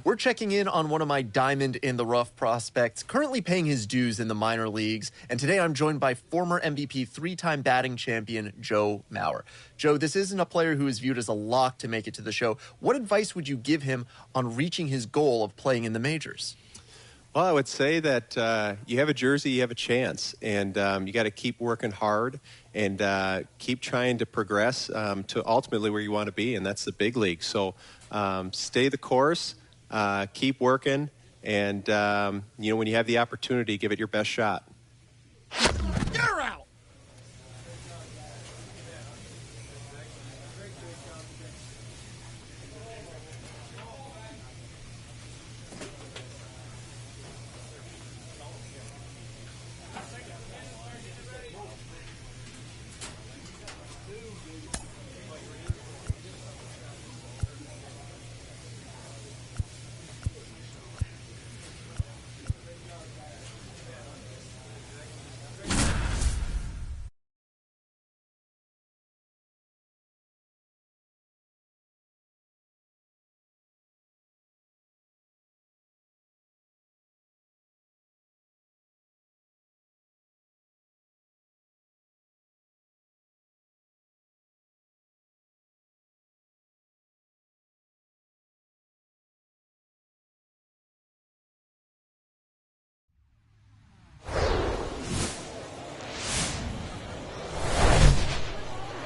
We're checking in on one of my diamond-in-the-rough prospects, currently paying his dues in the minor leagues. And today I'm joined by former MVP, three-time batting champion, Joe Mauer. Joe, this isn't a player who is viewed as a lock to make it to the show. What advice would you give him on reaching his goal of playing in the majors? Well, I would say that you have a jersey, you have a chance, and you got to keep working hard and keep trying to progress to ultimately where you want to be, and that's the big league. So stay the course, keep working, and when you have the opportunity, give it your best shot. You're out.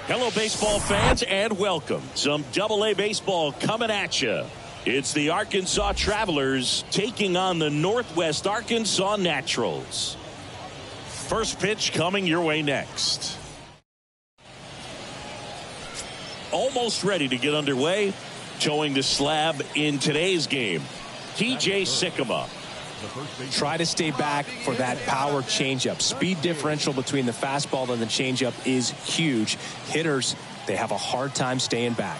Hello, baseball fans, and welcome. Some AA baseball coming at you. It's the Arkansas Travelers taking on the Northwest Arkansas Naturals. First pitch coming your way next. Almost ready to get underway. Towing the slab in today's game, TJ Sycamore. Try to stay back for that power changeup. Speed differential between the fastball and the changeup is huge. Hitters, they have a hard time staying back.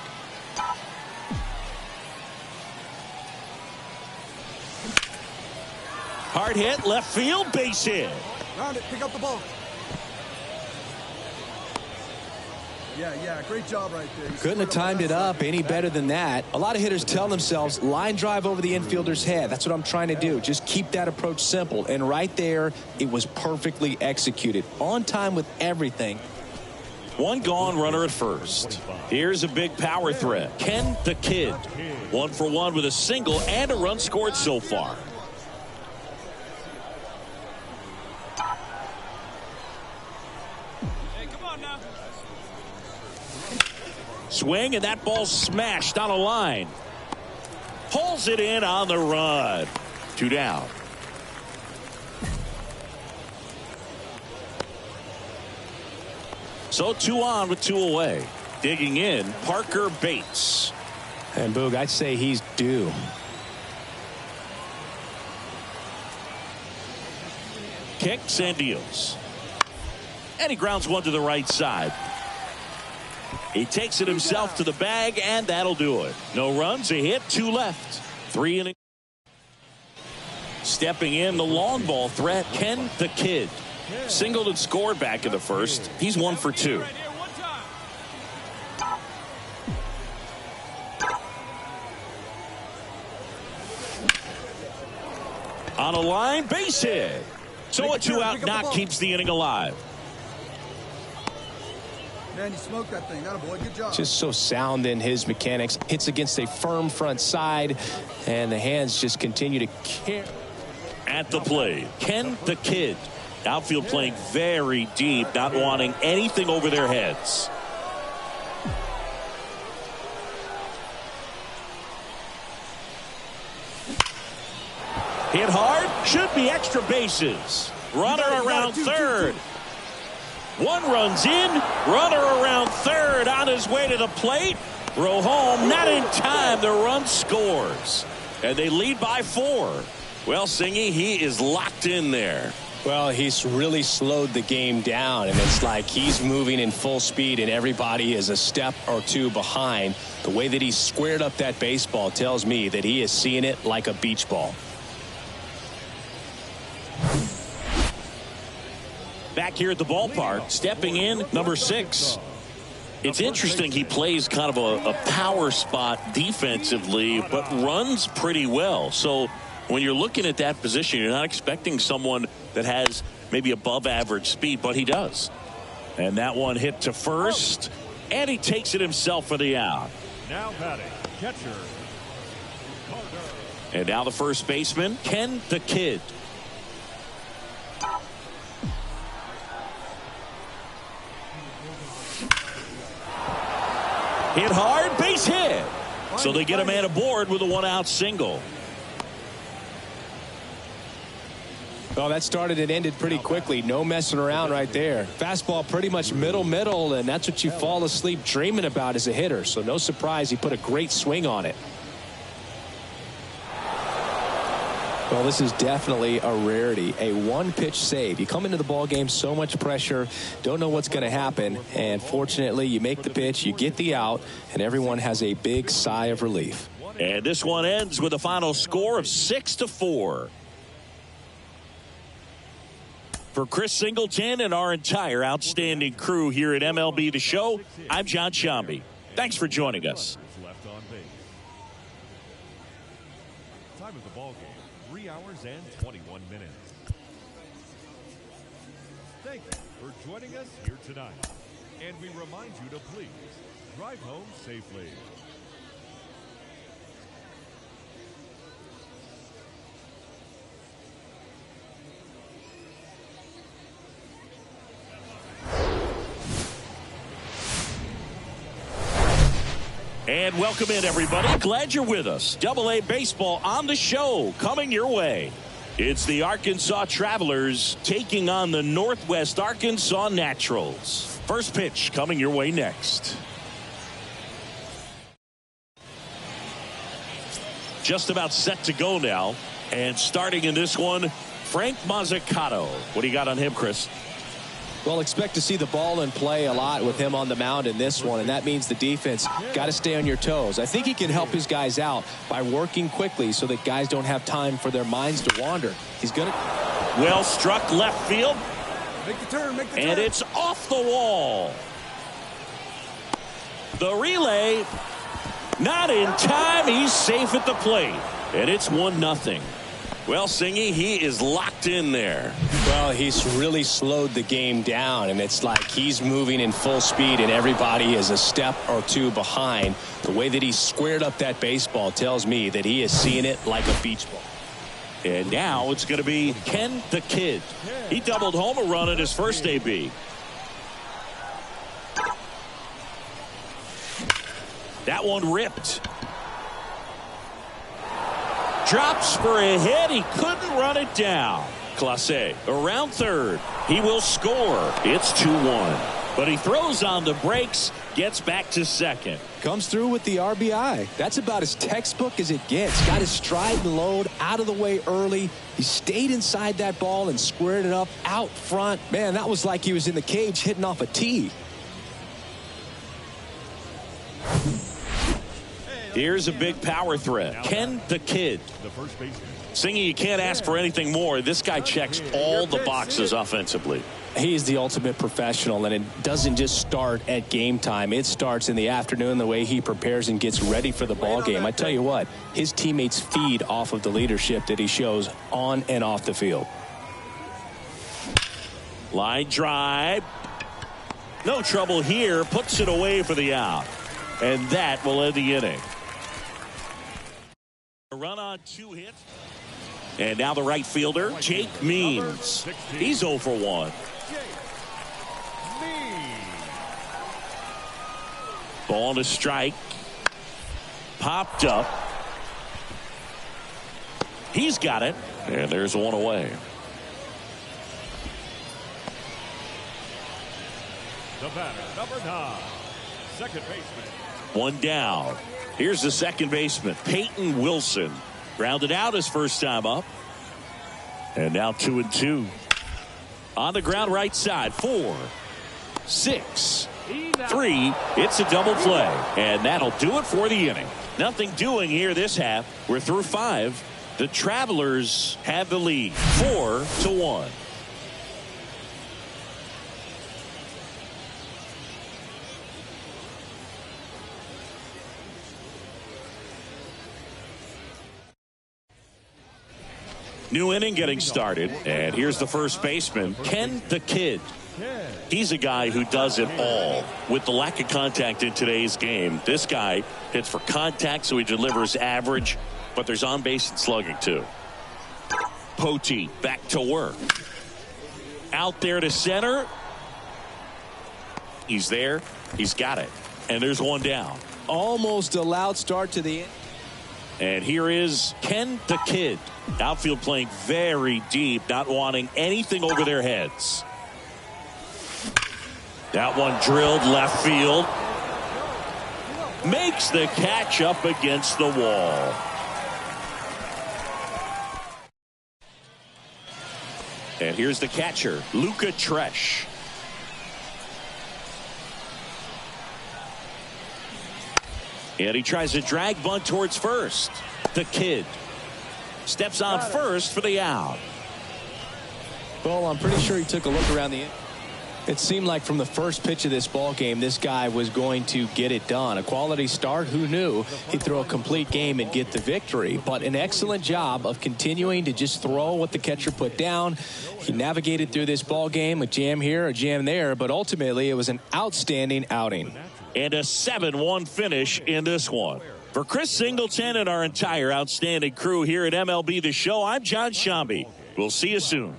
Hard hit, left field, base hit. Round it, pick up the ball. Yeah, great job right there. Couldn't have timed it up any better than that. A lot of hitters tell themselves line drive over the infielder's head. That's what I'm trying to do. Just keep that approach simple. And right there, it was perfectly executed. On time with everything. One gone, runner at first. Here's a big power threat. Ken the Kid. 1 for 1 with a single and a run scored so far. Swing, and that ball smashed on a line. Pulls it in on the run. 2 down. So 2 on with 2 away. Digging in, Parker Bates. And Boog, I'd say he's due. Kicks and deals. And he grounds one to the right side. He takes it himself to the bag, and that'll do it. No runs, a hit, 2 left. 3 innings. Stepping in, the long ball threat, Ken the Kid. Singled and scored back in the first. He's 1 for 2. On a line, base hit. So a 2-out knock keeps the inning alive. Man, you smoked that thing. That a boy. Good job. Just so sound in his mechanics. Hits against a firm front side, and the hands just continue to carry. At the plate, Ken the Kid. Outfield playing very deep, not wanting anything over their heads. Hit hard, should be extra bases. Runner around third. 1 runs in, runner around third on his way to the plate. Throw home, not in time. The run scores. And they lead by 4. Well, Singy, he is locked in there. Well, he's really slowed the game down, and it's like he's moving in full speed, and everybody is a step or 2 behind. The way that he squared up that baseball tells me that he is seeing it like a beach ball. Back here at the ballpark, stepping in, number 6. It's interesting he plays kind of a power spot defensively, but runs pretty well. So when you're looking at that position, you're not expecting someone that has maybe above average speed, but he does. And that one hit to first, and he takes it himself for the out. Now batting, catcher. And now the first baseman, Ken the Kid. Hit hard, base hit. So they get a man aboard with a one-out single. Well, that started and ended pretty quickly. No messing around right there. Fastball pretty much middle, and that's what you fall asleep dreaming about as a hitter. So no surprise he put a great swing on it. Well, this is definitely a rarity, a one-pitch save. You come into the ball game, so much pressure, don't know what's going to happen, and fortunately you make the pitch, you get the out, and everyone has a big sigh of relief. And this one ends with a final score of 6-4. For Chris Singleton and our entire outstanding crew here at MLB The Show, I'm John Shambi. Thanks for joining us. Left on base. Time of the ball game, 3 hours and 21 minutes. Thank you for joining us here tonight. And we remind you to please drive home safely. And welcome in, everybody. Glad you're with us. AA baseball on the show coming your way. It's the Arkansas Travelers taking on the Northwest Arkansas Naturals. First pitch coming your way next. Just about set to go now. And starting in this one, Frank Mazzucato. What do you got on him, Chris? Well, expect to see the ball in play a lot with him on the mound in this one, and that means the defense got to stay on your toes. I think he can help his guys out by working quickly so that guys don't have time for their minds to wander. He's going to... Well struck left field. Make the turn, make the turn. And it's off the wall. The relay, not in time. He's safe at the plate. And it's 1-0. Well, Singy, he is locked in there. Well, he's really slowed the game down, and it's like he's moving in full speed, and everybody is a step or two behind. The way that he squared up that baseball tells me that he is seeing it like a beach ball. And now it's going to be Ken the Kid. He doubled home a run at his first AB. That one ripped. Drops for a hit. He couldn't run it down. Clase around third. He will score. It's 2-1. But he throws on the brakes, gets back to second. Comes through with the RBI. That's about as textbook as it gets. Got his stride and load out of the way early. He stayed inside that ball and squared it up out front. Man, that was like he was in the cage hitting off a tee. Here's a big power threat. Ken the Kid. Singing, you can't ask for anything more. This guy checks all the boxes offensively. He's the ultimate professional, and it doesn't just start at game time. It starts in the afternoon, the way he prepares and gets ready for the ball game. I tell you what, his teammates feed off of the leadership that he shows on and off the field. Line drive. No trouble here. Puts it away for the out. And that will end the inning. A run on 2 hits. And now the right fielder, Jake Means. He's 0 for 1. Ball to strike. Popped up. He's got it. And there's one away. The batter, number 9, second baseman. One down. Here's the second baseman, Peyton Wilson. Grounded out his first time up. And now 2-2. On the ground right side. 4, 6, 3. It's a double play. And that'll do it for the inning. Nothing doing here this half. We're through 5. The Travelers have the lead. 4-1. New inning getting started, and here's the first baseman, Ken the Kid. He's a guy who does it all. With the lack of contact in today's game, this guy hits for contact, so he delivers average, but there's on base and slugging too. Pote back to work. Out there to center. He's there. He's got it. And there's one down. Almost a loud start to the end. And here is Ken the Kid. Outfield playing very deep, not wanting anything over their heads. That one drilled left field. Makes the catch up against the wall. And here's the catcher, Luca Tresh. And he tries a drag bunt towards first. The Kid steps on first for the out. Well, I'm pretty sure he took a look around the. It seemed like from the first pitch of this ball game, this guy was going to get it done. A quality start. Who knew he'd throw a complete game and get the victory? But an excellent job of continuing to just throw what the catcher put down. He navigated through this ball game, a jam here, a jam there, but ultimately it was an outstanding outing. And a 7-1 finish in this one. For Chris Singleton and our entire outstanding crew here at MLB The Show, I'm John Shambi. We'll see you soon.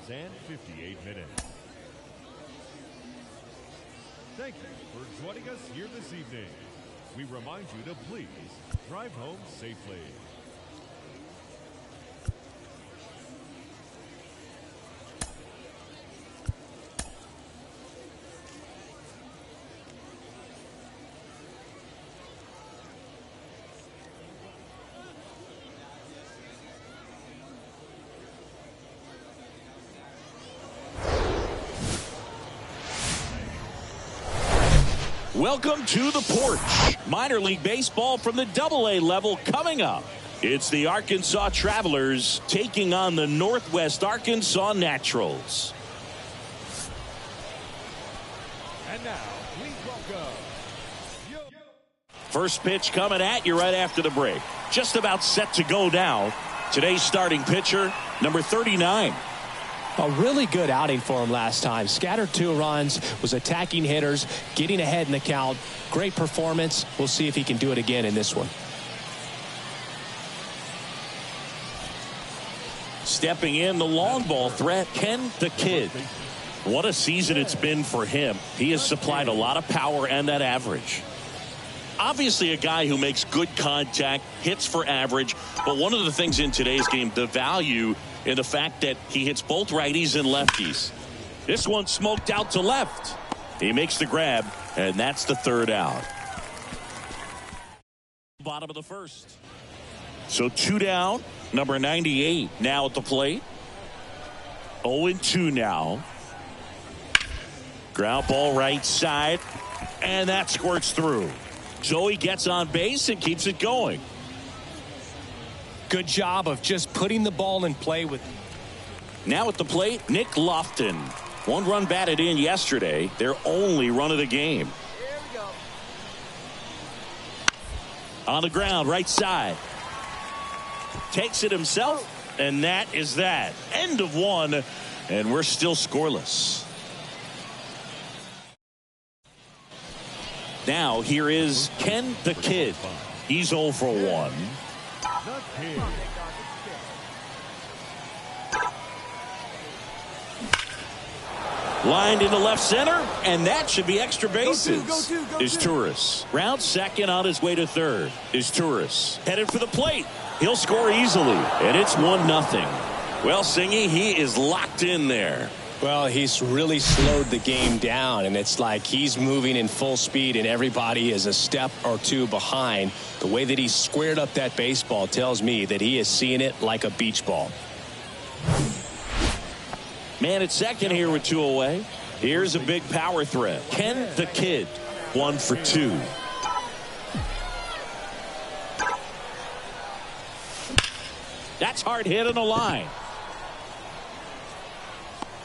Thank you for joining us here this evening. We remind you to please drive home safely. Welcome to the porch. Minor league baseball from the AA level coming up. It's the Arkansas Travelers taking on the Northwest Arkansas Naturals. And now, please welcome. First pitch coming at you right after the break. Just about set to go now. Today's starting pitcher, number 39. A really good outing for him last time. Scattered 2 runs, was attacking hitters, getting ahead in the count. Great performance. We'll see if he can do it again in this one. Stepping in, the long ball threat, Ken the Kid. What a season it's been for him. He has supplied a lot of power and that average. Obviously a guy who makes good contact, hits for average, but one of the things in today's game, the value in the fact that he hits both righties and lefties. This one smoked out to left. He makes the grab, and that's the third out. Bottom of the first. So 2 down, number 98 now at the plate. 0-2 now. Ground ball right side, and that squirts through. So he gets on base and keeps it going. Good job of just putting the ball in play with. Now at the plate, Nick Lofton. 1 run batted in yesterday. Their only run of the game. Here we go. On the ground, right side. Takes it himself, and that is that. End of 1, and we're still scoreless. Now here is Ken the Kid. He's 0 for 1. Lined into left center, and that should be extra bases. Go is Turris. Round second on his way to third. Is Turris. Headed for the plate. He'll score easily, and it's 1-0. Well, Singy, he is locked in there. Well, he's really slowed the game down, and it's like he's moving in full speed, and everybody is a step or 2 behind. The way that he squared up that baseball tells me that he is seeing it like a beach ball. Man at second here with 2 away. Here's a big power threat. Ken the Kid, 1 for 2. That's hard hit on the line.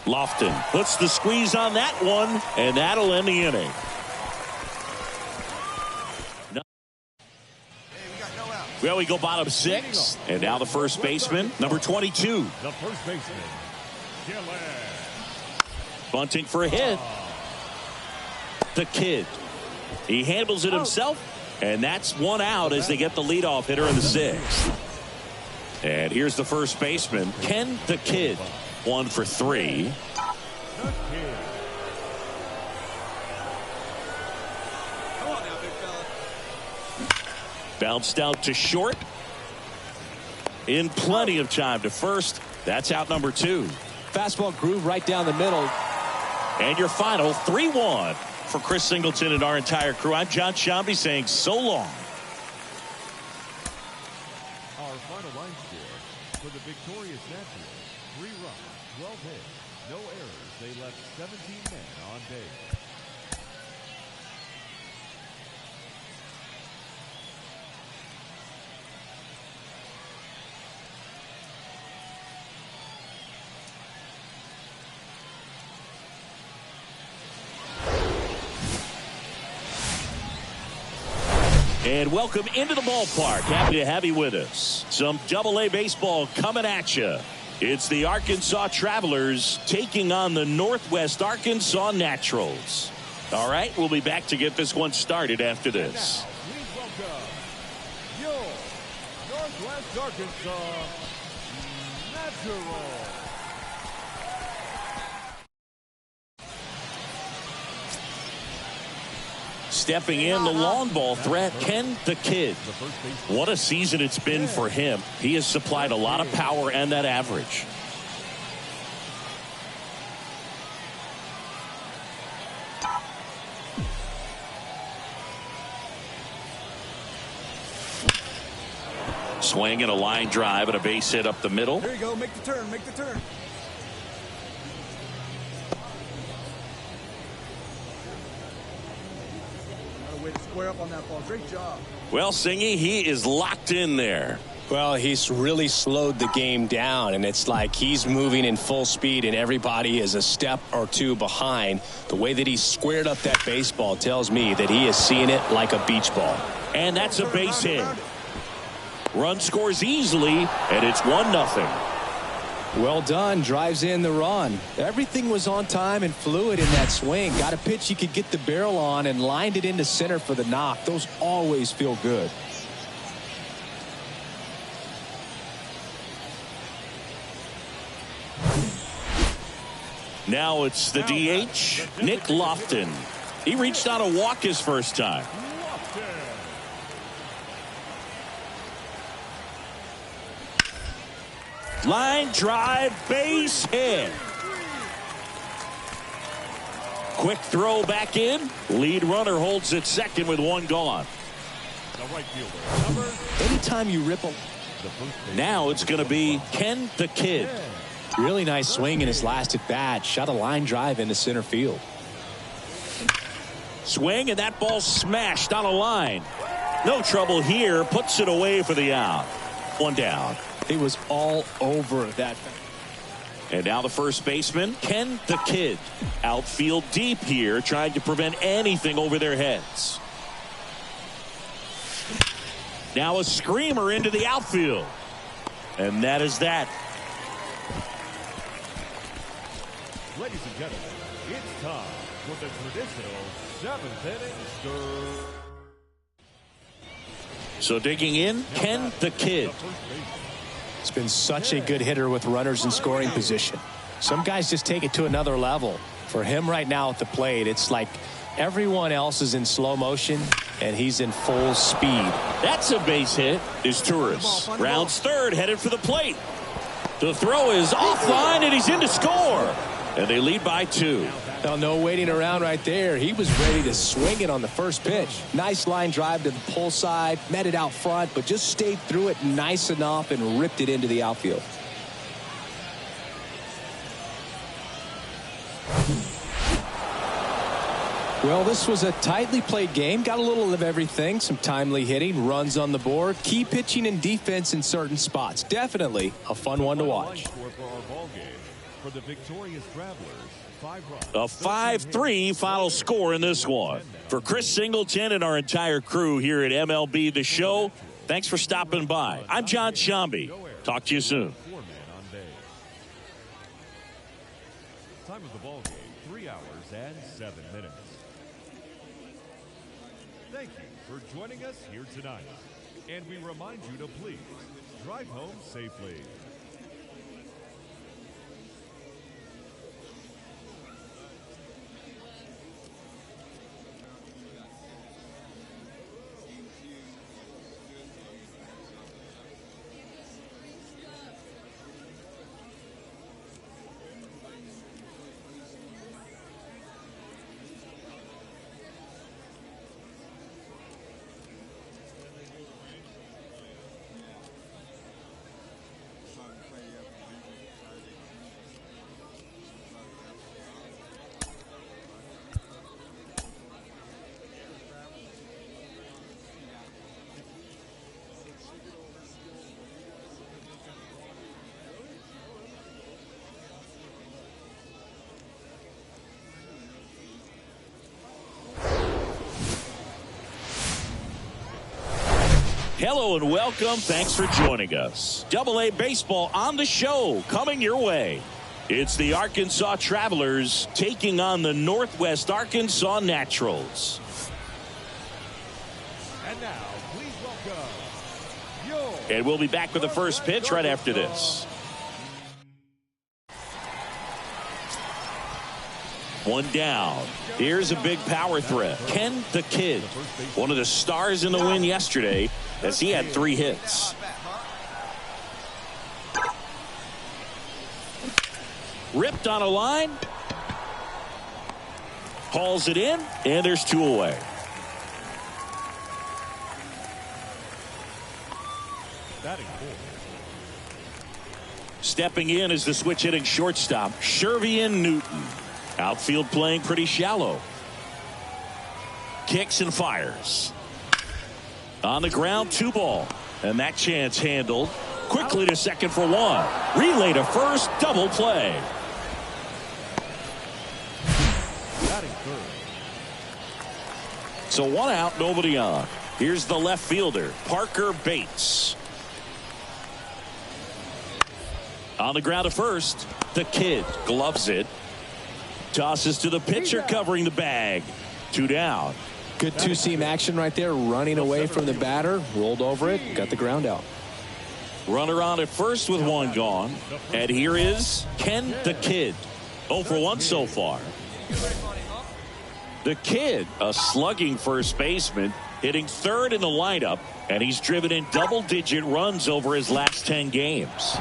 Lofton puts the squeeze on that one, and that'll end the inning. Hey, we got no out. Well, we go bottom 6. And now the first baseman, number 22. The first baseman, Gillen. Bunting for a hit. The kid. He handles it himself. And that's one out as they get the leadoff hitter in the 6th. And here's the first baseman, Ken the Kid. 1 for 3. Bounced out to short. In plenty of time to first. That's out number 2. Fastball groove right down the middle. And your final 3-1 for Chris Singleton and our entire crew. I'm John Shambi saying so long. Our final line score for the victorious Nationals: 3 runs, 12 hits, no errors. They left 17 men on base. And welcome into the ballpark. Happy to have you with us. Some AA baseball coming at you. It's the Arkansas Travelers taking on the Northwest Arkansas Naturals. All right, we'll be back to get this one started after this. Now, please welcome your Northwest Arkansas Naturals. Stepping in, the long ball threat, Ken the Kid. What a season it's been for him. He has supplied a lot of power and that average. Swing and a line drive and a base hit up the middle. Here you go. Make the turn. Make the turn. Way to square up on that ball. Great job. Well, Singy, he is locked in there. Well, he's really slowed the game down, and it's like he's moving in full speed and everybody is a step or 2 behind. The way that he squared up that baseball tells me that he is seeing it like a beach ball. And that's a base hit. Run scores easily, and it's 1-0. Well done. Drives in the run. Everything was on time and fluid in that swing. Got a pitch he could get the barrel on and lined it into center for the knock. Those always feel good. Now it's the DH, Nick Lofton. He reached on a walk his first time. Line drive, base hit. Quick throw back in. Lead runner holds at second with 1 gone. The right fielder, Anytime you ripple. Now it's going to be Ken the Kid. Really nice swing in his last at bat. Shot a line drive into center field. Swing, and that ball smashed on a line. No trouble here. Puts it away for the out. 1 down. He was all over that. And now the first baseman, Ken the Kid. Outfield deep here, trying to prevent anything over their heads. Now a screamer into the outfield. And that is that. ladies and gentlemen, it's time for the traditional 7th inning stir. So digging in, Ken the Kid. It's been such a good hitter with runners in scoring position. Some guys just take it to another level. For him right now at the plate, it's like everyone else is in slow motion and he's in full speed. That's a base hit. Is Turris. Rounds third, headed for the plate. The throw is offline and he's in to score. And they lead by 2. Well, no waiting around right there. He was ready to swing it on the first pitch. Nice line drive to the pull side, met it out front, but just stayed through it nice enough and ripped it into the outfield. Well, this was a tightly played game. Got a little of everything. Some timely hitting, runs on the board, key pitching and defense in certain spots. Definitely a fun one to watch. For the victorious Travelers, 5 runs. A 5-3 final score in this one. For Chris Singleton and our entire crew here at MLB The Show, Thanks for stopping by. I'm John Shambi. Talk to you soon. 4 men on base. Time of the ball game, 3 hours and 7 minutes. Thank you for joining us here tonight. And we remind you to please drive home safely. Hello and welcome. Thanks for joining us. AA baseball on the show coming your way. It's the Arkansas Travelers taking on the Northwest Arkansas Naturals. And now, please welcome And we'll be back with the first pitch right after this. One down. Here's a big power threat. Ken the Kid, one of the stars in the win yesterday, as he had 3 hits. Ripped on a line. Hauls it in, and there's 2 away. Stepping in is the switch hitting shortstop, Shervian Newton. Outfield playing pretty shallow. Kicks and fires. On the ground, 2 ball. And that chance handled. Quickly to second for 1. Relay to first, double play. So 1 out, nobody on. Here's the left fielder, Parker Bates. On the ground to first, the Kid gloves it. Tosses to the pitcher covering the bag. 2 down. Good 2-seam action right there, running away from the batter, rolled over it, got the ground out. Runner on at first with 1 gone. And here is Ken the Kid. 0 for 1 so far. The Kid, a slugging first baseman, hitting 3rd in the lineup, and he's driven in double-digit runs over his last 10 games.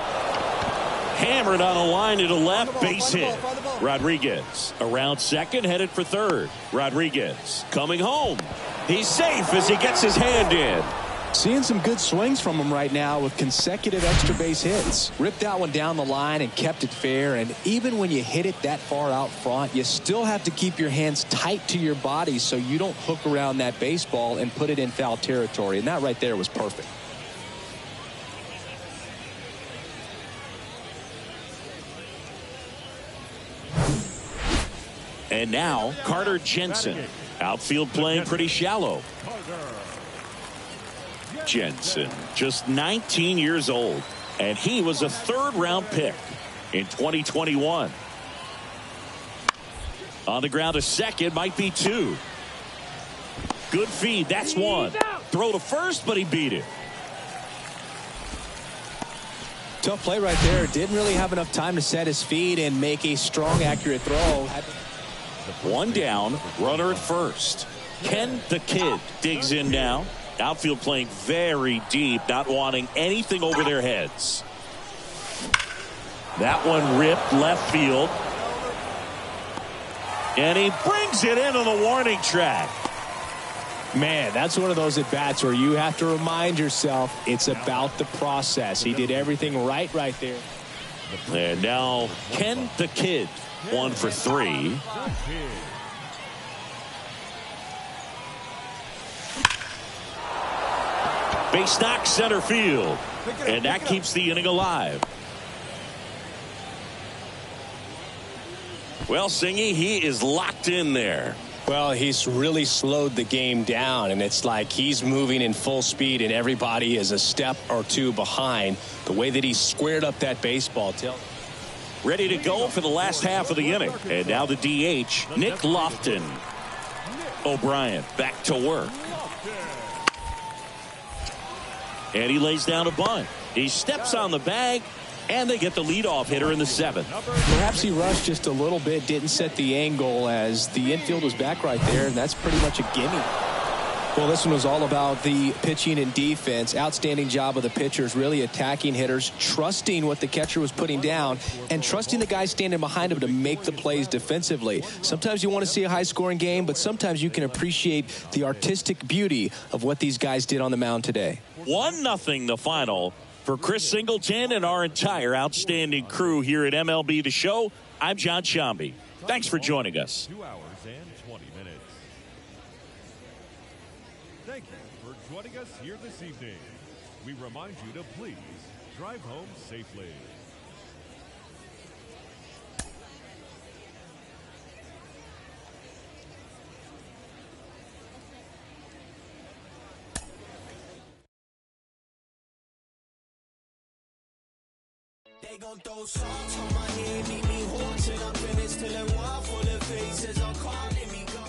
Hammered on a line to the left, base hit. Rodriguez around second, headed for 3rd. Rodriguez coming home. He's safe as he gets his hand in. Seeing some good swings from him right now with consecutive extra base hits. Ripped that one down the line and kept it fair. And even when you hit it that far out front, you still have to keep your hands tight to your body so you don't hook around that baseball and put it in foul territory. And that right there was perfect. And now Carter Jensen. Outfield playing pretty shallow. Jensen, just 19 years old, and he was a 3rd-round pick in 2021. On the ground to second, might be 2. Good feed, that's 1. Throw to first, but he beat it. Tough play right there. Didn't really have enough time to set his feet and make a strong, accurate throw. 1 down, runner at first. Ken the Kid digs in now. Outfield playing very deep, not wanting anything over their heads. That one ripped left field. And he brings it in on the warning track. Man, that's one of those at-bats where you have to remind yourself it's about the process. He did everything right there. And now Ken the Kid, 1 for 3. Base knock center field. And that keeps the inning alive. Well, Singy, he is locked in there. Well, he's really slowed the game down, and it's like he's moving in full speed, and everybody is a step or two behind. The way that he squared up that baseball. Ready to go for the last half of the inning. And now the DH, Nick Lofton. O'Brien back to work. And he lays down a bunt. He steps on the bag, and they get the leadoff hitter in the 7th. Perhaps he rushed just a little bit, didn't set the angle as the infield was back right there, and that's pretty much a gimme. Well, this one was all about the pitching and defense. Outstanding job of the pitchers, really attacking hitters, trusting what the catcher was putting down, and trusting the guy standing behind him to make the plays defensively. Sometimes you want to see a high-scoring game, but sometimes you can appreciate the artistic beauty of what these guys did on the mound today. 1-0 the final for Chris Singleton and our entire outstanding crew here at MLB The Show. I'm John Shambi. Thanks for joining us. 2 hours and 20 minutes. Thank you for joining us here this evening. We remind you to please drive home safely. They gon' throw salt on my head, meet me haunted up in this till it wall full of faces are calling me God.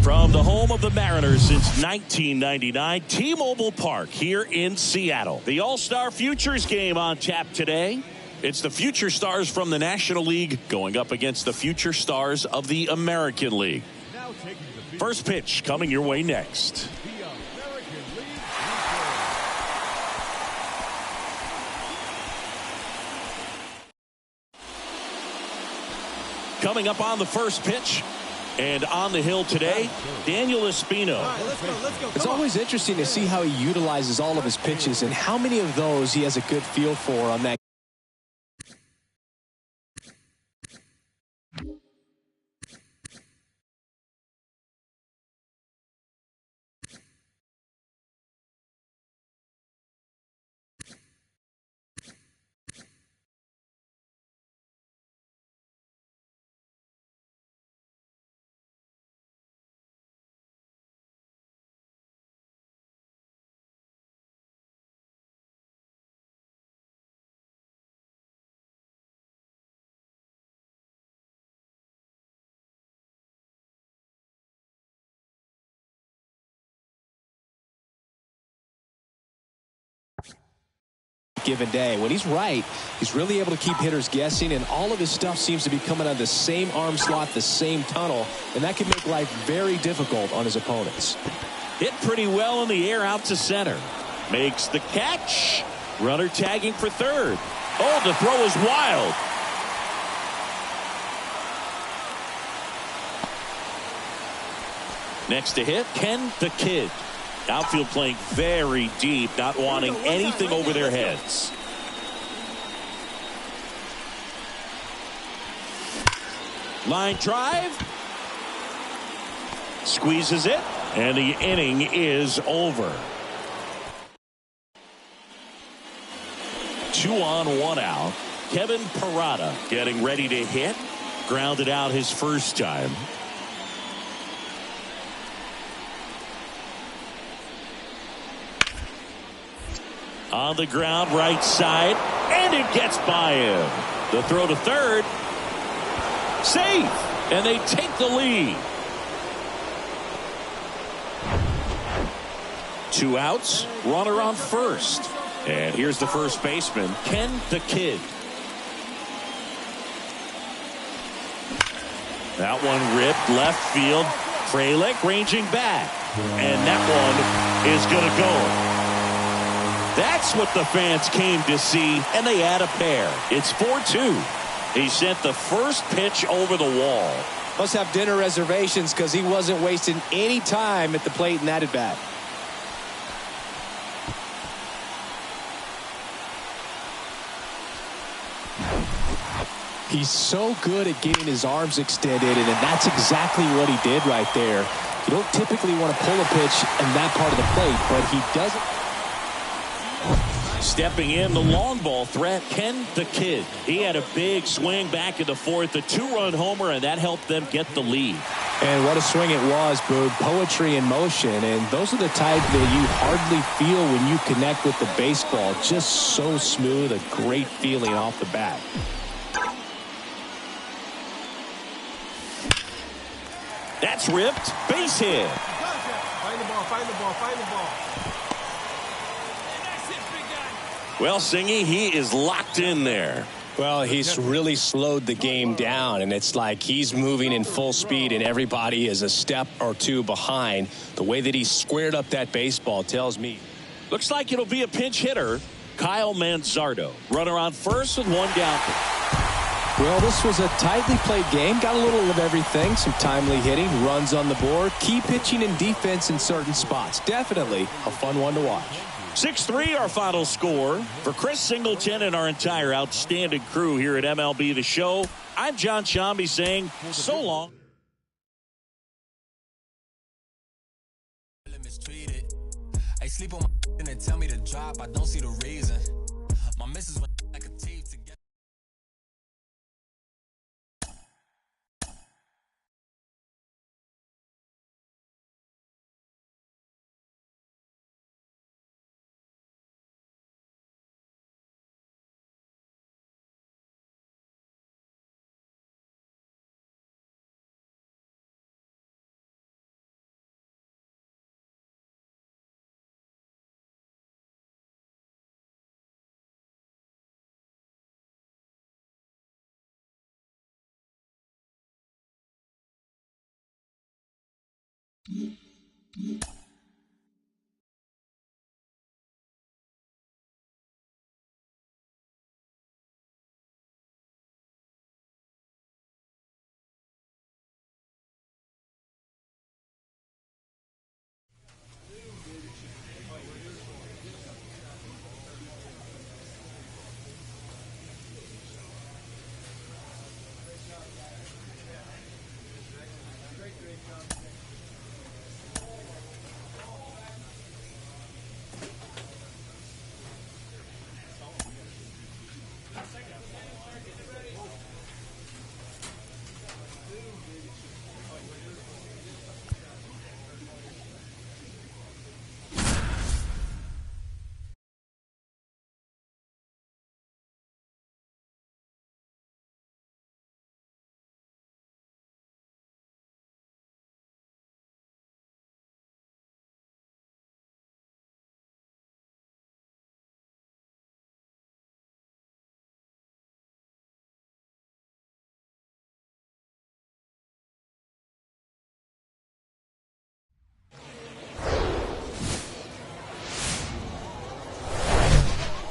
From the home of the Mariners since 1999, T-Mobile Park here in Seattle. The All-Star Futures game on tap today. It's the Future Stars from the National League going up against the Future Stars of the American League. Now taking the field, First pitch coming your way next. the American League Coming up on the first pitch. And on the hill today, Daniel Espino. Let's go. It's always interesting to see how he utilizes all of his pitches and how many of those he has a good feel for on that. Given day. When he's right, he's really able to keep hitters guessing, and all of his stuff seems to be coming out of the same arm slot, the same tunnel, and that can make life very difficult on his opponents. Hit pretty well in the air out to center. Makes the catch. Runner tagging for third. Oh, the throw is wild. Next to hit, Ken the Kid. Outfield playing very deep, not wanting anything over their heads. Line drive. Squeezes it, and the inning is over. 2 on, 1 out. Kevin Parada getting ready to hit. Grounded out his first time. On the ground, right side, and it gets by him. The throw to third. Safe, and they take the lead. 2 outs, runner on first. And here's the first baseman, Ken the Kid. That one ripped left field. Frelick ranging back. And that one is going to go. That's what the fans came to see, and they add a pair. It's 4-2. He sent the first pitch over the wall. Must have dinner reservations because he wasn't wasting any time at the plate in that at bat. He's so good at getting his arms extended, and that's exactly what he did right there. You don't typically want to pull a pitch in that part of the plate, but he doesn't. Stepping in, the long ball threat, Ken the Kid. He had a big swing back in the fourth, a 2-run homer, and that helped them get the lead. And what a swing it was, Boog. Poetry in motion, and those are the type that you hardly feel when you connect with the baseball. Just so smooth, a great feeling off the bat. That's ripped. Base hit. Find the ball, find the ball, find the ball. Well, Singy, he is locked in there. Well, he's really slowed the game down, and it's like he's moving in full speed, and everybody is a step or two behind. The way that he squared up that baseball tells me. Looks like it'll be a pinch hitter. Kyle Manzardo. Runner on first with 1 down. Well, this was a tightly played game. Got a little of everything. Some timely hitting, runs on the board, key pitching and defense in certain spots. Definitely a fun one to watch. 6-3 our final score. For Chris Singleton and our entire outstanding crew here at MLB The Show, I'm John Shambi saying so long. Mistreated. I sleep on my and they tell me to drop. I don't see the reason. My missus went like a teeth together.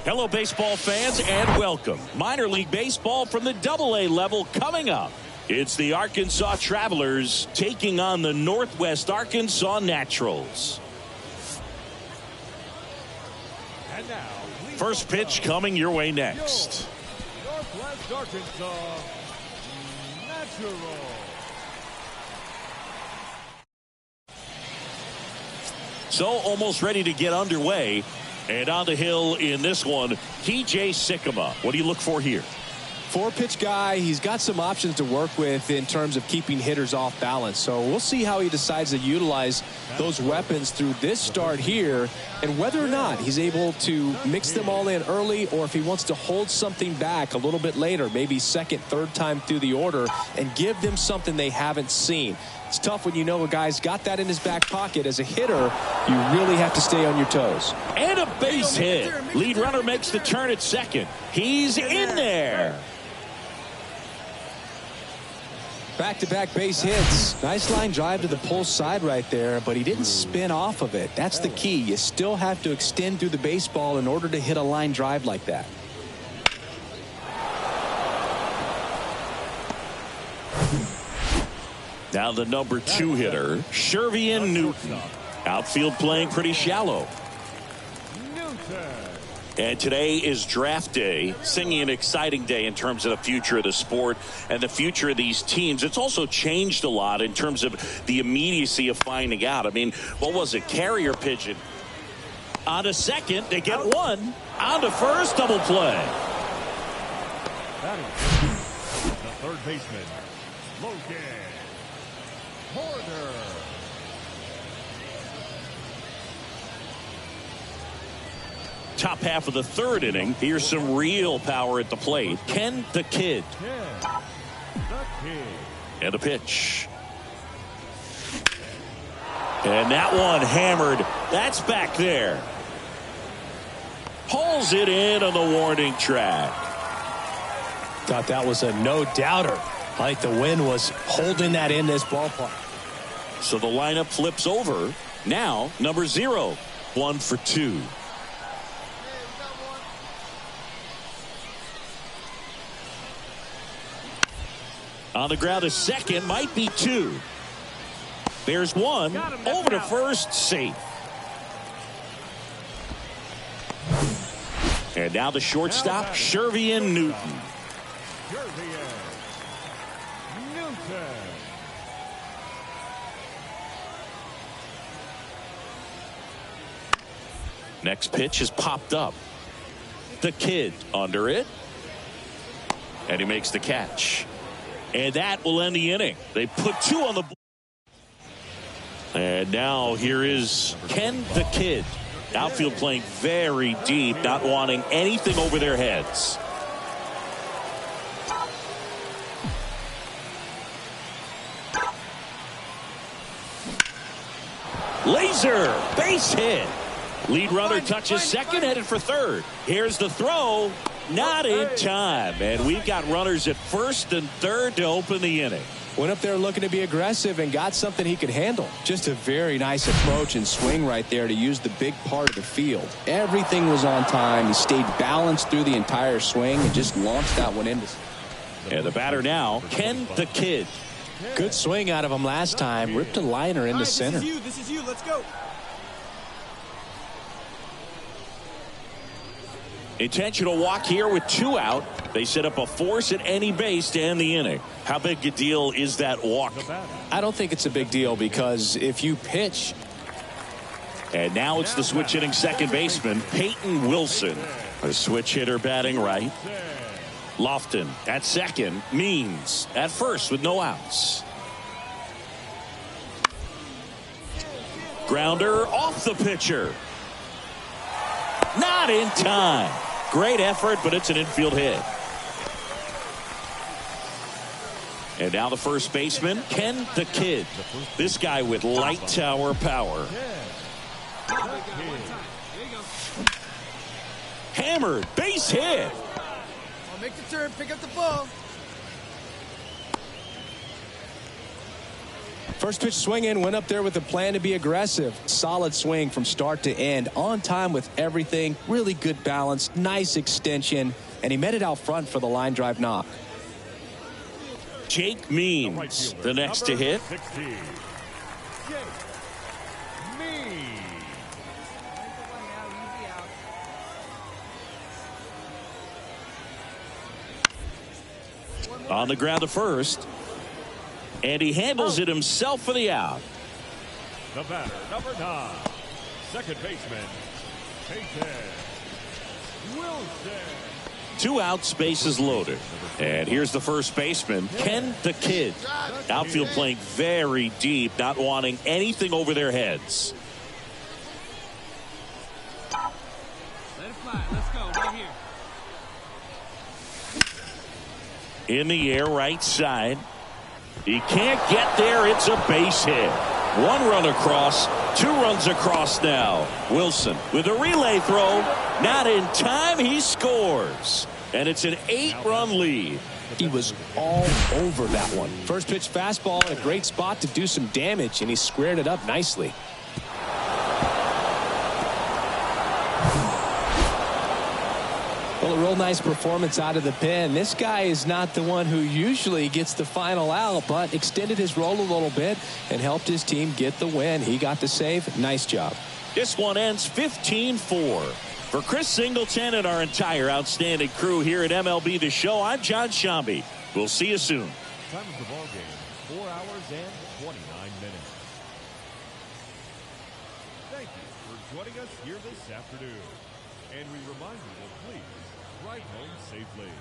Hello, baseball fans, and welcome. Minor League Baseball from the AA level coming up. It's the Arkansas Travelers taking on the Northwest Arkansas Naturals. And now, First pitch coming your way next. Northwest Arkansas Naturals. So almost ready to get underway. And on the hill in this one, TJ Sikkema. What do you look for here? 4-pitch guy. He's got some options to work with in terms of keeping hitters off balance. So we'll see how he decides to utilize those weapons through this start here, and whether or not he's able to mix them all in early, or if he wants to hold something back a little bit later, maybe second, third time through the order, and give them something they haven't seen. It's tough when you know a guy's got that in his back pocket. As a hitter, you really have to stay on your toes. And a base hit. Lead runner makes the turn at second. He's in there. Back-to-back base hits. Nice line drive to the pull side right there, but he didn't spin off of it. That's the key. You still have to extend through the baseball in order to hit a line drive like that. Now the number 2 hitter, Shervian Newton. Outfield playing pretty shallow. And today is draft day, singing an exciting day in terms of the future of the sport and the future of these teams. It's also changed a lot in terms of the immediacy of finding out. I mean, what was it? Carrier pigeon. On to second, they get one. On to first, double play. That is the third baseman, Logan Porter. Top half of the third inning. Here's some real power at the plate. Ken the Kid. And a pitch. And that one hammered. That's back there. Pulls it in on the warning track. Thought that was a no-doubter. Like the wind was holding that in this ballpark. So the lineup flips over. Now, number 0. 1 for 2. On the ground to second, might be 2. There's 1. Over to first, safe. And now the shortstop, Shervian Newton. Next pitch is popped up. The Kid under it. And he makes the catch. And that will end the inning. They put 2 on the board. And now here is Ken the Kid. Outfield playing very deep, not wanting anything over their heads. Laser, base hit. Lead runner touches second, headed for third. Here's the throw. Not in time. And we've got runners at first and third to open the inning. Went up there looking to be aggressive and got something he could handle. Just a very nice approach and swing right there to use the big part of the field. Everything was on time. He stayed balanced through the entire swing and just launched that one into. And the batter now, Ken the Kid. Good swing out of him last time. Ripped a liner into center. This is you. Let's go. Intentional walk here with 2 out. They set up a force at any base to end the inning. How big a deal is that walk? I don't think it's a big deal because if you pitch. And now it's the switch hitting second baseman, Peyton Wilson. A switch hitter batting right. Lofton at second. Means at first with no outs. Grounder off the pitcher. Not in time. Great effort, but it's an infield hit. And now the first baseman, Ken the Kid. This guy with light tower power. Hammered, base hit. I'll make the turn, pick up the ball. First pitch swing in, went up there with a plan to be aggressive. Solid swing from start to end. On time with everything. Really good balance. Nice extension. And he met it out front for the line drive knock. Jake Means, the next to hit. On the ground to first. And he handles it himself for the out. The batter, number 9, second baseman, Peyton Wilson. 2 outs, bases loaded. And here's the first baseman, Ken the Kid. Outfield playing very deep, not wanting anything over their heads. Let it fly. Let's go. Right here. In the air, right side. He can't get there. It's a base hit. 1 run across, 2 runs across now. Wilson with a relay throw. Not in time. He scores. And it's an 8-run lead. He was all over that one. First pitch fastball in a great spot to do some damage, and he squared it up nicely. Well, a real nice performance out of the pen. This guy is not the one who usually gets the final out, but extended his role a little bit and helped his team get the win. He got the save. Nice job. This one ends 15-4. For Chris Singleton and our entire outstanding crew here at MLB The Show, I'm John Shambi. We'll see you soon. Time of the ball game, 4 hours and 29 minutes. Thank you for joining us here this afternoon. And we remind you to please ride home safely.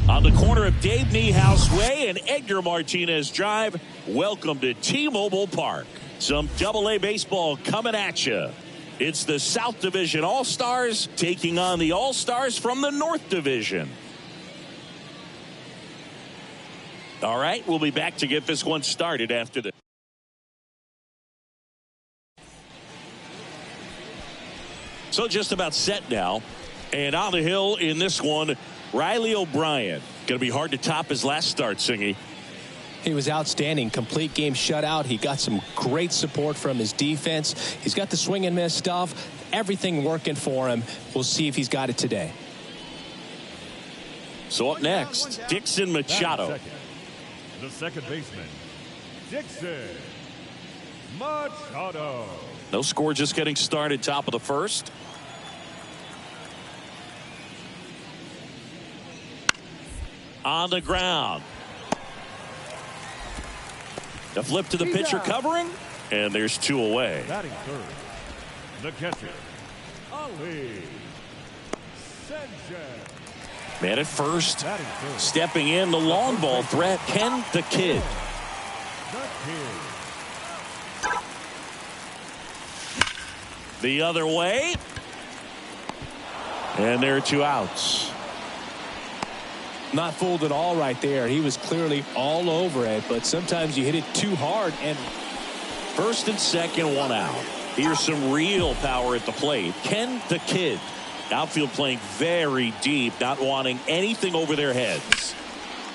On the corner of Dave Niehaus Way and Edgar Martinez Drive, welcome to T-Mobile Park. Some AA baseball coming at you. It's the South Division All-Stars taking on the All-Stars from the North Division. All right, we'll be back to get this one started after this. So just about set now. And on the hill in this one, Riley O'Brien. Going to be hard to top his last start, Singy. He was outstanding. Complete game shutout. He got some great support from his defense. He's got the swing and miss stuff. Everything working for him. We'll see if he's got it today. So up next, Dixon Machado. The second baseman, Dixon Machado. No score, just getting started, top of the first. On the ground. The flip to the pitcher covering, and there's 2 away. Batting third, the catcher, Ali Sanchez. Man at first, stepping in, the long ball threat, Ken the Kid. The other way. And there are 2 outs. Not fooled at all right there. He was clearly all over it, but sometimes you hit it too hard. And first and second, 1 out. Here's some real power at the plate. Ken the Kid. Outfield playing very deep, not wanting anything over their heads.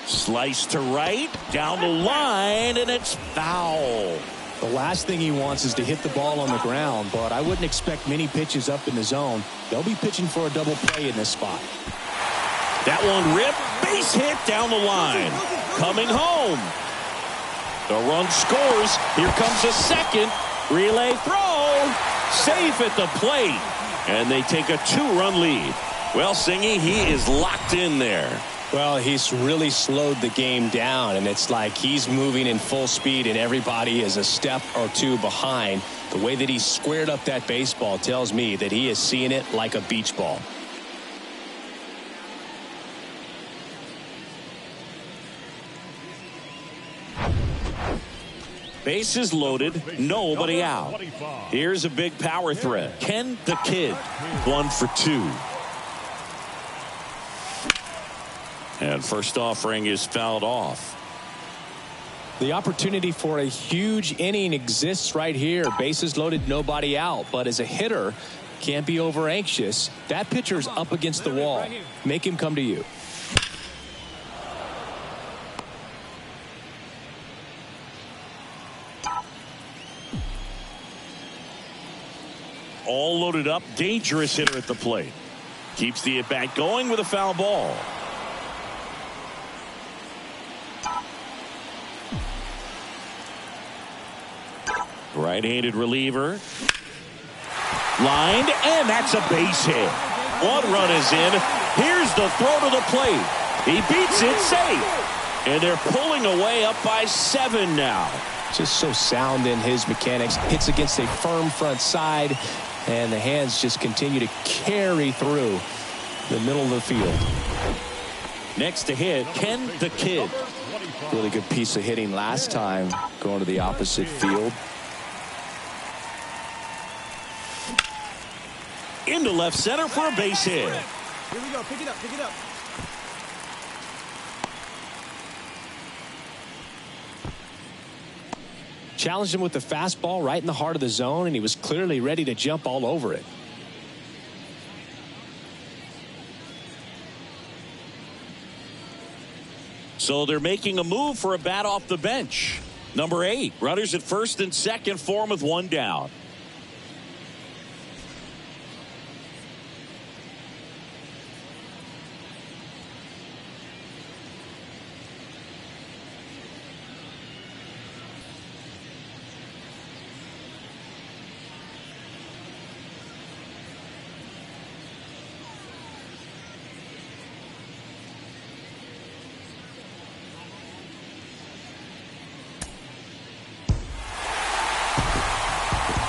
Slice to right, down the line, and it's foul. The last thing he wants is to hit the ball on the ground, but I wouldn't expect many pitches up in the zone. They'll be pitching for a double play in this spot. That one ripped, base hit down the line. Coming home. The run scores. Here comes a second. Relay throw. Safe at the plate. And they take a 2-run lead. Well, Singy, he is locked in there. Well, he's really slowed the game down, and it's like he's moving in full speed, and everybody is a step or 2 behind. The way that he squared up that baseball tells me that he is seeing it like a beach ball. Bases loaded, nobody out. Here's a big power threat. Ken the Kid, 1 for 2. And first offering is fouled off. The opportunity for a huge inning exists right here. Bases loaded, nobody out. But as a hitter, can't be over anxious. That pitcher's up against the wall. Make him come to you. All loaded up, dangerous hitter at the plate. Keeps the at-bat going with a foul ball. Right-handed reliever. Lined, and that's a base hit. 1 run is in. Here's the throw to the plate. He beats it safe. And they're pulling away up by 7 now. Just so sound in his mechanics. Hits against a firm front side, and the hands just continue to carry through the middle of the field. Next to hit, Ken the Kid. Really good piece of hitting last time, going to the opposite field. Into left center for a base hit. Here we go. Pick it up. Pick it up. Challenged him with the fastball right in the heart of the zone, and he was clearly ready to jump all over it. So they're making a move for a bat off the bench. Number 8. Runners at first and second for him with 1 down.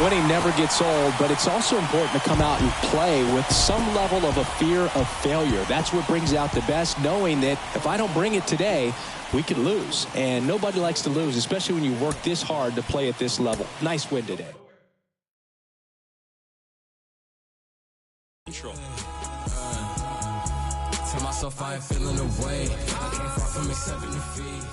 Winning never gets old, but it's also important to come out and play with some level of a fear of failure. That's what brings out the best, knowing that if I don't bring it today, we could lose. And nobody likes to lose, especially when you work this hard to play at this level. Nice win today. Tell myself I ain't feeling away. I can't far from accepting defeat.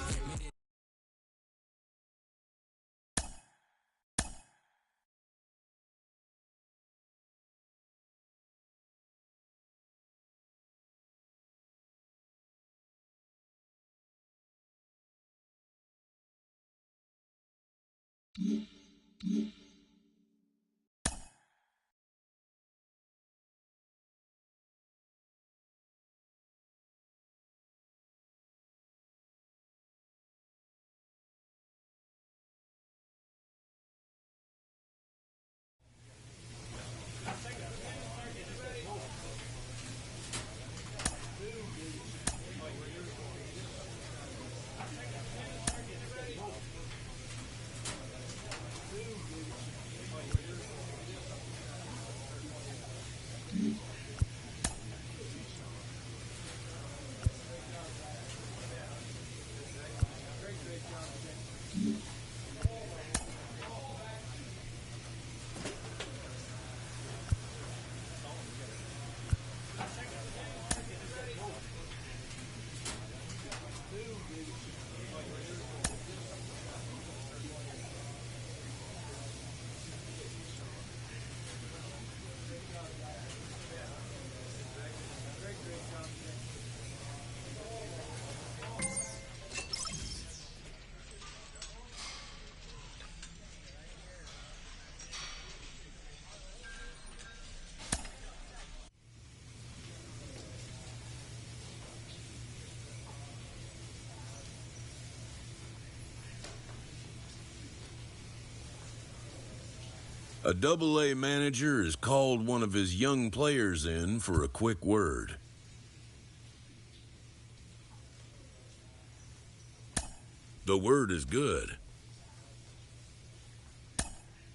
A AA manager has called one of his young players in for a quick word. The word is good.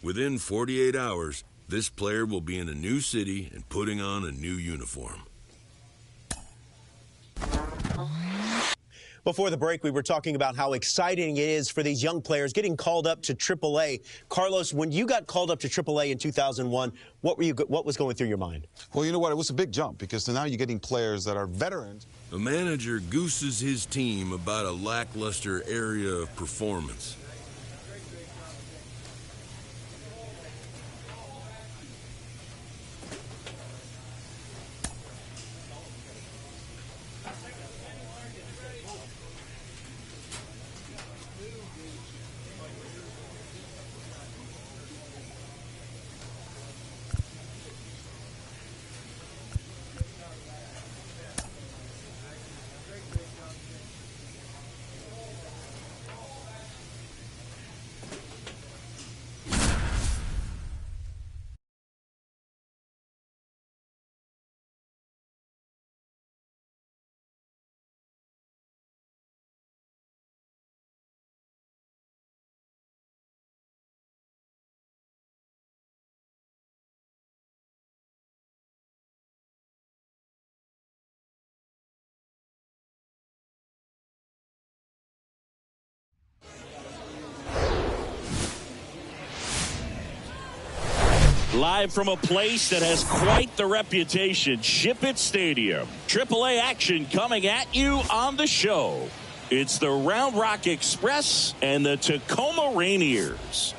Within 48 hours, this player will be in a new city and putting on a new uniform. Before the break, we were talking about how exciting it is for these young players getting called up to AAA. Carlos, when you got called up to AAA in 2001, what was going through your mind? Well, you know what? It was a big jump because now you're getting players that are veterans. The manager gooses his team about a lackluster area of performance. Live from a place that has quite the reputation, Ship It Stadium. AAA action coming at you on the show. It's the Round Rock Express and the Tacoma Rainiers.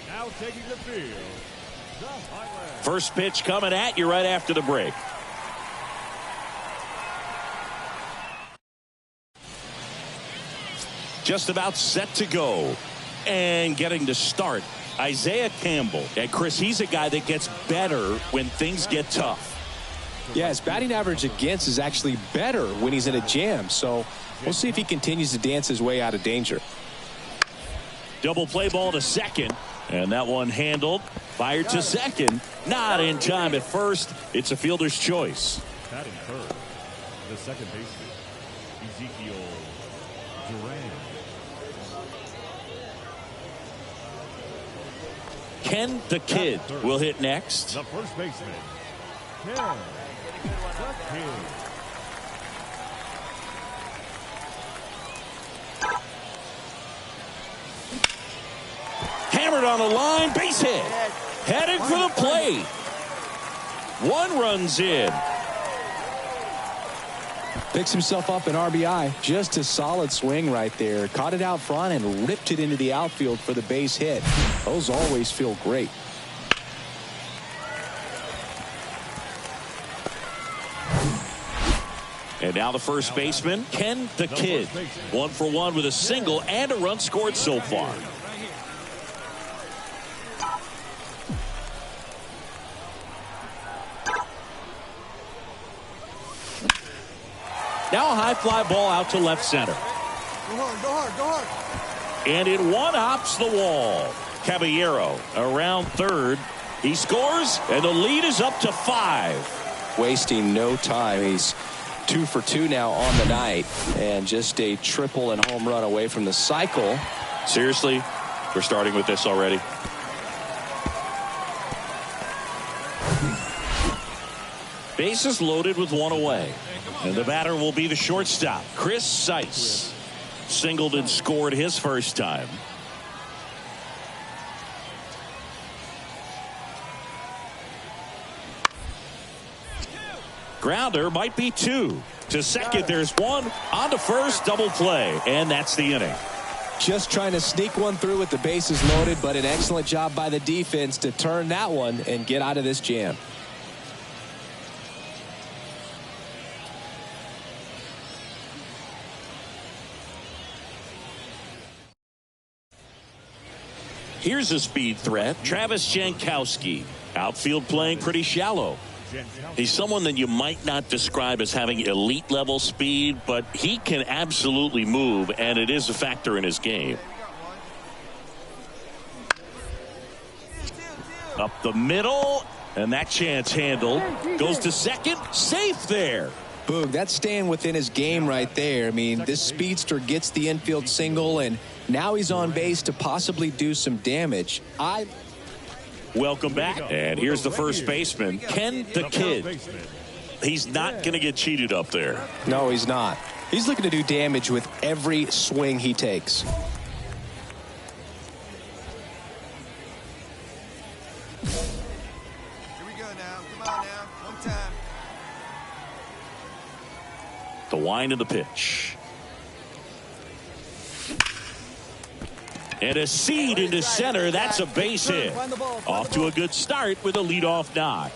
Now taking the field, the Highlands. First pitch coming at you right after the break. Just about set to go. And getting to start, Isaiah Campbell. And Chris, he's a guy that gets better when things get tough. Yeah, his batting average against is actually better when he's in a jam. So we'll see if he continues to dance his way out of danger. Double play ball to second. And that one handled. Fired to second. Not in time at first. It's a fielder's choice. Batting third, the second baseman, Ezekiel Duran. Ken the Kid will hit next. The first baseman, Ken the Kid. Hammered on the line, base hit. Headed for the plate. One runs in. Picks himself up an RBI. Just a solid swing right there. Caught it out front and ripped it into the outfield for the base hit. Those always feel great. And now the first baseman, Ken the Kid. 1 for 1 with a single and a run scored so far. Now a high fly ball out to left center. Go hard, go hard, go hard. And it one-hops the wall. Caballero around third. He scores, and the lead is up to 5. Wasting no time. He's 2 for 2 now on the night. And just a triple and home run away from the cycle. Seriously, we're starting with this already. Bases loaded with 1 away. And the batter will be the shortstop, Chris Seiss. Singled and scored his first time. Grounder might be 2. To second, there's one. On to first, double play. And that's the inning. Just trying to sneak one through with the bases loaded, but an excellent job by the defense to turn that one and get out of this jam. Here's a speed threat, Travis Jankowski. Outfield playing pretty shallow. He's someone that you might not describe as having elite level speed, but he can absolutely move, and it is a factor in his game. Up the middle, and that chance handled. Goes to second, safe there. Boog, that's staying within his game right there. I mean, this speedster gets the infield single, and now he's on base to possibly do some damage. Welcome back. And here's the first baseman, Ken the Kid. He's not going to get cheated up there. No, he's not. He's looking to do damage with every swing he takes. Here we go now. Come on now. One time. The wind of the pitch. And a seed into center. That's a base hit. Off to a good start with a leadoff knock.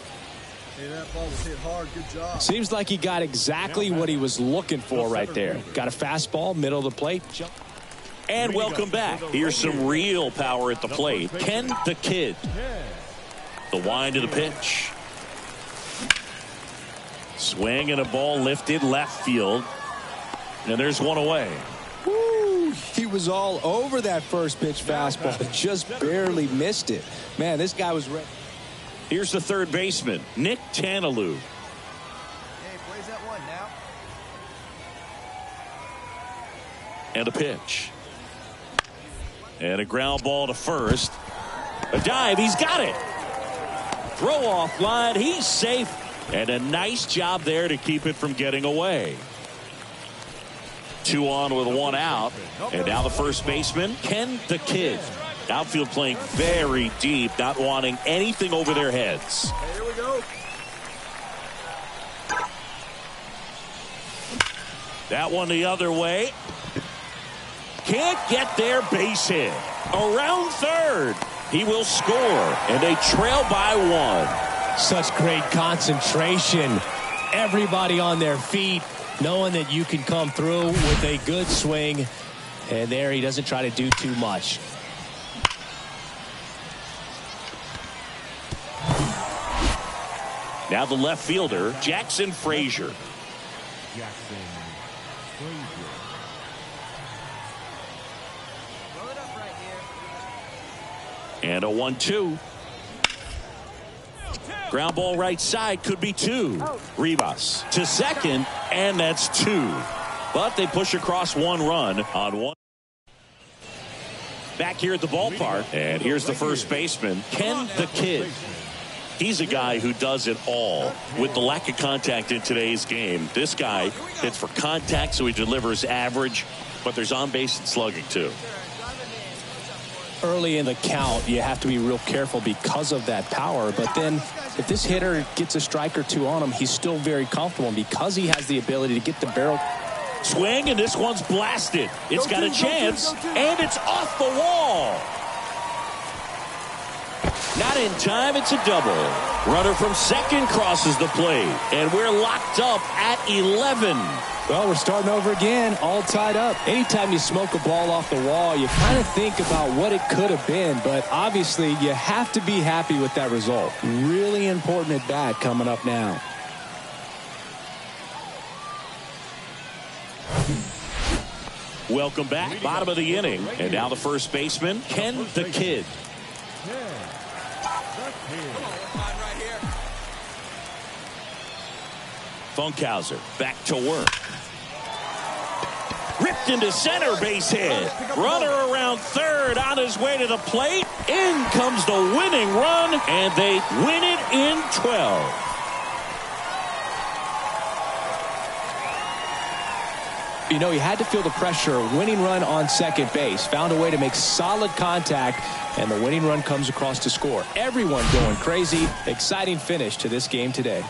Hey, that ball was hit hard. Good job. Seems like he got exactly what he was looking for right there. Got a fastball, middle of the plate. And welcome back. Here's some real power at the plate. Ken the Kid. The wind of the pitch. Swing and a ball lifted left field. And there's one away. Woo, he was all over that first pitch fastball. Just barely missed it. Man, this guy was ready. Here's the third baseman, Nick Tanalou. Hey, plays that one now. And a pitch. And a ground ball to first. A dive, he's got it. Throw off line, he's safe. And a nice job there to keep it from getting away. 2 on with 1 out. And now the first baseman, Ken the Kid. Outfield playing very deep, not wanting anything over their heads. Hey, here we go. That one the other way. Can't get there, base hit. Around third. He will score, and they trail by 1. Such great concentration. Everybody on their feet, knowing that you can come through with a good swing. And there he doesn't try to do too much. Now the left fielder, Jackson Frazier. Jackson Frazier. Roll it up right here. And a 1-2. Ground ball right side, could be 2. Rivas to second, and that's 2. But they push across 1 run on 1. Back here at the ballpark, and here's the first baseman, Ken the Kid. He's a guy who does it all. With the lack of contact in today's game, this guy hits for contact, so he delivers average, but there's on base and slugging too. Early in the count, you have to be real careful because of that power. But then if this hitter gets a strike or 2 on him, he's still very comfortable because he has the ability to get the barrel. Swing, and this one's blasted. It's got a chance, and it's off the wall. Not in time, it's a double. Runner from second crosses the plate, and we're locked up at 11. Well, we're starting over again, all tied up. Anytime you smoke a ball off the wall, you kind of think about what it could have been, but obviously you have to be happy with that result. Really important at bat coming up now. Welcome back, bottom of the inning, and now the first baseman, Ken the Kid. Funkhauser back to work. Ripped into center, base hit. Runner around third, on his way to the plate. In comes the winning run, and they win it in 12. You know, he had to feel the pressure. Winning run on second base. Found a way to make solid contact, and the winning run comes across to score. Everyone going crazy. Exciting finish to this game today.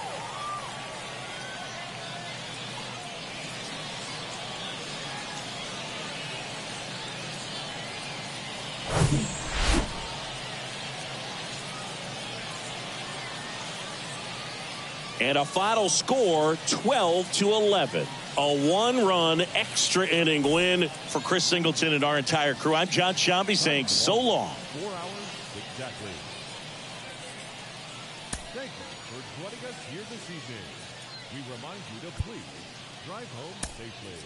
And a final score, 12-11. A one-run extra inning win for Chris Singleton and our entire crew. I'm John Shambi saying so long. 4 hours exactly. Thank you for joining us here this evening. We remind you to please drive home safely.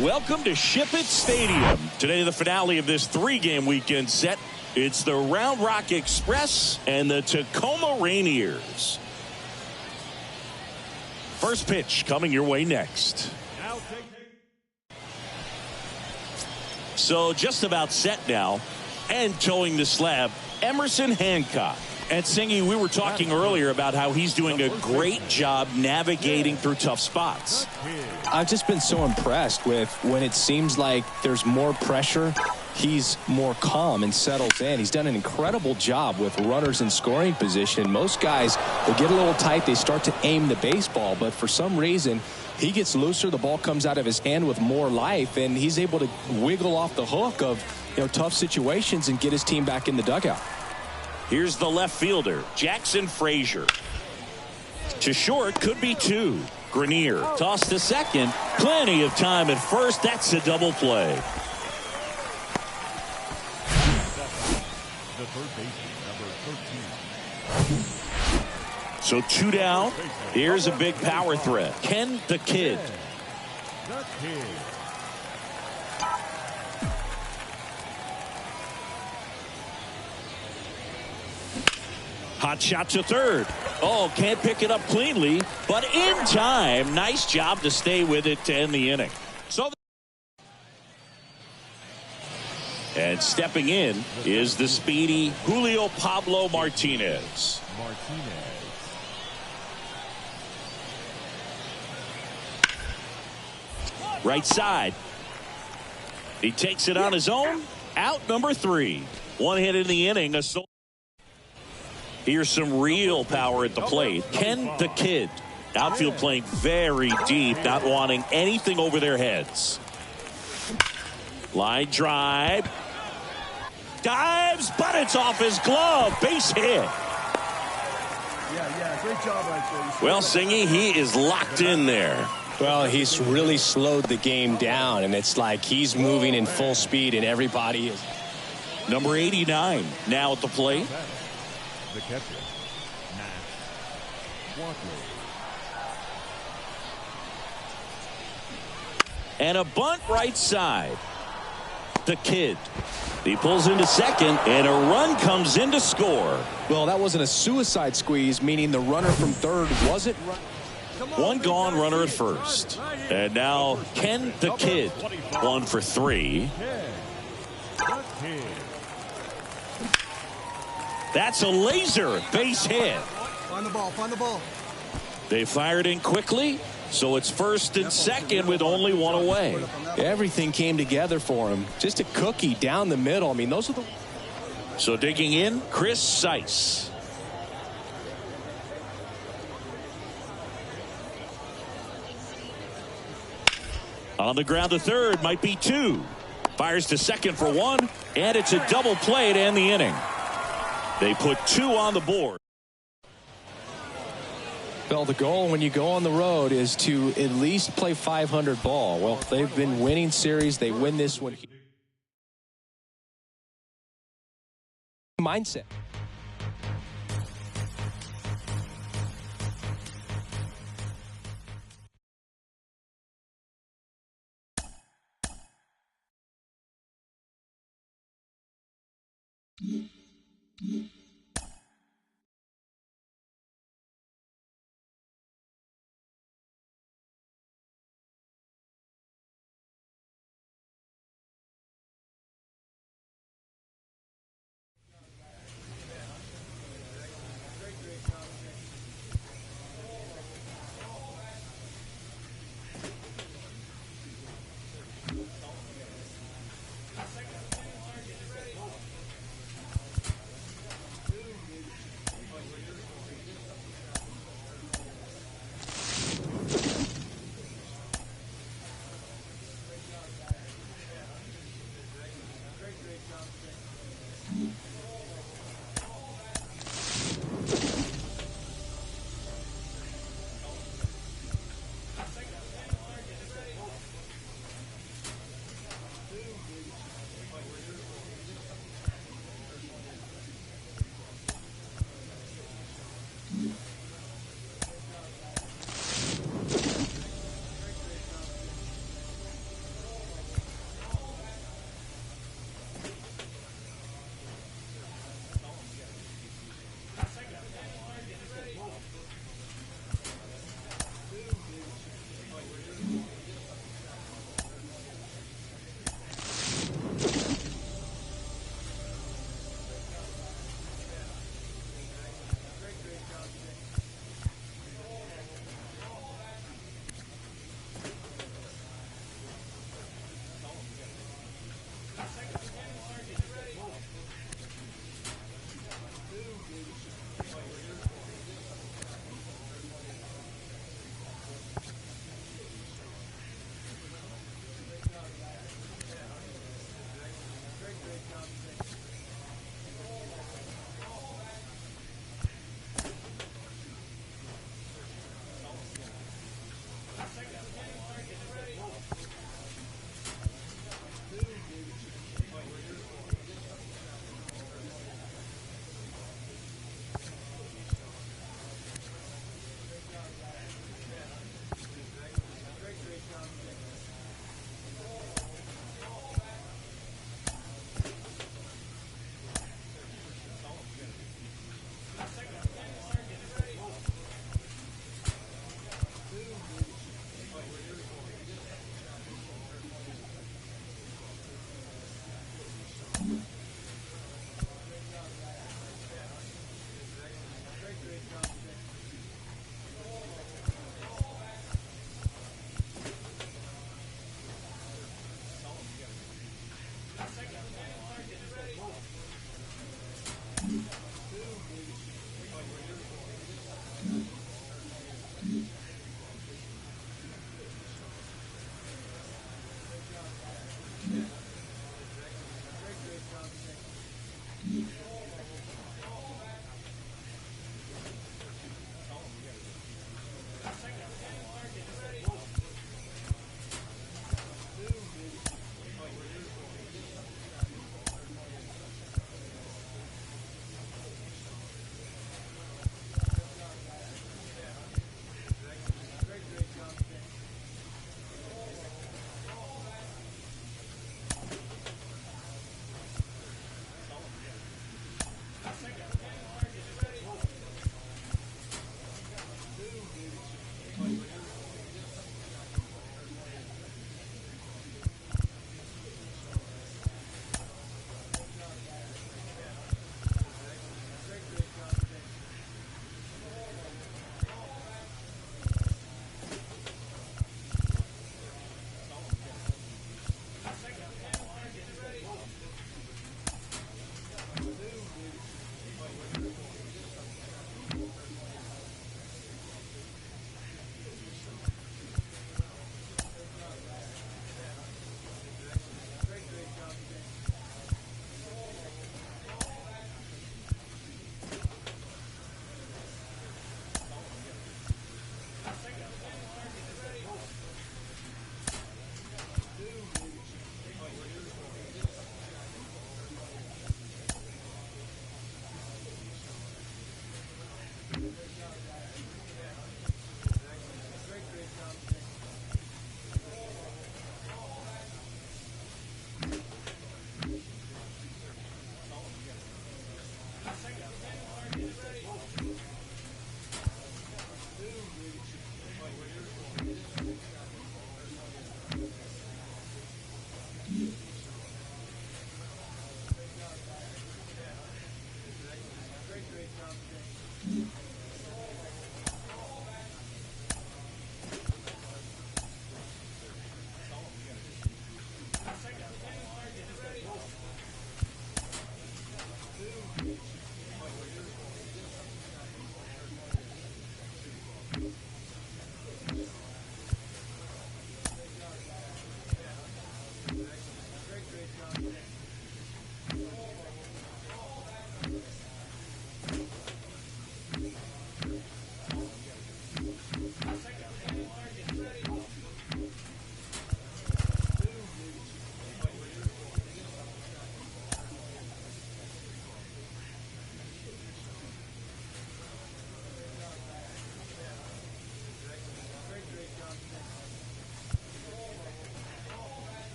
Welcome to Ship It Stadium. Today, the finale of this 3-game weekend set. It's the Round Rock Express and the Tacoma Rainiers. First pitch coming your way next. So just about set now, and towing the slab, Emerson Hancock. And Singy, we were talking earlier about how he's doing a great job navigating through tough spots. I've just been so impressed with when it seems like there's more pressure, he's more calm and settles in. He's done an incredible job with runners in scoring position. Most guys, they get a little tight, they start to aim the baseball, but for some reason, he gets looser, the ball comes out of his hand with more life, and he's able to wiggle off the hook of tough situations and get his team back in the dugout. Here's the left fielder, Jackson Frazier. To short, could be 2. Grenier tossed to second. Plenty of time at first. That's a double play. The third baseman, number 13. So 2 down. Here's a big power threat. Ken the Kid. The Kid. Hot shot to third. Oh, can't pick it up cleanly, but in time. Nice job to stay with it to end the inning. And stepping in is the speedy Julio Pablo Martinez. Right side. He takes it on his own. Out number 3. 1 hit in the inning. Here's some real power at the plate. Ken the Kid. Outfield playing very deep, not wanting anything over their heads. Line drive. Dives, but it's off his glove. Base hit. Yeah, great job right there. Well, Singy, he is locked in there. Well, he's really slowed the game down, and it's like he's moving in full speed, and everybody is. Number 89 now at the plate. The catcher, Matt Walker. And a bunt right side. The Kid. He pulls into second, and a run comes in to score. Well, that wasn't a suicide squeeze, meaning the runner from third wasn't running. 1 gone runner at first. And now Ken the Kid. 1 for 3. That's a laser base hit. Find the ball, find the ball. They fired in quickly, so it's first and second with only 1 away. Everything came together for him. Just a cookie down the middle. I mean, those are the. So digging in, Chris Seiss. On the ground to third, might be 2. Fires to second for 1, and it's a double play to end the inning. They put 2 on the board. Well, the goal when you go on the road is to at least play 500 ball. Well, they've been winning series. They win this one. mindset.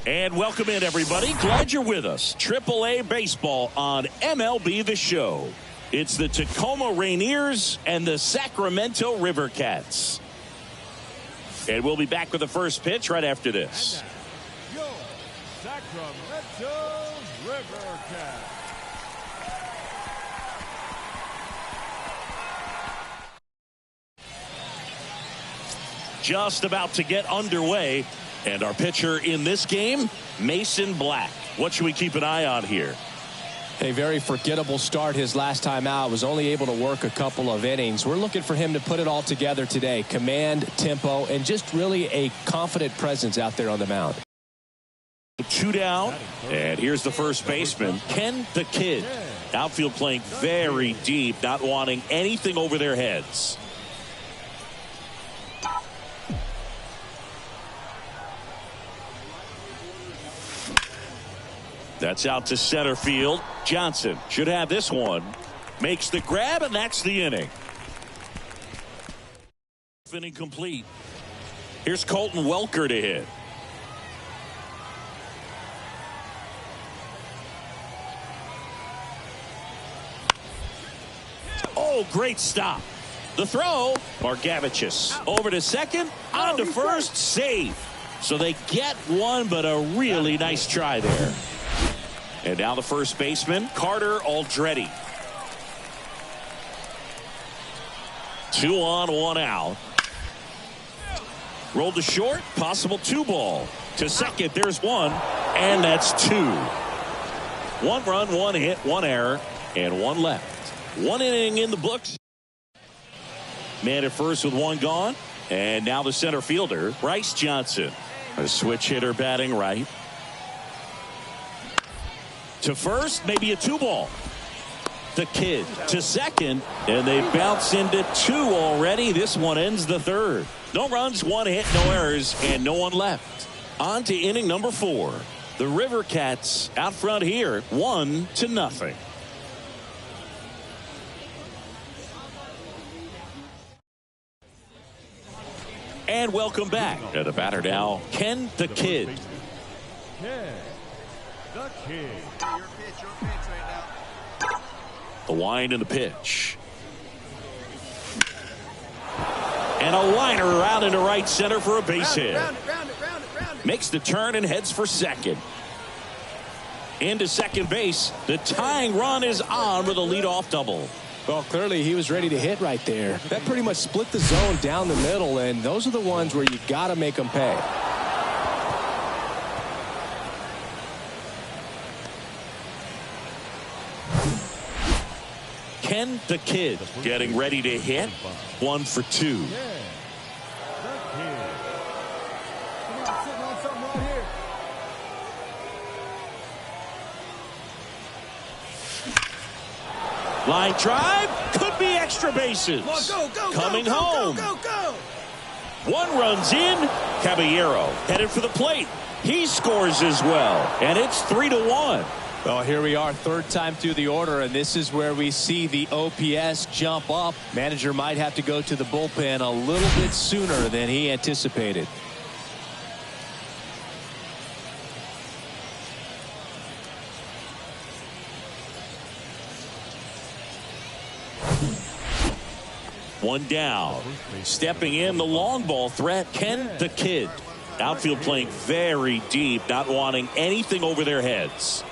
And welcome in, everybody. Glad you're with us. AAA baseball on MLB The Show. It's the Tacoma Rainiers and the Sacramento River Cats. And we'll be back with the first pitch right after this. Your Sacramento River Cats. Just about to get underway. And our pitcher in this game, Mason Black. What should we keep an eye on here? A very forgettable start his last time out. Was only able to work a couple of innings. We're looking for him to put it all together today. Command, tempo, and just really a confident presence out there on the mound. 2 down. And here's the first baseman, Ken the Kid. Outfield playing very deep, not wanting anything over their heads. That's out to center field. Johnson should have this one. Makes the grab, and that's the inning. Inning complete. Here's Colton Welker to hit. Oh, great stop. The throw, Margavicius over to second, on to first, save. So they get one, but a really nice try there. And now the first baseman, Carter Aldretti. 2 on, 1 out. Rolled to short, possible 2 ball. To second, there's 1, and that's 2. 1 run, 1 hit, 1 error, and 1 left. 1 inning in the books. Man at first with 1 gone. And now the center fielder, Bryce Johnson. A switch hitter batting right. To first, maybe a 2 ball. The Kid to second, and they bounce into 2 already. This one ends the 3rd. No runs, 1 hit, no errors, and no one left. On to inning number 4. The River Cats out front here, 1-0. And welcome back. And the batter now, Ken the Kid. Ken the Kid. Your pitch right now. The wind and the pitch. And a liner out into right center for a base hit. Round it. Makes the turn and heads for second. Into second base. The tying run is on with a leadoff double. Well, clearly he was ready to hit right there. That pretty much split the zone down the middle, and those are the ones where you got to make them pay. Ken the Kid getting ready to hit. 1 for 2. The Kid. Come on, sitting on something right here. Line drive. Could be extra bases. Go, Coming home. Go. 1 runs in. Caballero headed for the plate. He scores as well. And it's 3-1. Well, here we are, 3rd time through the order, and this is where we see the OPS jump up. Manager might have to go to the bullpen a little bit sooner than he anticipated. One down. Stepping in the long ball threat, Ken the Kid. Outfield playing very deep, not wanting anything over their heads.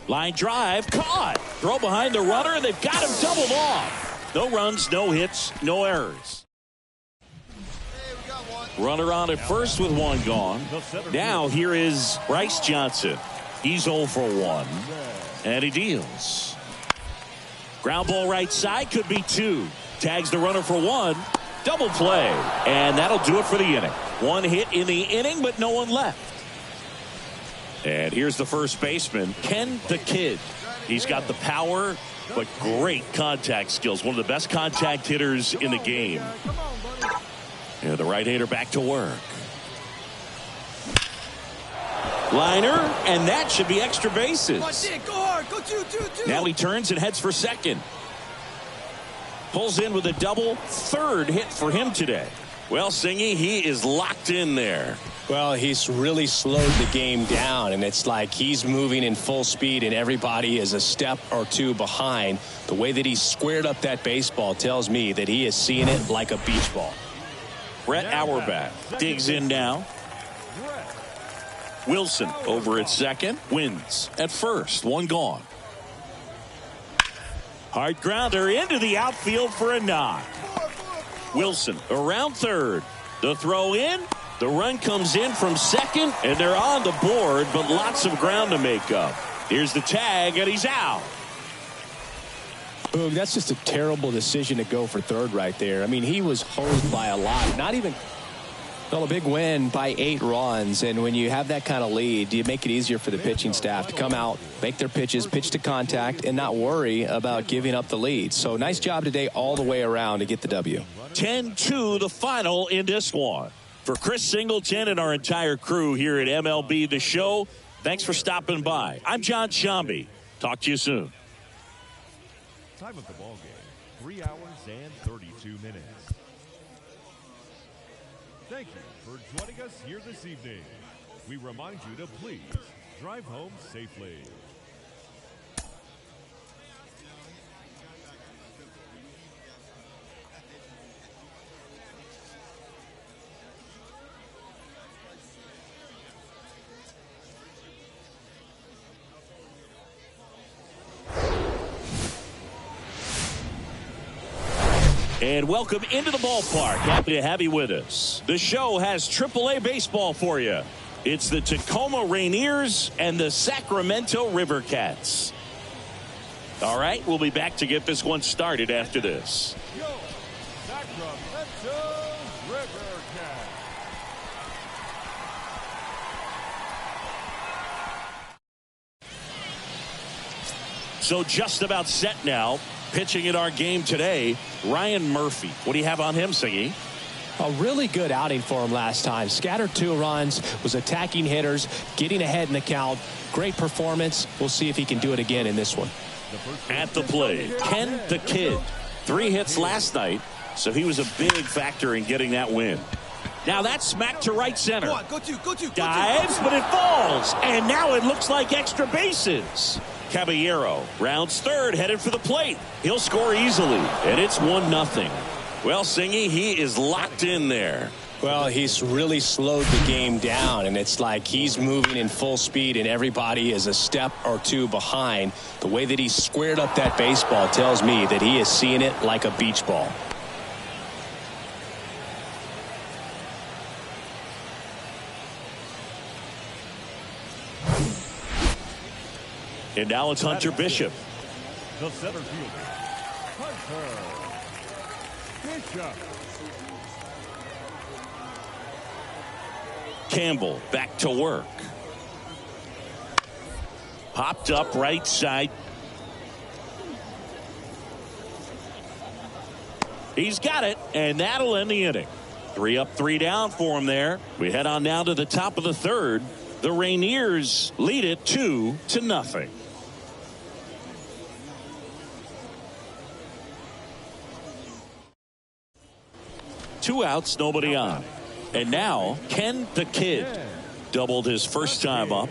Line drive, caught. Throw behind the runner, and they've got him doubled off. No runs, no hits, no errors. Runner on at first with 1 gone. Now here is Bryce Johnson. He's 0 for 1. And he deals. Ground ball right side, could be 2. Tags the runner for 1. Double play. And that'll do it for the inning. 1 hit in the inning, but no one left. And here's the first baseman, Ken the Kid. He's got the power, but great contact skills. One of the best contact hitters in the game. And the right-hander back to work. Liner, and that should be extra bases. hard. Go two. Now he turns and heads for second. Pulls in with a double. Third hit for him today. Well, Singy, he is locked in there. Well, he's really slowed the game down, and it's like he's moving in full speed, and everybody is a step or two behind. The way that he squared up that baseball tells me that he is seeing it like a beach ball. Brett Auerbach digs in now. Wilson over at second, wins at first, one gone. Hard grounder into the outfield for a knock. Wilson around third. The throw in. The run comes in from second, and they're on the board, but lots of ground to make up. Here's the tag, and he's out. Boom, that's just a terrible decision to go for third right there. I mean, he was hosed by a lot. Not even... Well, a big win by 8 runs, and when you have that kind of lead, you make it easier for the pitching staff to come out, make their pitches, pitch to contact, and not worry about giving up the lead. So nice job today all the way around to get the W. 10-2 the final in this one. For Chris Singleton and our entire crew here at MLB The Show, thanks for stopping by. I'm John Shambi. Talk to you soon. Time of the ball game, 3 hours and 32 minutes. Thank you for joining us here this evening. We remind you to please drive home safely. And welcome into the ballpark. Happy to have you with us. The show has AAA baseball for you. It's the Tacoma Rainiers and the Sacramento River Cats. All right, we'll be back to get this one started after this. Yo, Sacramento River Cats. So just about set now. Pitching in our game today, Ryan Murphy. What do you have on him, Singy? A really good outing for him last time. Scattered 2 runs, was attacking hitters, getting ahead in the count. Great performance. We'll see if he can do it again in this one. At the plate, Ken the Kid. 3 hits last night, so he was a big factor in getting that win. Now that's smacked to right center. Go two. Dives, but it falls. And now it looks like extra bases. Caballero rounds third, headed for the plate. He'll score easily, and it's 1-0. Well, Singy, he is locked in there. Well, he's really slowed the game down, and it's like he's moving in full speed, and everybody is a step or two behind. The way that he squared up that baseball tells me that he is seeing it like a beach ball. And now it's Hunter Bishop. The center fielder, Hunter Bishop. Campbell back to work. Popped up right side. He's got it, and that'll end the inning. 3 up, 3 down for him there. We head on now to the top of the third. The Rainiers lead it 2-0. 2 outs, nobody on. And now Ken the Kid doubled his first time up.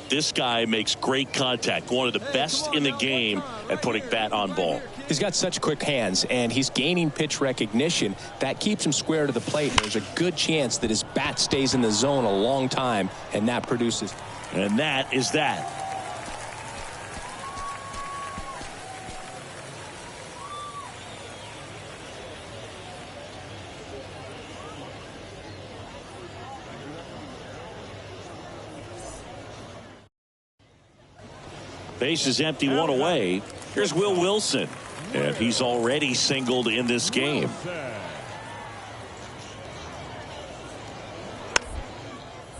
This guy makes great contact. One of the best in the game at putting bat on ball. He's got such quick hands, and he's gaining pitch recognition. That keeps him square to the plate. There's a good chance that his bat stays in the zone a long time, and that produces. And that is that. Base is empty, 1 away. Here's Will Wilson, and he's already singled in this game.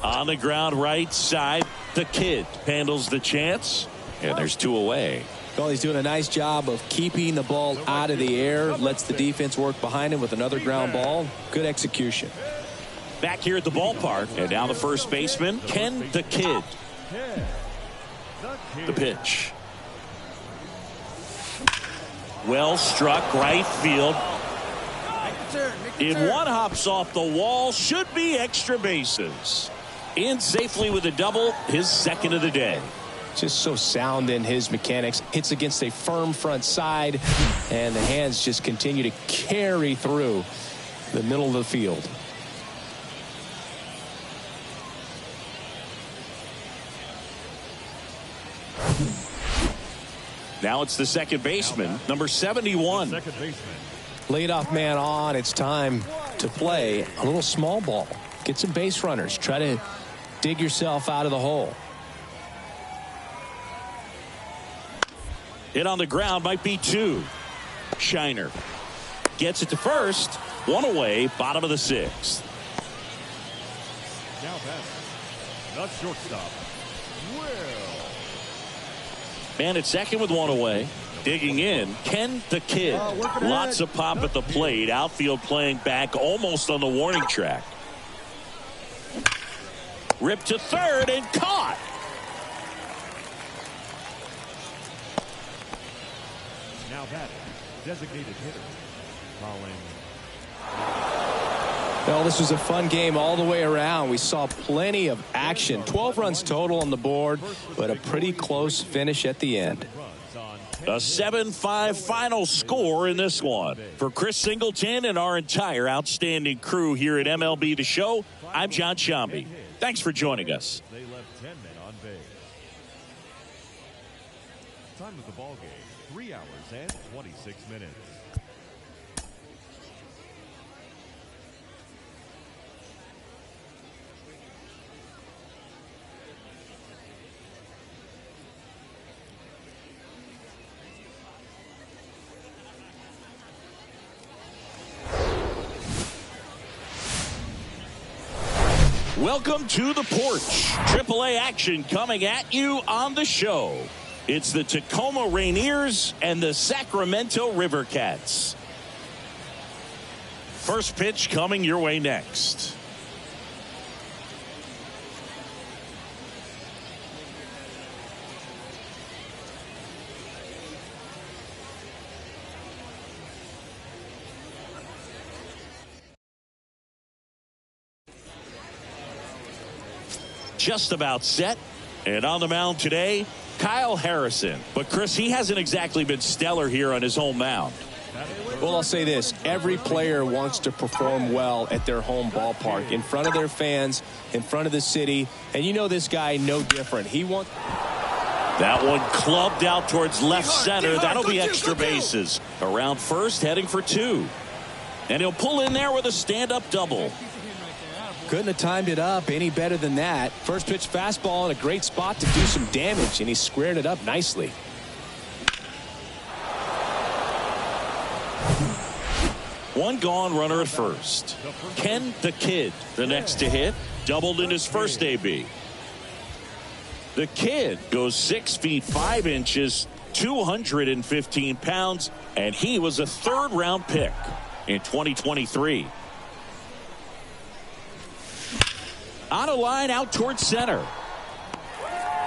On the ground right side, the Kid handles the chance, and there's 2 away. Well, he's doing a nice job of keeping the ball out of the air, lets the defense work behind him with another ground ball. Good execution. Back here at the ballpark, and now the first baseman, Ken the Kid. The pitch. Well struck right field. If one hops off the wall, should be extra bases. In safely with a double, his second of the day. Just so sound in his mechanics. Hits against a firm front side, and the hands just continue to carry through the middle of the field. Now it's the second baseman, number 71. Second baseman. Leadoff man on. It's time to play a little small ball. Get some base runners. Try to dig yourself out of the hole. Hit on the ground, might be 2. Shiner gets it to first. 1 away, bottom of the 6th. Now batting, the shortstop, Will. Man at second with 1 away. Digging in, Ken the Kid. Lots of pop at the plate. Outfield playing back almost on the warning track. Ripped to third and caught. Now batting, designated hitter, Colin. Well, this was a fun game all the way around. We saw plenty of action. 12 runs total on the board, but a pretty close finish at the end. A 7-5 final score in this one. For Chris Singleton and our entire outstanding crew here at MLB The Show, I'm John Shambi. Thanks for joining us. They left 10 men on base. Time of the ball game, 3 hours and 26 minutes. Welcome to the porch. AAA action coming at you on the show. It's the Tacoma Rainiers and the Sacramento River Cats. First pitch coming your way next. Just about set. And on the mound today, Kyle Harrison. But Chris, he hasn't exactly been stellar here on his home mound. Well, I'll say this. Every player wants to perform well at their home ballpark, in front of their fans, in front of the city. And you know this guy no different. He wants... That one clubbed out towards left center. That'll be extra bases. Around first, heading for 2. And he'll pull in there with a stand-up double. Couldn't have timed it up any better than that. First pitch fastball in a great spot to do some damage, and he squared it up nicely. One gone, runner at first. Ken the Kid, the next to hit, doubled in his first AB. The Kid goes 6 feet 5 inches, 215 pounds, and he was a third-round pick in 2023. On a line out towards center.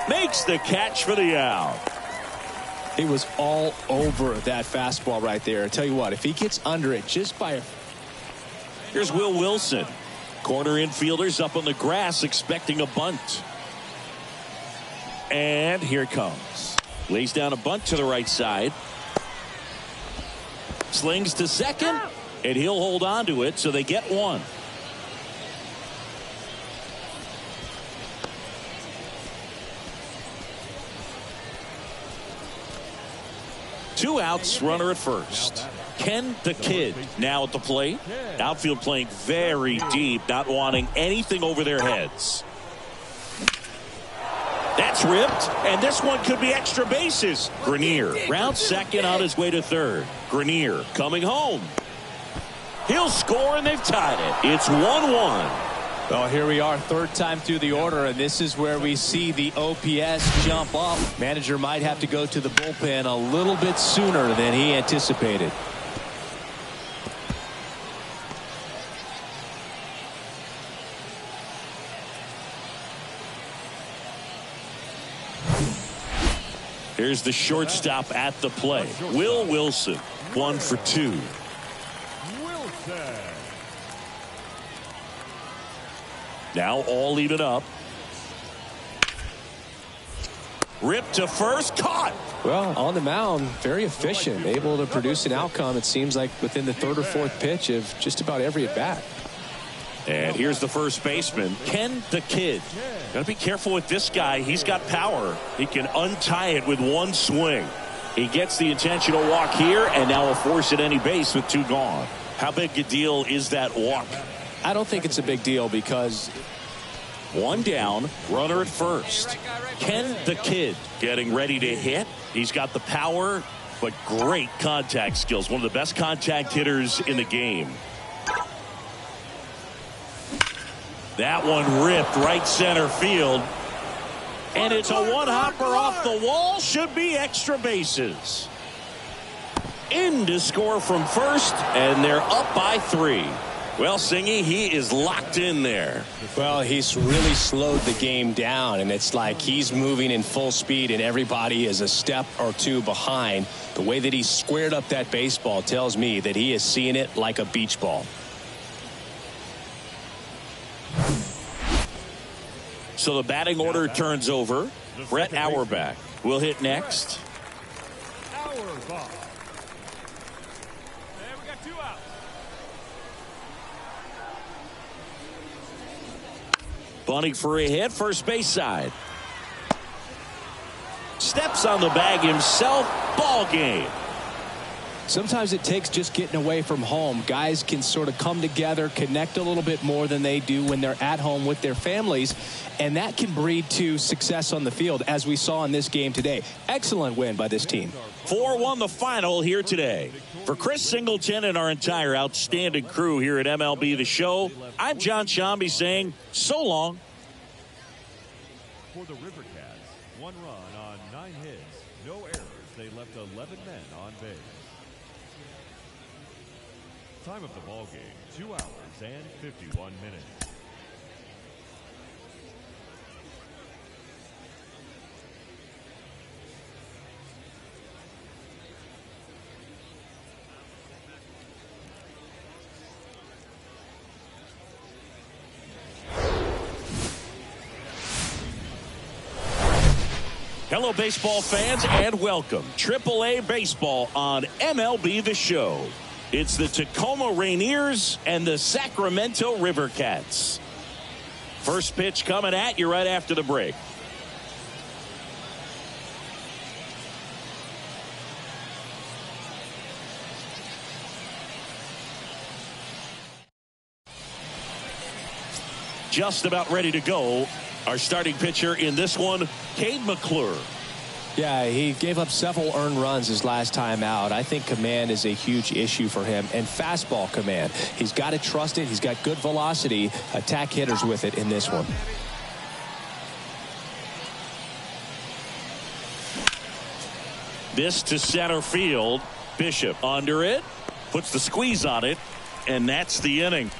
Makes the catch for the out. He was all over that fastball right there. I tell you what, if he gets under it just by a... Here's Will Wilson. Corner infielders up on the grass expecting a bunt. And here it comes. Lays down a bunt to the right side. Slings to second, and he'll hold on to it, so they get 1. Two outs, runner at first. Ken the Kid now at the plate. Outfield playing very deep, not wanting anything over their heads. That's ripped, and this one could be extra bases. Grenier round second on his way to third. Grenier coming home. He'll score, and they've tied it. It's 1-1. Well, here we are, third time through the order, and this is where we see the OPS jump up. Manager might have to go to the bullpen a little bit sooner than he anticipated. Here's the shortstop at the plate. Will Wilson, 1 for 2. Wilson. Now all even up. Ripped to first, caught. Well, on the mound, very efficient, able to produce an outcome, it seems like, within the third or fourth pitch of just about every at-bat. And here's the first baseman, Ken the Kid. Got to be careful with this guy. He's got power. He can untie it with one swing. He gets the intentional walk here, and now will force at any base with 2 gone. How big a deal is that walk? I don't think it's a big deal because 1 down, runner at first. Ken the Kid getting ready to hit. He's got the power, but great contact skills. One of the best contact hitters in the game. That one ripped right center field. And it's a one-hopper off the wall. Should be extra bases. In to score from first, and they're up by 3. Well, Singy, he is locked in there. Well, he's really slowed the game down, and it's like he's moving in full speed, and everybody is a step or 2 behind. The way that he squared up that baseball tells me that he is seeing it like a beach ball. So the batting order turns over. Brett Auerbach will hit next. Auerbach. And we got 2 outs. Bunting for a hit, first base side. Steps on the bag himself. Ball game. Sometimes it takes just getting away from home. Guys can sort of come together, connect a little bit more than they do when they're at home with their families, and that can breed to success on the field, as we saw in this game today. Excellent win by this team. 4-1 the final here today. For Chris Singleton and our entire outstanding crew here at MLB The Show, I'm John Shambi saying so long. For the River Cats, 1 run on 9 hits, no errors. They left 11 men on base. Time of the ball game, 2 hours and 51 minutes. Hello, baseball fans, and welcome. AAA Baseball on MLB The Show. It's the Tacoma Rainiers and the Sacramento River Cats. First pitch coming at you right after the break. Just about ready to go. Our starting pitcher in this one, Cade McClure. Yeah, he gave up several earned runs his last time out. I think command is a huge issue for him, and fastball command. He's got to trust it. He's got good velocity. Attack hitters with it in this one. This to center field. Bishop under it. Puts the squeeze on it. And that's the inning.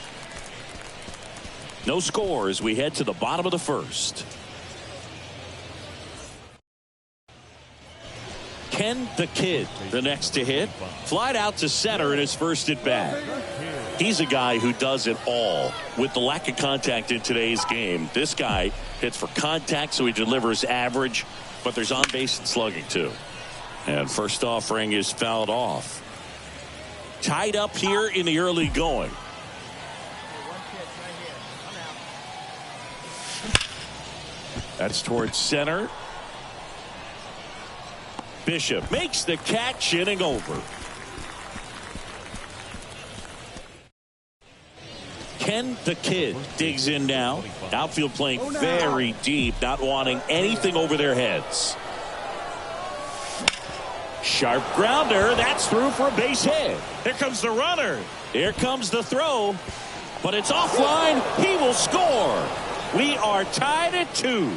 No score as we head to the bottom of the first. Ken the Kid, the next to hit. Flied out to center in his first at bat. He's a guy who does it all. With the lack of contact in today's game, this guy hits for contact, so he delivers average, but there's on base and slugging too. And first offering is fouled off. Tied up here in the early going. That's towards center. Bishop makes the catch, inning over. Ken the Kid digs in now. Outfield playing very deep, not wanting anything over their heads. Sharp grounder. That's through for a base hit. Here comes the runner. Here comes the throw. But it's offline. He will score. We are tied at 2.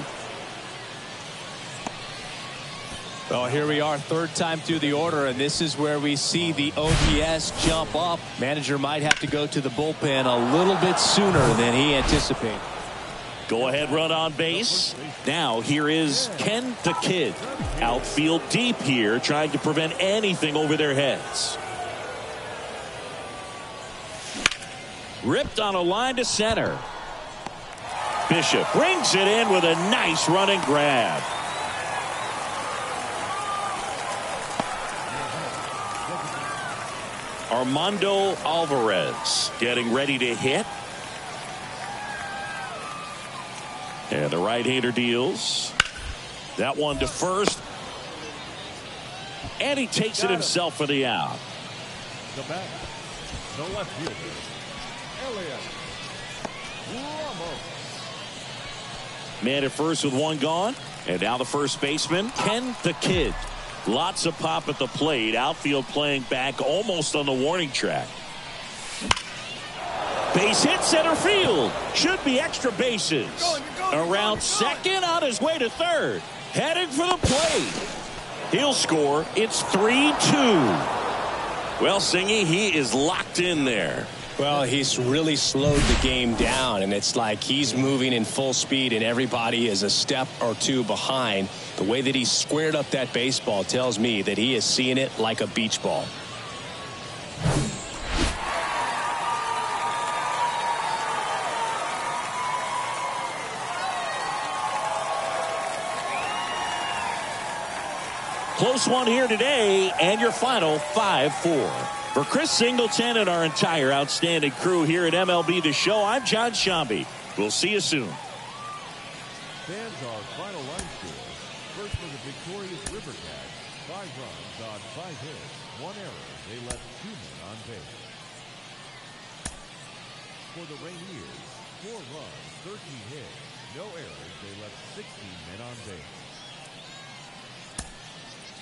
Well, here we are, third time through the order, and this is where we see the OPS jump up. Manager might have to go to the bullpen a little bit sooner than he anticipated. Go ahead run on base. Now here is Ken the Kid. Outfield deep here, trying to prevent anything over their heads. Ripped on a line to center. Bishop brings it in with a nice running grab. Armando Alvarez getting ready to hit. And the right-hander deals. That one to first. And he takes it himself for the out. The batter, the left fielder, Elliott Ramos. Man at first with one gone. And now the first baseman, Ken the Kid. Lots of pop at the plate. Outfield playing back almost on the warning track. Base hit center field. Should be extra bases. Around second, on his way to third. Heading for the plate. He'll score. It's 3-2. Well, Singy, he is locked in there. Well, he's really slowed the game down, and it's like he's moving in full speed, and everybody is a step or two behind. The way that he squared up that baseball tells me that he is seeing it like a beach ball. Close one here today, and your final 5-4. For Chris Singleton and our entire outstanding crew here at MLB The Show, I'm John Shambi. We'll see you soon. Fans, our final line score. First for the victorious River Cats, 5 runs on 5 hits, 1 error. They left 2 men on base. For the Rainiers, 4 runs, 13 hits, no errors. They left 16 men on base.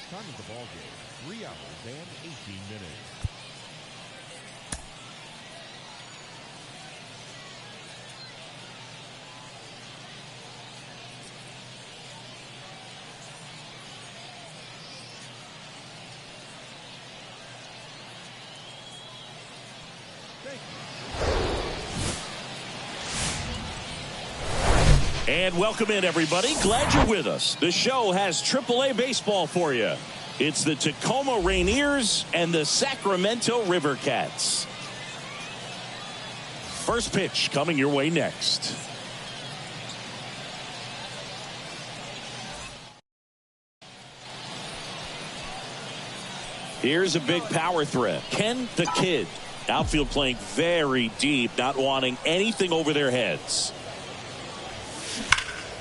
Time of the ball game, 3 hours and 18 minutes. And welcome in, everybody. Glad you're with us. The show has AAA baseball for you. It's the Tacoma Rainiers and the Sacramento River Cats. First pitch coming your way next. Here's a big power threat. Ken the Kid. Outfield playing very deep, not wanting anything over their heads.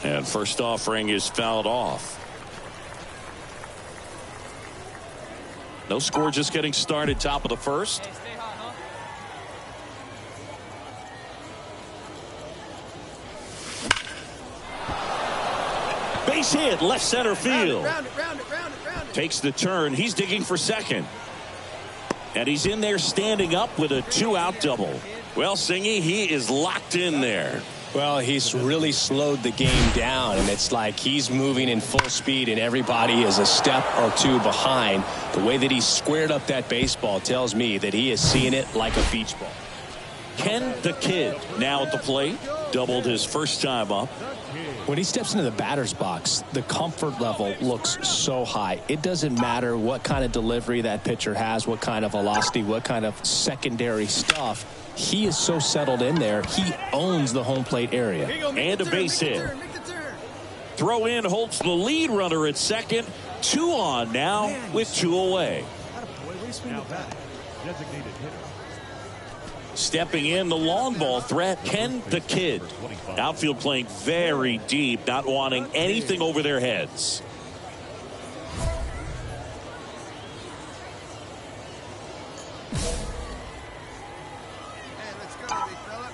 And first offering is fouled off. No score, just getting started, top of the first. Base hit, left center field. Round it. Takes the turn. He's digging for second. And he's in there standing up with a 2-out double. Well, Singy, he is locked in there. Well, he's really slowed the game down, and it's like he's moving in full speed, and everybody is a step or two behind. The way that he squared up that baseball tells me that he is seeing it like a beach ball. Ken the Kid now at the plate. Doubled his first time up. When he steps into the batter's box, the comfort level looks so high. It doesn't matter what kind of delivery that pitcher has, what kind of velocity, what kind of secondary stuff. He is so settled in there. He owns the home plate area. And a base hit. Throw in holds the lead runner at second. 2 on now with 2 away. Now batting, designated hitter. Stepping in the long ball threat, Ken the Kid. Outfield playing very deep, not wanting anything over their heads. Hey, let's go, big fella.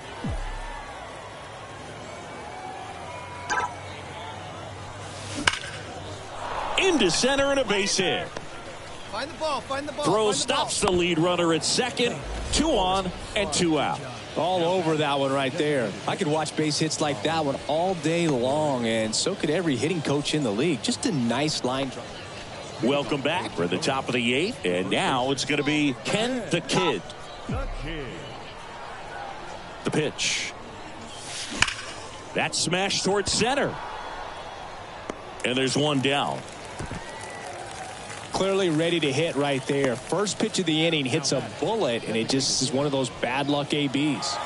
Into center and a base hit. Find the ball. Throw stops the lead runner at second. 2 on and 2 out. All over that one right there. I could watch base hits like that one all day long, and so could every hitting coach in the league. Just a nice line drive. Welcome back for the top of the 8th, and now it's going to be Ken the Kid. The Kid. The pitch. That smash towards center. And there's one down. Clearly ready to hit right there. First pitch of the inning hits a bullet, and it just is one of those bad luck ABs.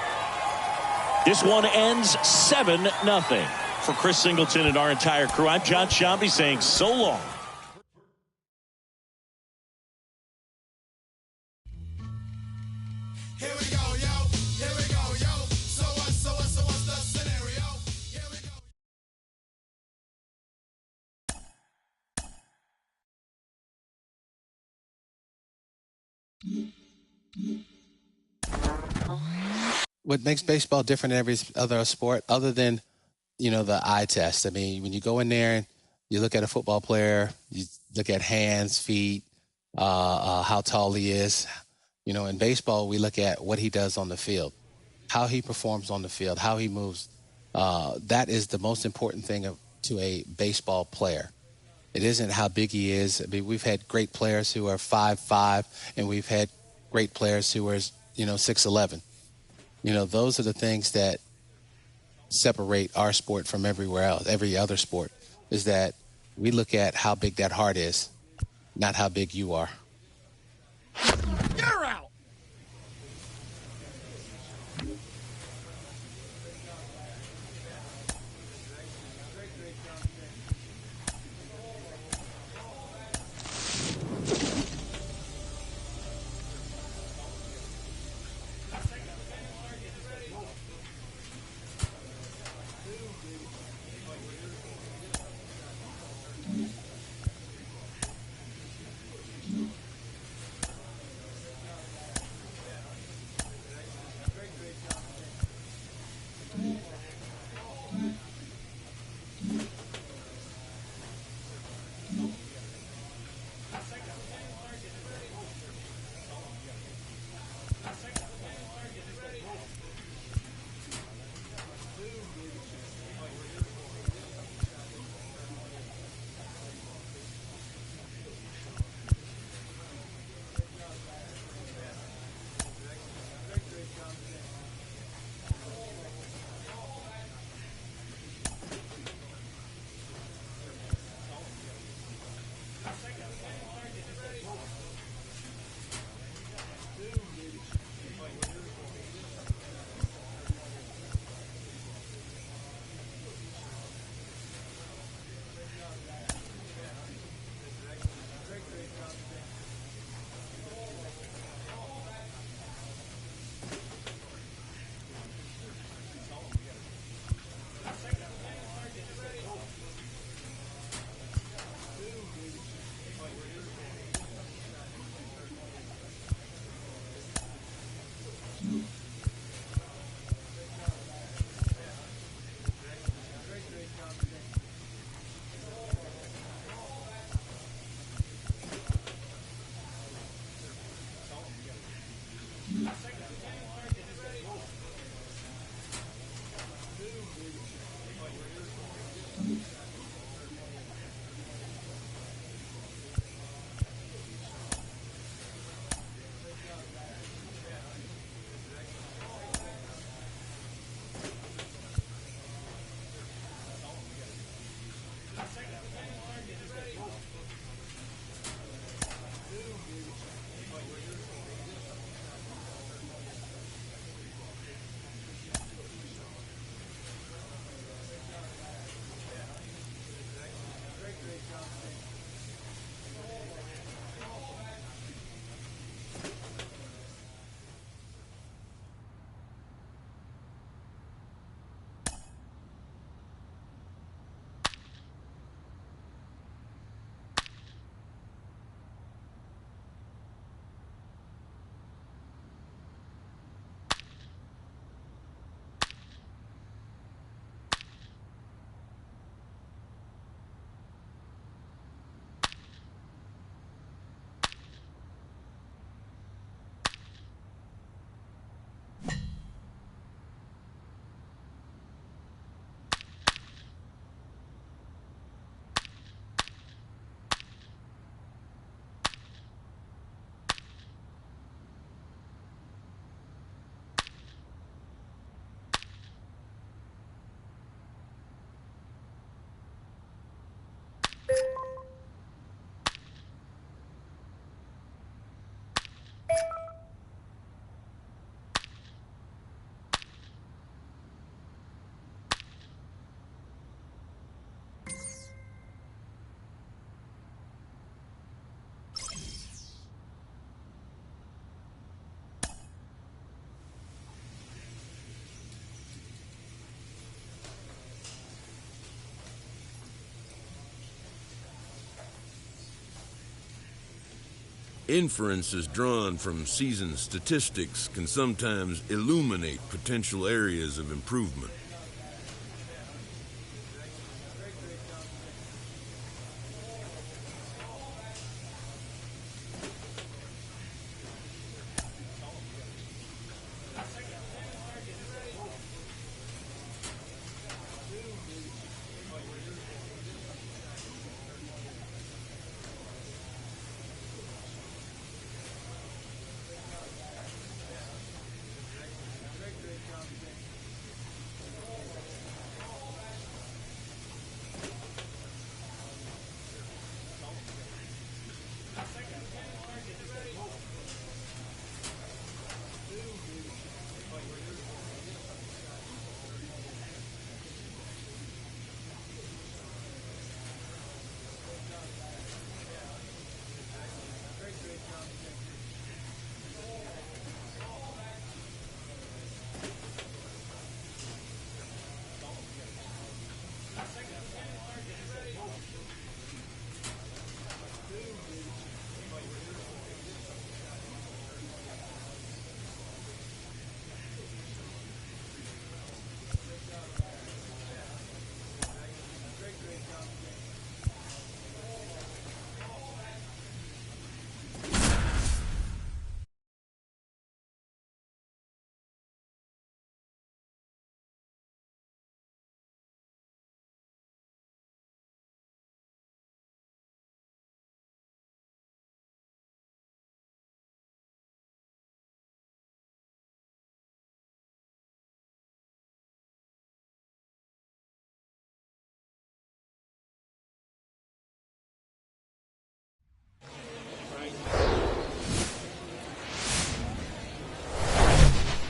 This one ends 7-0. For Chris Singleton and our entire crew, I'm John Shambi saying so long. Here we go, yo. Here we go, yo. So what's the scenario? Here we go. What makes baseball different than every other sport, other than, the eye test? I mean, when you go in there and you look at a football player, you look at hands, feet, how tall he is. In baseball, we look at what he does on the field, how he performs on the field, how he moves. That is the most important thing to a baseball player. It isn't how big he is. I mean, we've had great players who are 5'5", and we've had great players who are, 6'11". Those are the things that separate our sport from everywhere else, every other sport, is that we look at how big that heart is, not how big you are. You're out. Inferences drawn from season statistics can sometimes illuminate potential areas of improvement.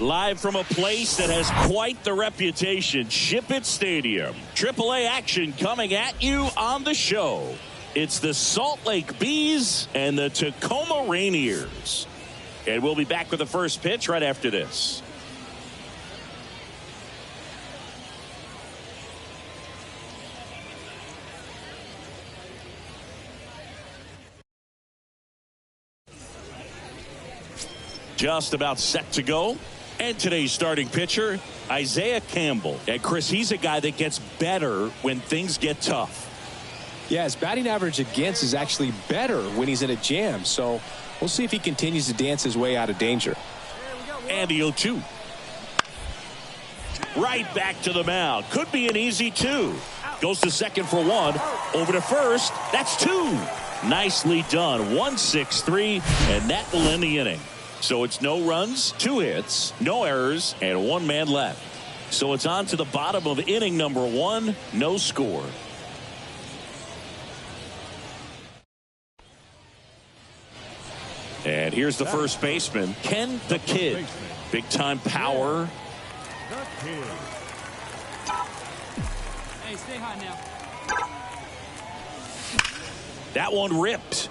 Live from a place that has quite the reputation, Ship It Stadium. AAA action coming at you on the show. It's the Salt Lake Bees and the Tacoma Rainiers. And we'll be back with the first pitch right after this. Just about set to go. And today's starting pitcher, Isaiah Campbell. And Chris, he's a guy that gets better when things get tough. Yeah, his batting average against is actually better when he's in a jam. So we'll see if he continues to dance his way out of danger. And the 0-2. Right back to the mound. Could be an easy 2. Goes to second for 1. Over to first. That's 2. Nicely done. 1-6-3. And that will end the inning. So it's no runs, 2 hits, no errors, and 1 man left. So it's on to the bottom of inning number 1, no score. And here's the first baseman, Ken the Kid. Big time power. Hey, stay hot now. That one ripped.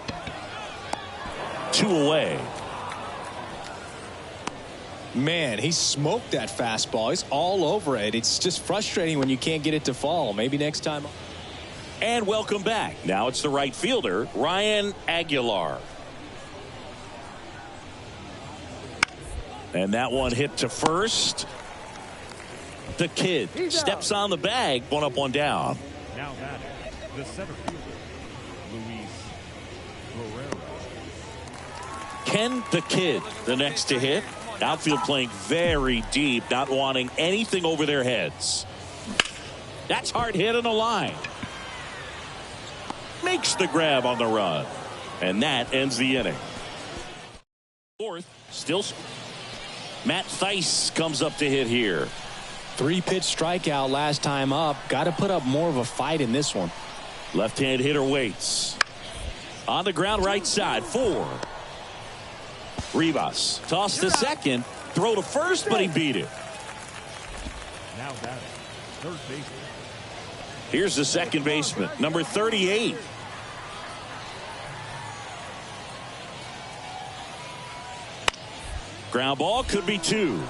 2 away. Man, he smoked that fastball. He's all over it. It's just frustrating when you can't get it to fall. Maybe next time. And welcome back. Now it's the right fielder, Ryan Aguilar. And that one hit to first. The Kid steps on the bag. 1 up, 1 down. Now batting, the center fielder, Luis Guerrero. Ken the Kid, the next to hit. Outfield playing very deep, not wanting anything over their heads. That's hard hit on the line. Makes the grab on the run. And that ends the inning. Fourth, still. Matt Theis comes up to hit here. 3-pitch strikeout last time up. Got to put up more of a fight in this one. Left-hand hitter waits. On the ground, right side, 4. Rivas toss to second, throw to first, but he beat it. Now batting, third baseman. Here's the second baseman, number 38. Ground ball, could be 2.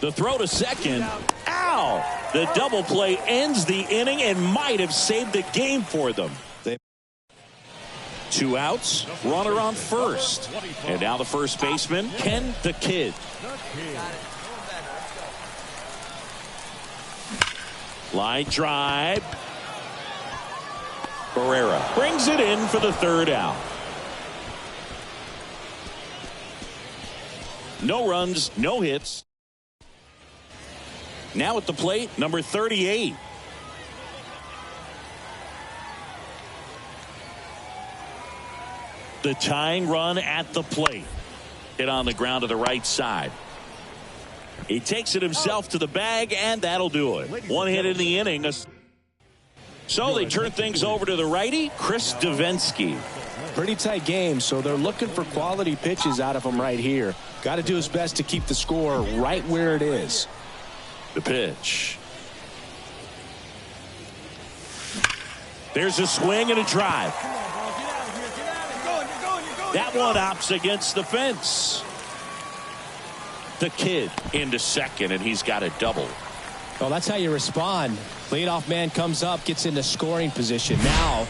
The throw to second. Ow! The double play ends the inning and might have saved the game for them. 2 outs, runner on first. And now the first baseman, Ken the Kid. Line drive. Barrera brings it in for the 3rd out. No runs, no hits. Now at the plate, number 38. The tying run at the plate. Hit on the ground to the right side. He takes it himself to the bag, and that'll do it. 1 hit in the inning. So they turn things over to the righty, Chris Davinsky. Pretty tight game, so they're looking for quality pitches out of him right here. Got to do his best to keep the score right where it is. The pitch. There's a swing and a drive. That one opts against the fence. The Kid into second, and he's got a double. Well, that's how you respond. Leadoff man comes up, gets into scoring position. Now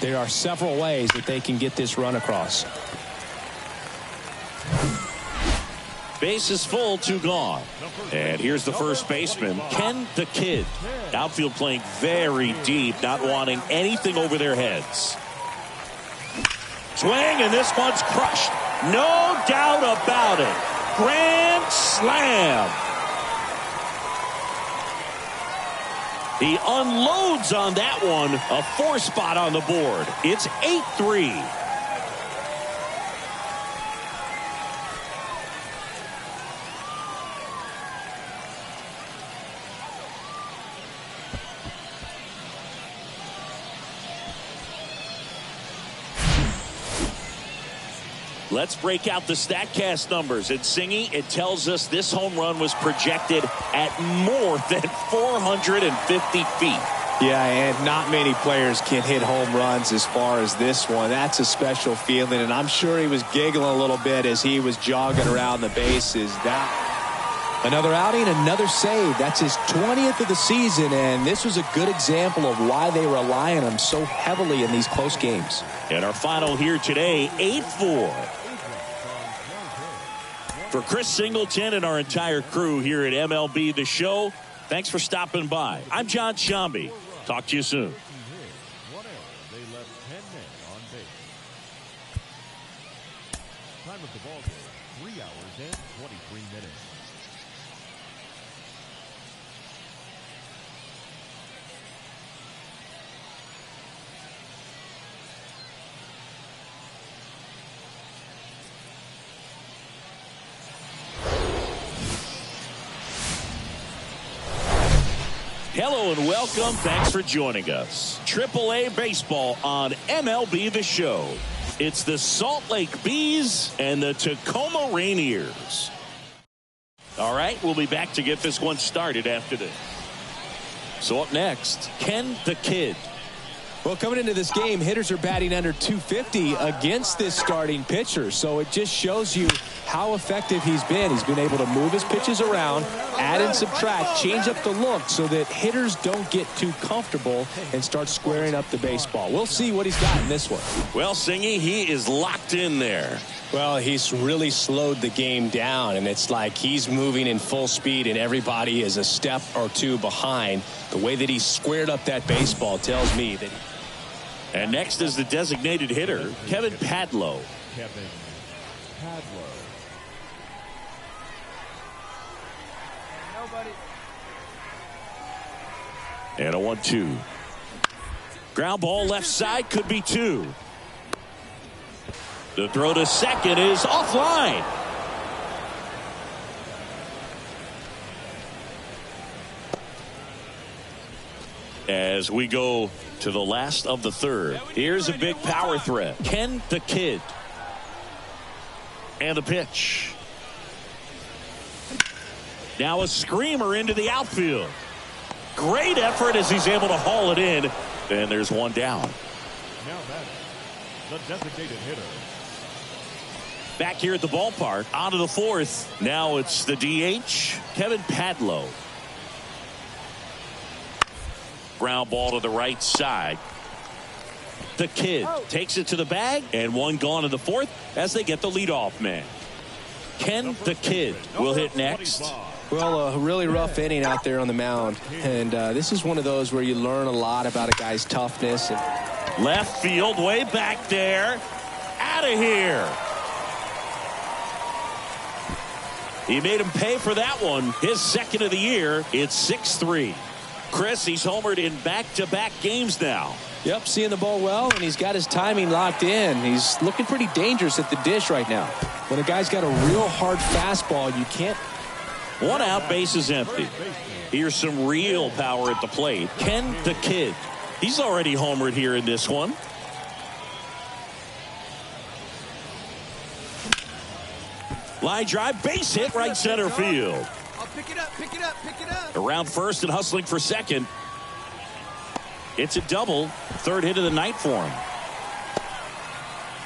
there are several ways that they can get this run across. Base is full, 2 gone. And here's the first baseman, Ken the Kid. Outfield playing very deep, not wanting anything over their heads. Swing, and this one's crushed. No doubt about it. Grand slam. He unloads on that one. A 4 spot on the board. It's 8-3. Let's break out the StatCast numbers. And Singy, it tells us this home run was projected at more than 450 feet. Yeah, and not many players can hit home runs as far as this one. That's a special feeling, and I'm sure he was giggling a little bit as he was jogging around the bases. That another outing, another save. That's his 20th of the season, and this was a good example of why they rely on him so heavily in these close games. And our final here today, 8-4. For Chris Singleton and our entire crew here at MLB The Show, thanks for stopping by. I'm John Shambi. Talk to you soon. They left 10 men on base. Time of the ball game, 3 hours and 23 minutes. Hello and welcome. Thanks for joining us. AAA baseball on MLB The Show. It's the Salt Lake Bees and the Tacoma Rainiers. All right, we'll be back to get this one started after this. So up next, Ken the Kid. Well, coming into this game, hitters are batting under 250 against this starting pitcher. So it just shows you how effective he's been. He's been able to move his pitches around, add and subtract, change up the look so that hitters don't get too comfortable and start squaring up the baseball. We'll see what he's got in this one. Well, Singy, he is locked in there. Well, he's really slowed the game down, and it's like he's moving in full speed and everybody is a step or 2 behind. The way that he squared up that baseball tells me that. And next is the designated hitter, Kevin Padlow. Kevin Padlow. Nobody. And a 1-2. Ground ball left side, could be 2. The throw to second is offline. As we go to the last of the third, here's a big power threat. Ken the Kid. And the pitch. Now a screamer into the outfield. Great effort as he's able to haul it in. And there's one down. Now that's the designated hitter. Back here at the ballpark, on to the 4th. Now it's the DH, Kevin Padlow. Ground ball to the right side. the Kid takes it to the bag, and one gone in the fourth as they get the leadoff man. Ken the Kid will hit next. Well, a really rough inning out there on the mound. And this is one of those where you learn a lot about a guy's toughness. Left field, way back there. Out of here. He made him pay for that one. His second of the year. It's 6-3. Chris, he's homered in back-to-back games now. Yep, seeing the ball well, and he's got his timing locked in. He's looking pretty dangerous at the dish right now. When a guy's got a real hard fastball, you can't. One out, base is empty. Here's some real power at the plate. Ken the Kid. He's already homered here in this one. Line drive, base hit, right center field. I'll pick it up, pick it up, pick it up. Around first and hustling for second. It's a double. Third hit of the night for him.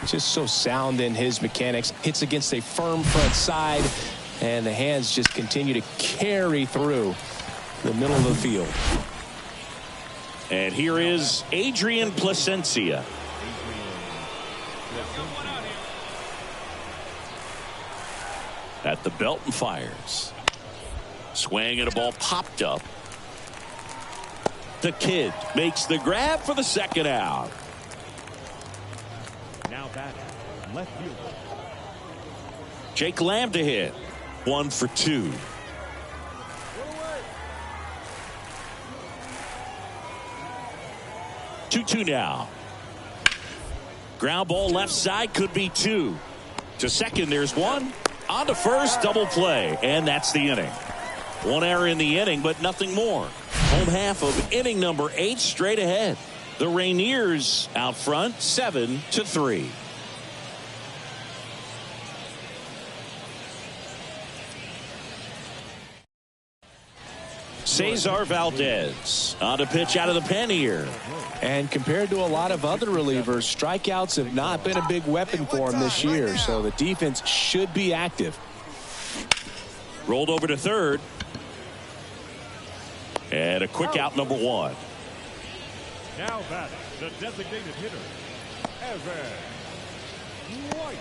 Just so sound in his mechanics. Hits against a firm front side, and the hands just continue to carry through the middle of the field. And here is Adrian Placencia. At the belt and fires. Swing and a ball popped up. The Kid makes the grab for the second out. Now batting, left fielder. Jake Lamb to hit. 1 for 2. Two now. Ground ball left side, could be 2. To second, there's 1. On to first, double play, and that's the inning. 1 error in the inning, but nothing more. Home half of inning number 8 straight ahead. The Rainiers out front, 7-3. Cesar Valdez on to pitch out of the pen here. And compared to a lot of other relievers, strikeouts have not been a big weapon for him this year, so the defense should be active. Rolled over to third. And a quick out, number 1. Now batting, the designated hitter, Evan White.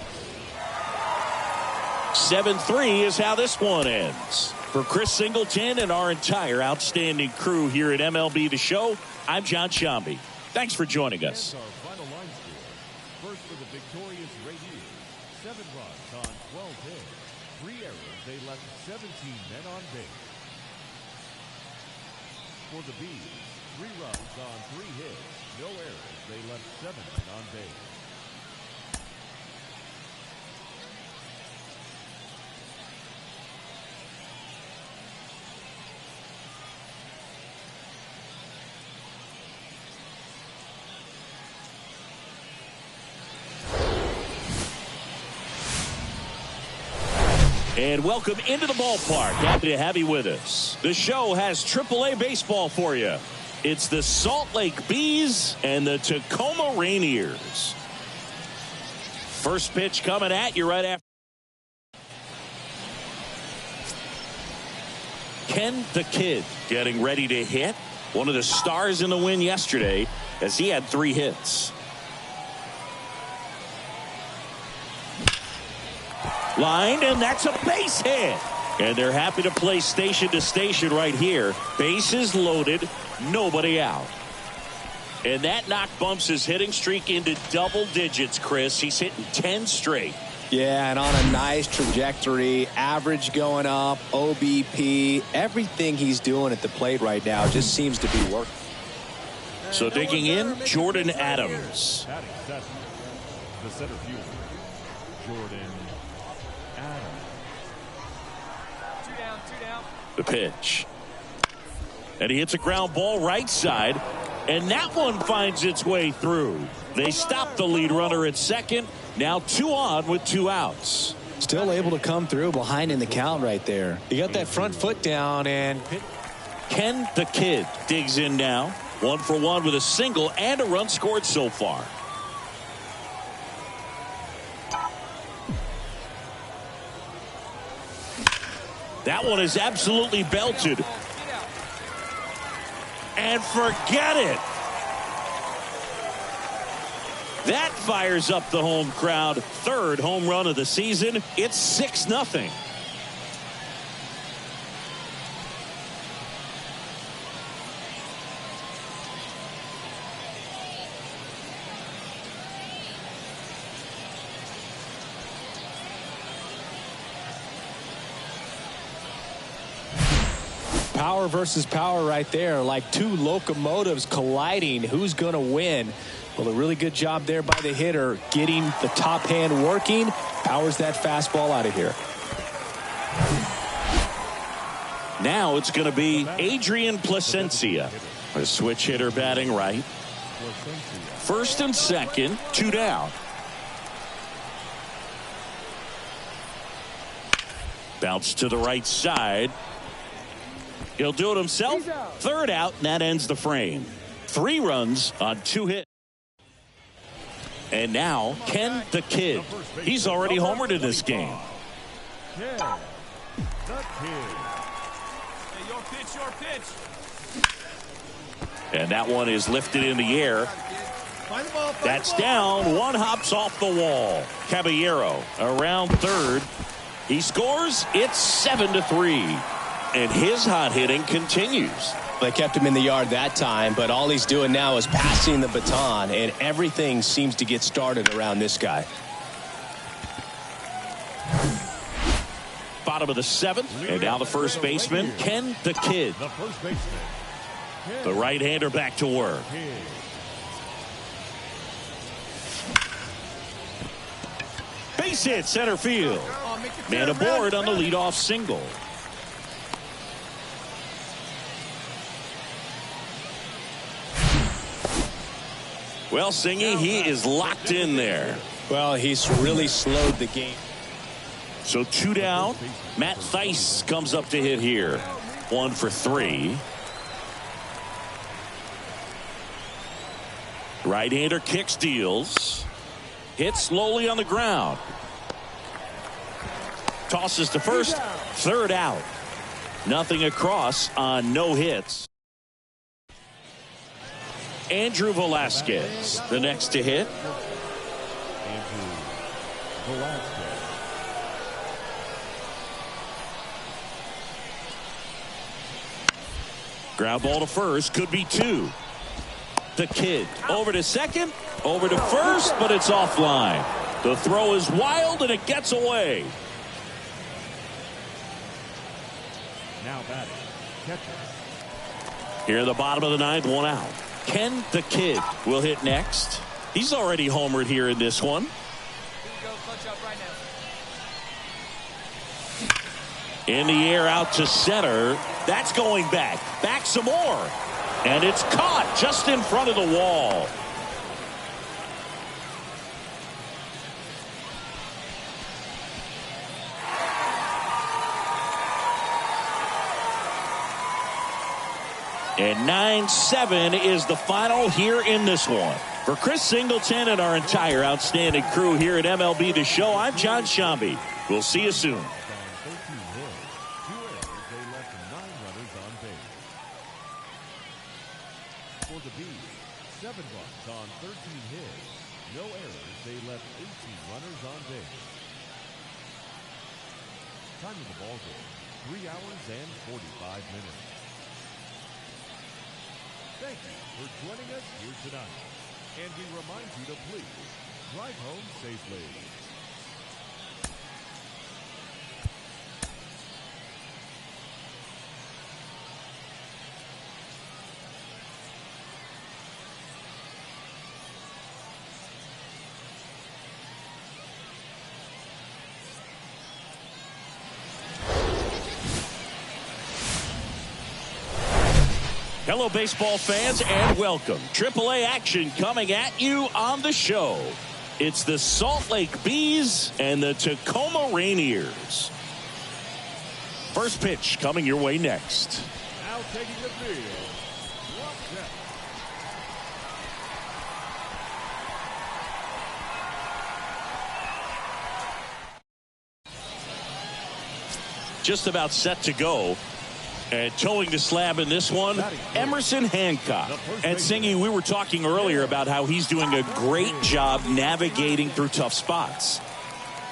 7-3 is how this one ends. For Chris Singleton and our entire outstanding crew here at MLB The Show, I'm John Shambi. Thanks for joining us. Our final line score. First for the victorious Rainiers, 7 runs on 12 hits. 3 errors, they left 17 men on base. For the Bees, 3 runs on 3 hits. No errors, they left 7 men on base. And welcome into the ballpark. Happy to have you with us. The show has AAA baseball for you. It's the Salt Lake Bees and the Tacoma Rainiers. First pitch coming at you right after. Ken the Kid getting ready to hit. One of the stars in the win yesterday as he had 3 hits. Line, and that's a base hit. And they're happy to play station to station right here. Bases loaded, nobody out. And that knock bumps his hitting streak into double digits, Chris. He's hitting 10 straight. Yeah, and on a nice trajectory, average going up, OBP, everything he's doing at the plate right now just seems to be working. So digging in, Jordan Adams. Batting seventh, the center fielder, Jordan Adams. 2 down. The pitch. And he hits a ground ball right side. And that one finds its way through. They stop the lead runner at second. Now 2 on with 2 outs. Still able to come through behind in the count right there. You got that front foot down, and Ken the Kid digs in now. 1 for 1 with a single and a run scored so far. That one is absolutely belted. And forget it. That fires up the home crowd. Third home run of the season. It's 6-0. Power versus power right there, like two locomotives colliding. Who's going to win? Well, a really good job there by the hitter, getting the top hand working. Powers that fastball out of here. Now it's going to be Adrian Placencia, a switch hitter batting right. First and second, 2 down. Bounce to the right side. He'll do it himself. Third out, and that ends the frame. 3 runs on 2 hits. And now, Ken the Kid. He's already homered in this game. Ken the Kid. Hey, your pitch. And that one is lifted in the air. That's down. One hops off the wall. Caballero around third. He scores. It's 7-3. And his hot hitting continues. They kept him in the yard that time, but all he's doing now is passing the baton, and everything seems to get started around this guy. Bottom of the 7th, and now the first baseman, Ken the Kid. The first baseman. The right-hander back to work. Base hit center field. Man aboard on the leadoff single. Well, Singy, he is locked in there. Well, he's really slowed the game. So 2 down. Matt Theis comes up to hit here. 1 for 3. Right-hander kicks, deals. Hits slowly on the ground. Tosses to first. Third out. Nothing across on no hits. Andrew Velasquez, the next to hit. Andrew Velasquez. Ground ball to first, could be 2. The Kid over to second, over to first, but it's offline. The throw is wild and it gets away. Now batting, catcher. Here in the bottom of the 9th, 1 out. Ken the Kid will hit next. He's already homered here in this one. In the air out to center. That's going back. Back some more. And it's caught just in front of the wall. And 9-7 is the final here in this one. For Chris Singleton and our entire outstanding crew here at MLB The Show, I'm John Shambi. We'll see you soon. For the Bees, 7 runs on 13 hits. No errors. They left 18 runners on base. Time of the ball game, 3 hours and 45 minutes. Thank you for joining us here tonight. And we remind you to please drive home safely. Hello, baseball fans, and welcome. AAA action coming at you on the show. It's the Salt Lake Bees and the Tacoma Rainiers. First pitch coming your way next. Now taking the field, Just about set to go. And towing the slab in this one, Emerson Hancock. And Singy, we were talking earlier about how he's doing a great job navigating through tough spots.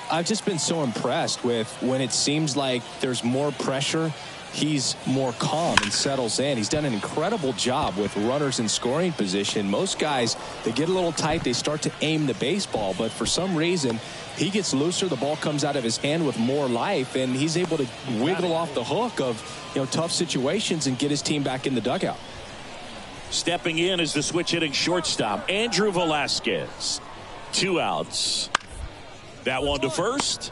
I've just been so impressed with when it seems like there's more pressure, he's more calm and settles in. He's done an incredible job with runners in scoring position. Most guys, they get a little tight, they start to aim the baseball, but for some reason, he gets looser, the ball comes out of his hand with more life, and he's able to wiggle off the hook of tough situations and get his team back in the dugout. Stepping in is the switch hitting shortstop, Andrew Velasquez. 2 outs. That one to first.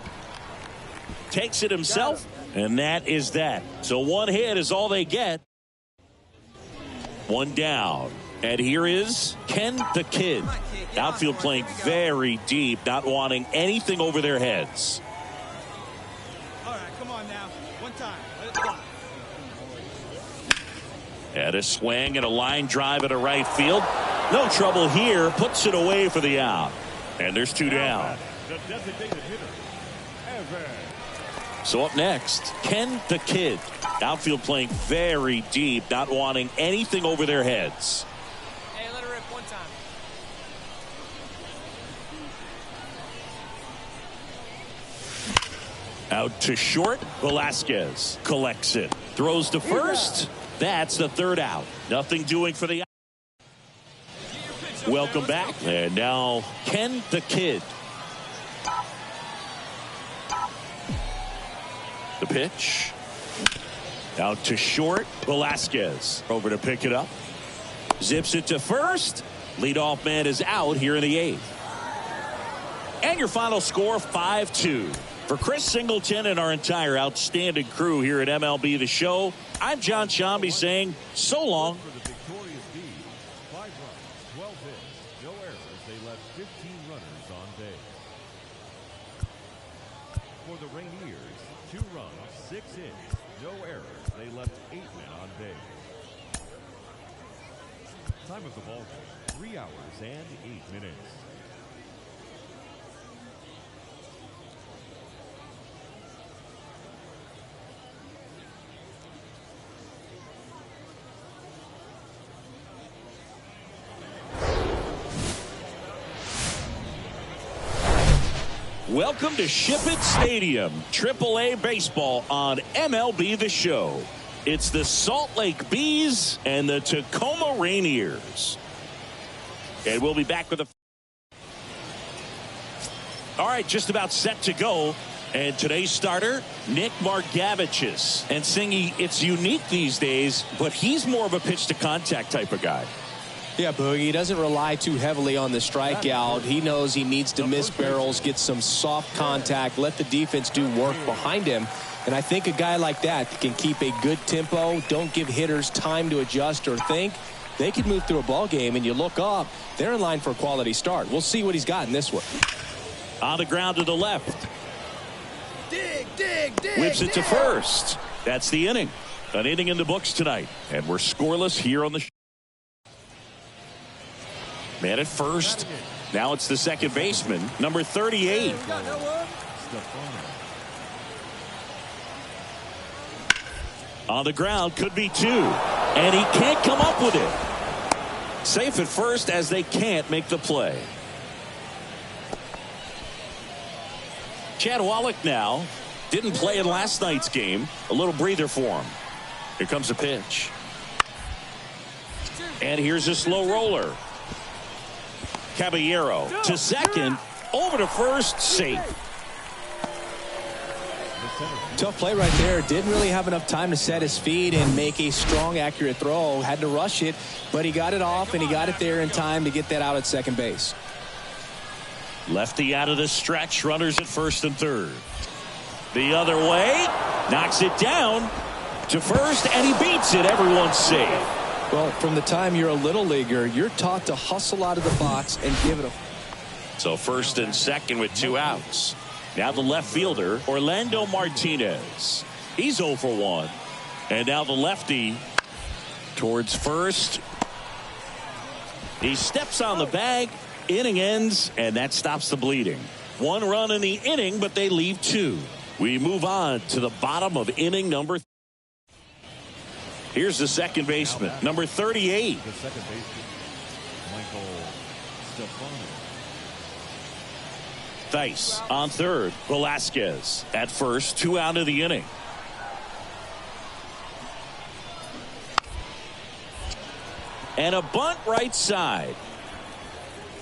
Takes it himself, and that is that. So 1 hit is all they get. 1 down. And here is Ken the Kid. Outfield playing very deep, not wanting anything over their heads. All right, come on now. 1 time. Let it fly. And a swing and a line drive at a right field. No trouble here. Puts it away for the out. And there's 2 down. The designated hitter, Evan. So up next, Ken the Kid. Outfield playing very deep, not wanting anything over their heads. Hey, let it rip 1 time. Out to short, Velasquez collects it. Throws to first. That's the 3rd out. Nothing doing for the out. Welcome back. And now Ken the Kid. The pitch. Out to short, Velasquez. Over to pick it up. Zips it to first. Leadoff man is out here in the 8th. And your final score, 5-2. For Chris Singleton and our entire outstanding crew here at MLB The Show, I'm John Shambi saying so long. For the victorious Bees, 5 runs, 12 hits, no errors. They left 15 runners on base. For the Rainiers, 2 runs, 6 hits, no errors. They left 8 men on base. Time of the ball game, 3 hours and 8 minutes. Welcome to Ship It Stadium, AAA baseball on MLB The Show. It's the Salt Lake Bees and the Tacoma Rainiers. And we'll be back with a... All right, just about set to go. And today's starter, Nick Margevicius. And Singy, it's unique these days, but he's more of a pitch-to-contact type of guy. Yeah, Boogie, he doesn't rely too heavily on the strikeout. He knows he needs to miss barrels, get some soft contact, let the defense do work behind him. And I think a guy like that can keep a good tempo, don't give hitters time to adjust or think. They can move through a ball game, and you look up, they're in line for a quality start. We'll see what he's got in this one. On the ground to the left. Dig. Whips it to first. That's the inning. An inning in the books tonight. And we're scoreless here on the show. Man at first. Now it's the second baseman, number 38. On the ground, could be 2. And he can't come up with it. Safe at first as they can't make the play. Chad Wallach now. Didn't play in last night's game. A little breather for him. Here comes the pitch. And here's a slow roller. Caballero to second, over to first, safe. Tough play right there. Didn't really have enough time to set his feet and make a strong, accurate throw. Had to rush it, but he got it off, and he got it there in time to get that out at second base. Lefty out of the stretch, runners at first and third. The other way, knocks it down to first, and he beats it. Everyone's safe. Well, from the time you're a little leaguer, you're taught to hustle out of the box and give it a... So first and second with 2 outs. Now the left fielder, Orlando Martinez. He's 0 for 1. And now the lefty towards first. He steps on the bag. Inning ends, and that stops the bleeding. 1 run in the inning, but they leave 2. We move on to the bottom of inning number 3. Here's the second baseman, number 38. The second baseman, Michael Stefano. Thice on third. Velasquez at first. 2 out of the inning. And a bunt right side.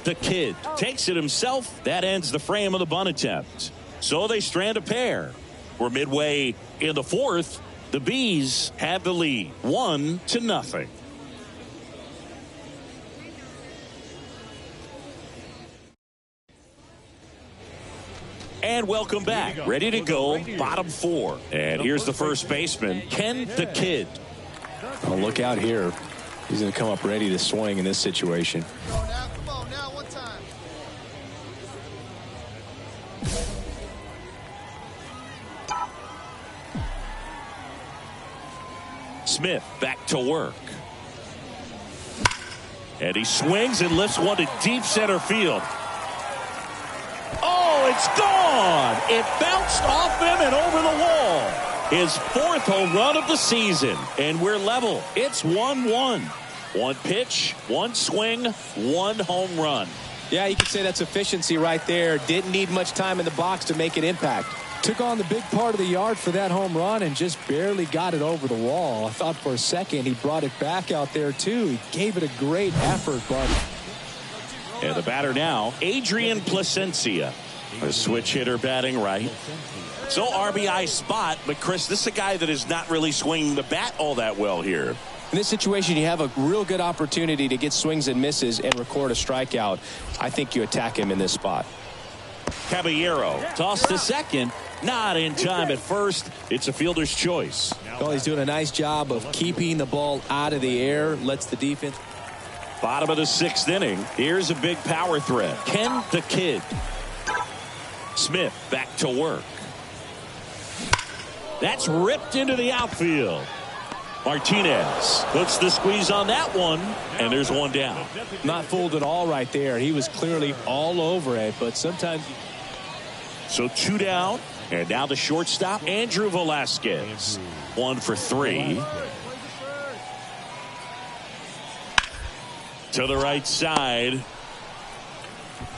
The kid takes it himself. That ends the frame of the bunt attempt. So they strand a pair. We're midway in the fourth. The Bees have the lead, 1-0. And welcome back. Ready to go, bottom 4. And here's the first baseman, Ken the Kid. Oh, look out here. He's going to come up ready to swing in this situation. Come on now, one time. Smith back to work. And he swings and lifts one to deep center field. Oh, it's gone. It bounced off him and over the wall. His 4th home run of the season. And we're level. It's 1-1. 1 pitch, 1 swing, 1 home run. Yeah, you could say that's efficiency right there. Didn't need much time in the box to make an impact. Took on the big part of the yard for that home run and just barely got it over the wall. I thought for a second he brought it back out there too. He gave it a great effort, but. And the batter now, Adrian Placencia. A switch hitter batting right. So RBI spot, but Chris, this is a guy that is not really swinging the bat all that well here. In this situation, you have a real good opportunity to get swings and misses and record a strikeout. I think you attack him in this spot. Caballero tossed to second. Not in time at first. It's a fielder's choice. Well, he's doing a nice job of keeping the ball out of the air. Lets the defense. Bottom of the 6th inning. Here's a big power threat. Ken the Kid. Smith back to work. That's ripped into the outfield. Martinez puts the squeeze on that one, and there's one down. Not fooled at all right there. He was clearly all over it, but sometimes. So 2 down, and now the shortstop, Andrew Velasquez. 1 for 3. To the right side.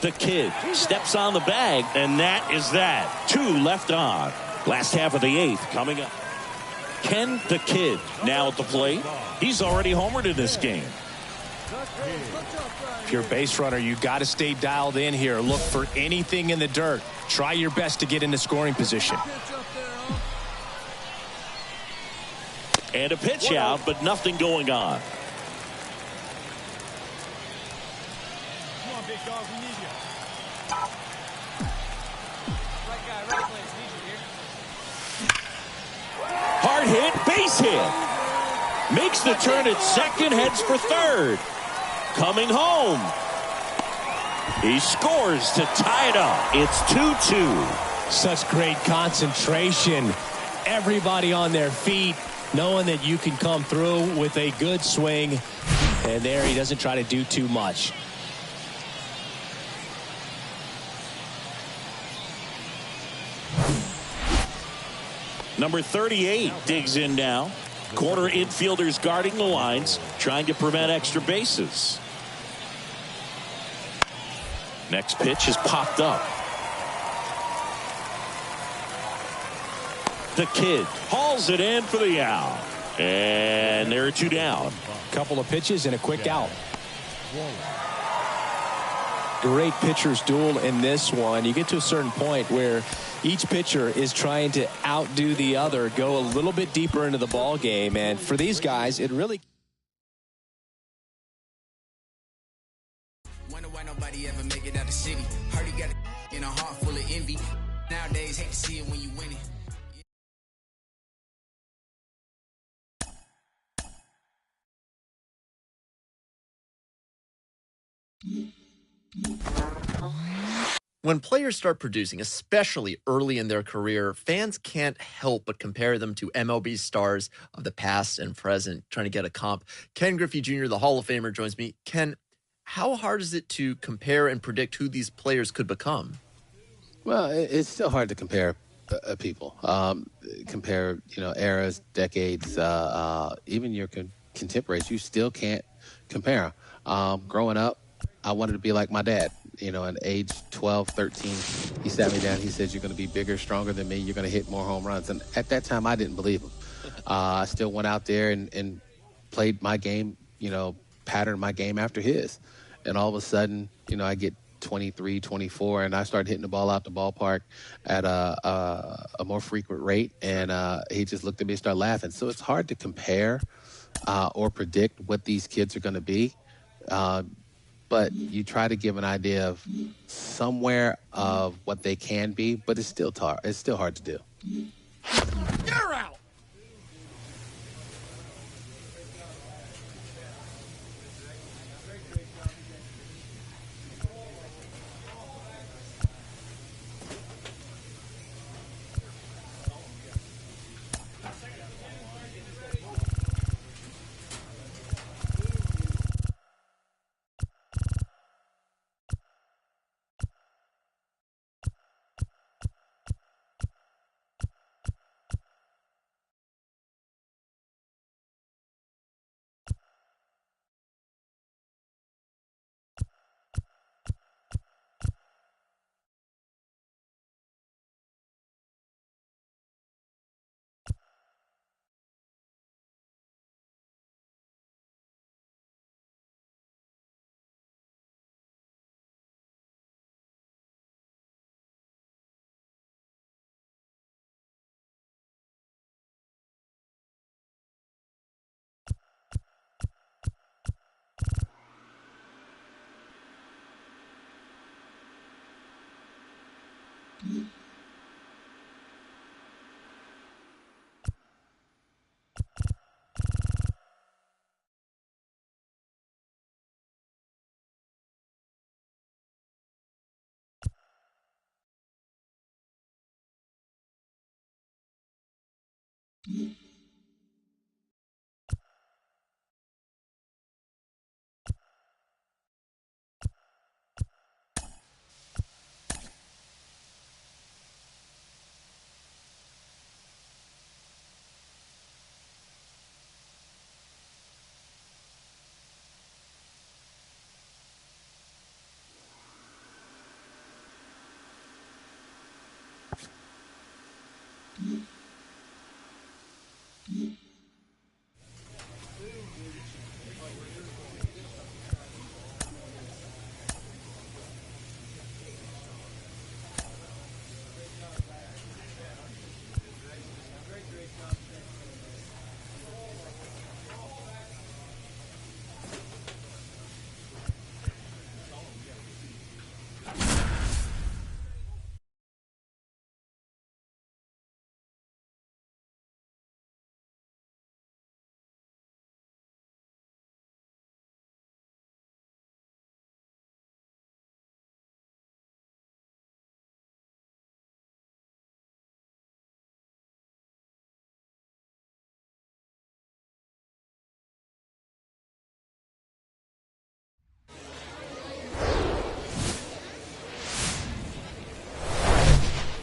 The Kid steps on the bag, and that is that. 2 left on. Last half of the 8th coming up. Ken the Kid now at the plate. He's already homered in this game. If you're a base runner, you got to stay dialed in here. Look for anything in the dirt. Try your best to get into scoring position. And a pitch out, but nothing going on. Come on, big dog, we need you. Right guy, right place, need you here. Hard hit, base hit. Makes the turn at second, heads for third. Coming home. He scores to tie it up. It's 2-2. Such great concentration. Everybody on their feet, knowing that you can come through with a good swing. And there he doesn't try to do too much. Number 38 digs in now. Corner infielders guarding the lines, trying to prevent extra bases. Next pitch is popped up. The Kid hauls it in for the out. And there are 2 down. Couple of pitches and a quick out. Great pitcher's duel in this one. You get to a certain point where each pitcher is trying to outdo the other, go a little bit deeper into the ball game, and for these guys, it really. Wonder why nobody ever make it out the city. Heard he got in a heart full of envy. Nowadays, hate to see it when you win it. When players start producing, especially early in their career, fans can't help but compare them to MLB stars of the past and present, trying to get a comp. Ken Griffey Jr., the Hall of Famer, joins me. Ken, how hard is it to compare and predict who these players could become? Well, it's still hard to compare people. Compare, eras, decades, even your contemporaries. You still can't compare. Growing up, I wanted to be like my dad. At age 12, 13, he sat me down. He said, "You're going to be bigger, stronger than me. You're going to hit more home runs." And at that time, I didn't believe him. I still went out there and played my game, patterned my game after his. And all of a sudden, I get 23, 24, and I started hitting the ball out the ballpark at a more frequent rate. And he just looked at me and started laughing. So it's hard to compare or predict what these kids are going to be. But you try to give an idea of somewhere of what they can be, but it's still hard to do. You're out.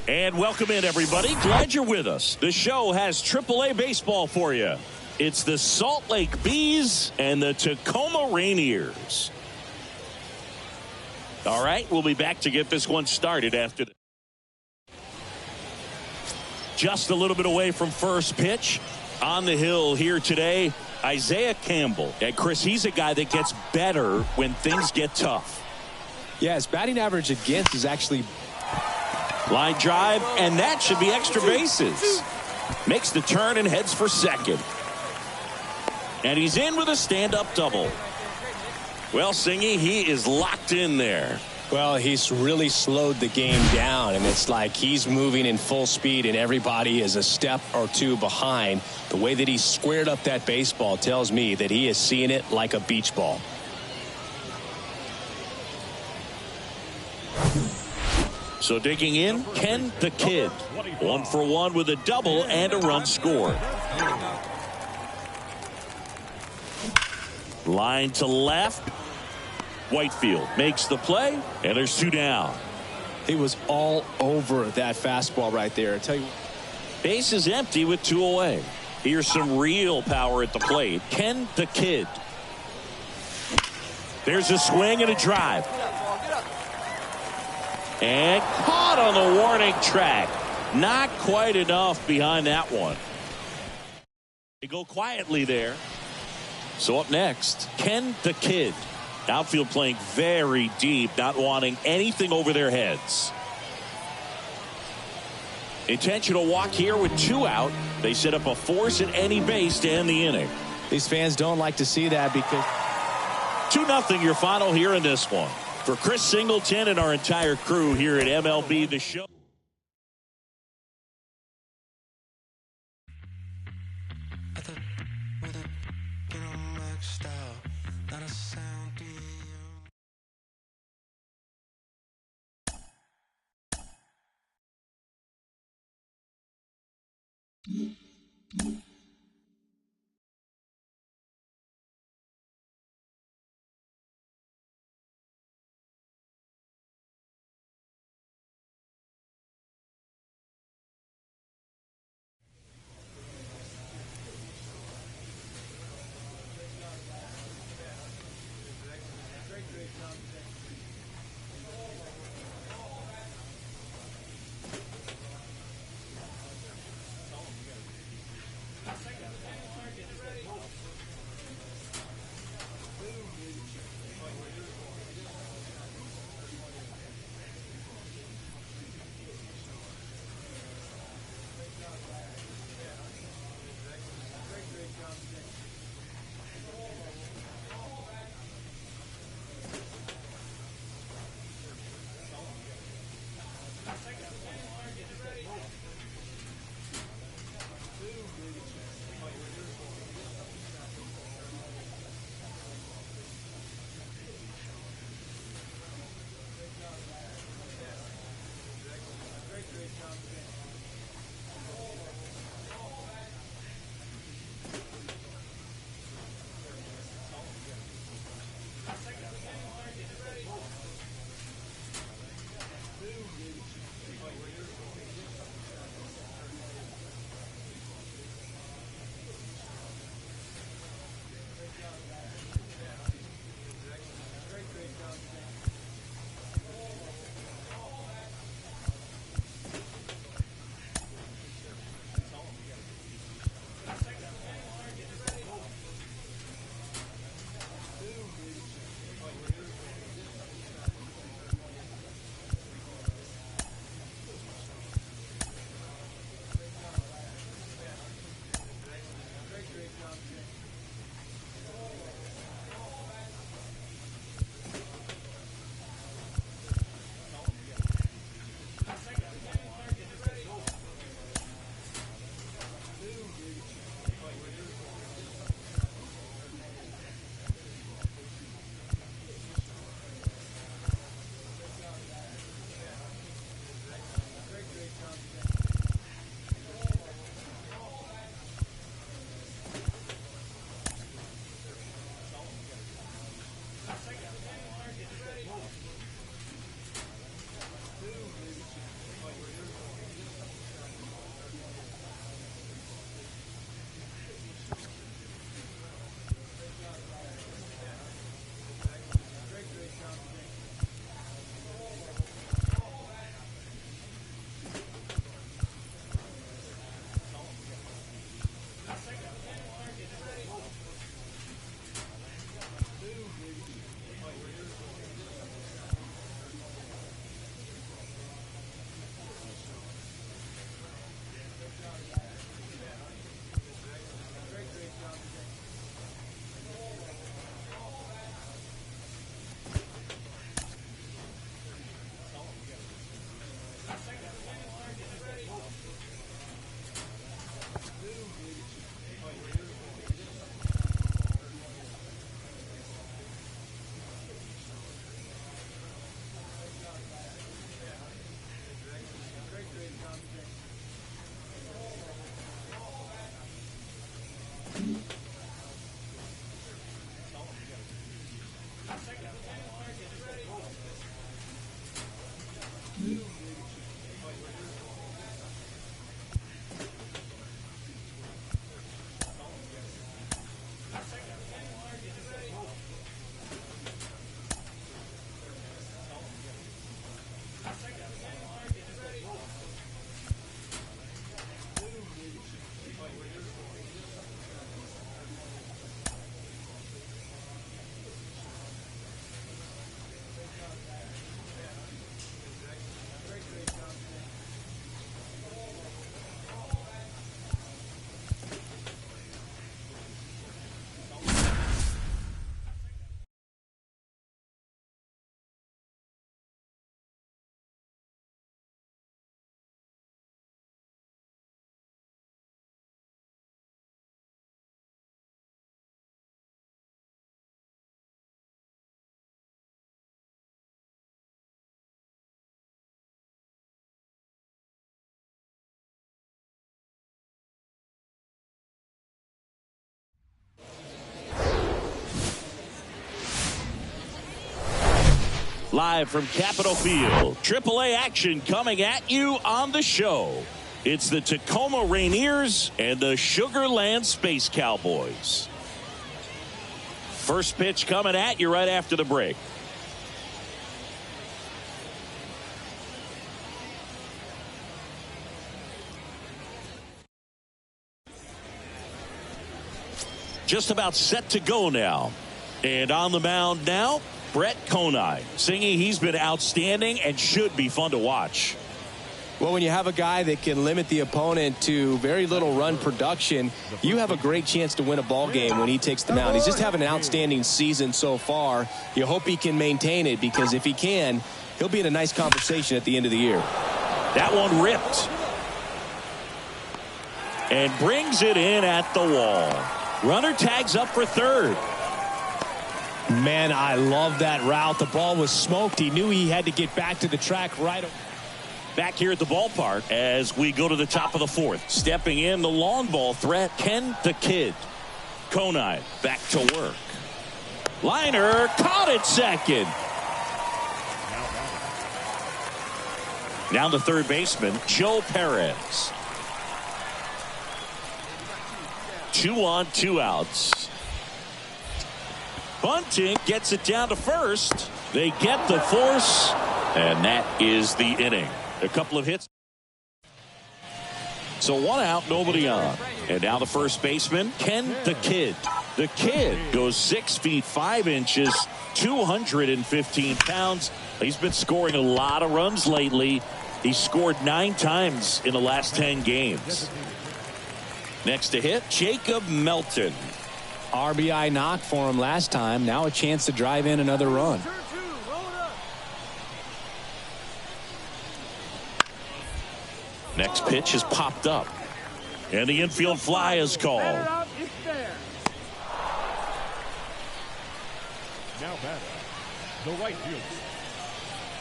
And welcome in, everybody. Glad you're with us. The show has AAA baseball for you. It's the Salt Lake Bees and the Tacoma Rainiers. All right, we'll be back to get this one started after just a little bit away from first pitch. On the hill here today, Isaiah Campbell. And Chris, he's a guy that gets better when things get tough. Yeah, his batting average against is actually... Line drive, and that should be extra bases. Makes the turn and heads for second. And he's in with a stand-up double. Well, Singy, he is locked in there. Well, he's really slowed the game down, and it's like he's moving in full speed, and everybody is a step or two behind. The way that he squared up that baseball tells me that he is seeing it like a beach ball. So digging in, Ken the Kid. 1 for 1 with a double and a run scored. Line to left. Whitefield makes the play, and there's 2 down. He was all over that fastball right there. I tell you, base is empty with 2 away. Here's some real power at the plate. Ken the Kid. There's a swing and a drive. And caught on the warning track. Not quite enough behind that one. They go quietly there. So up next, Ken the Kid. Outfield playing very deep, not wanting anything over their heads. Intentional walk here with 2 out. They set up a force at any base to end the inning. These fans don't like to see that because 2-0 your final here in this one. For Chris Singleton and our entire crew here at MLB The Show. Live from Capitol Field, AAA action coming at you on the show. It's the Tacoma Rainiers and the Sugar Land Space Cowboys. First pitch coming at you right after the break. Just about set to go now. And on the mound now, Brett Conine. Singing, he's been outstanding and should be fun to watch. Well, when you have a guy that can limit the opponent to very little run production, you have a great chance to win a ball game when he takes the mound. He's just having an outstanding season so far. You hope he can maintain it, because if he can, he'll be in a nice conversation at the end of the year. That one ripped. And brings it in at the wall. Runner tags up for third. Man, I love that route. The ball was smoked. He knew he had to get back to the track right away. Back here at the ballpark as we go to the top of the fourth. Stepping in, the long ball threat, Ken the Kid. Conine back to work. Liner caught it second. Now the third baseman, Joe Perez. 2 on, 2 outs. Bunting gets it down to first. They get the force, and that is the inning. A couple of hits. So 1 out, nobody on. And now the first baseman, Ken the Kid. The Kid goes 6 feet 5 inches, 215 pounds. He's been scoring a lot of runs lately. He scored 9 times in the last 10 games. Next to hit, Jacob Melton. RBI knock for him last time. Now a chance to drive in another run. Next pitch has popped up. And the infield fly is called. Now batting, the right fielder.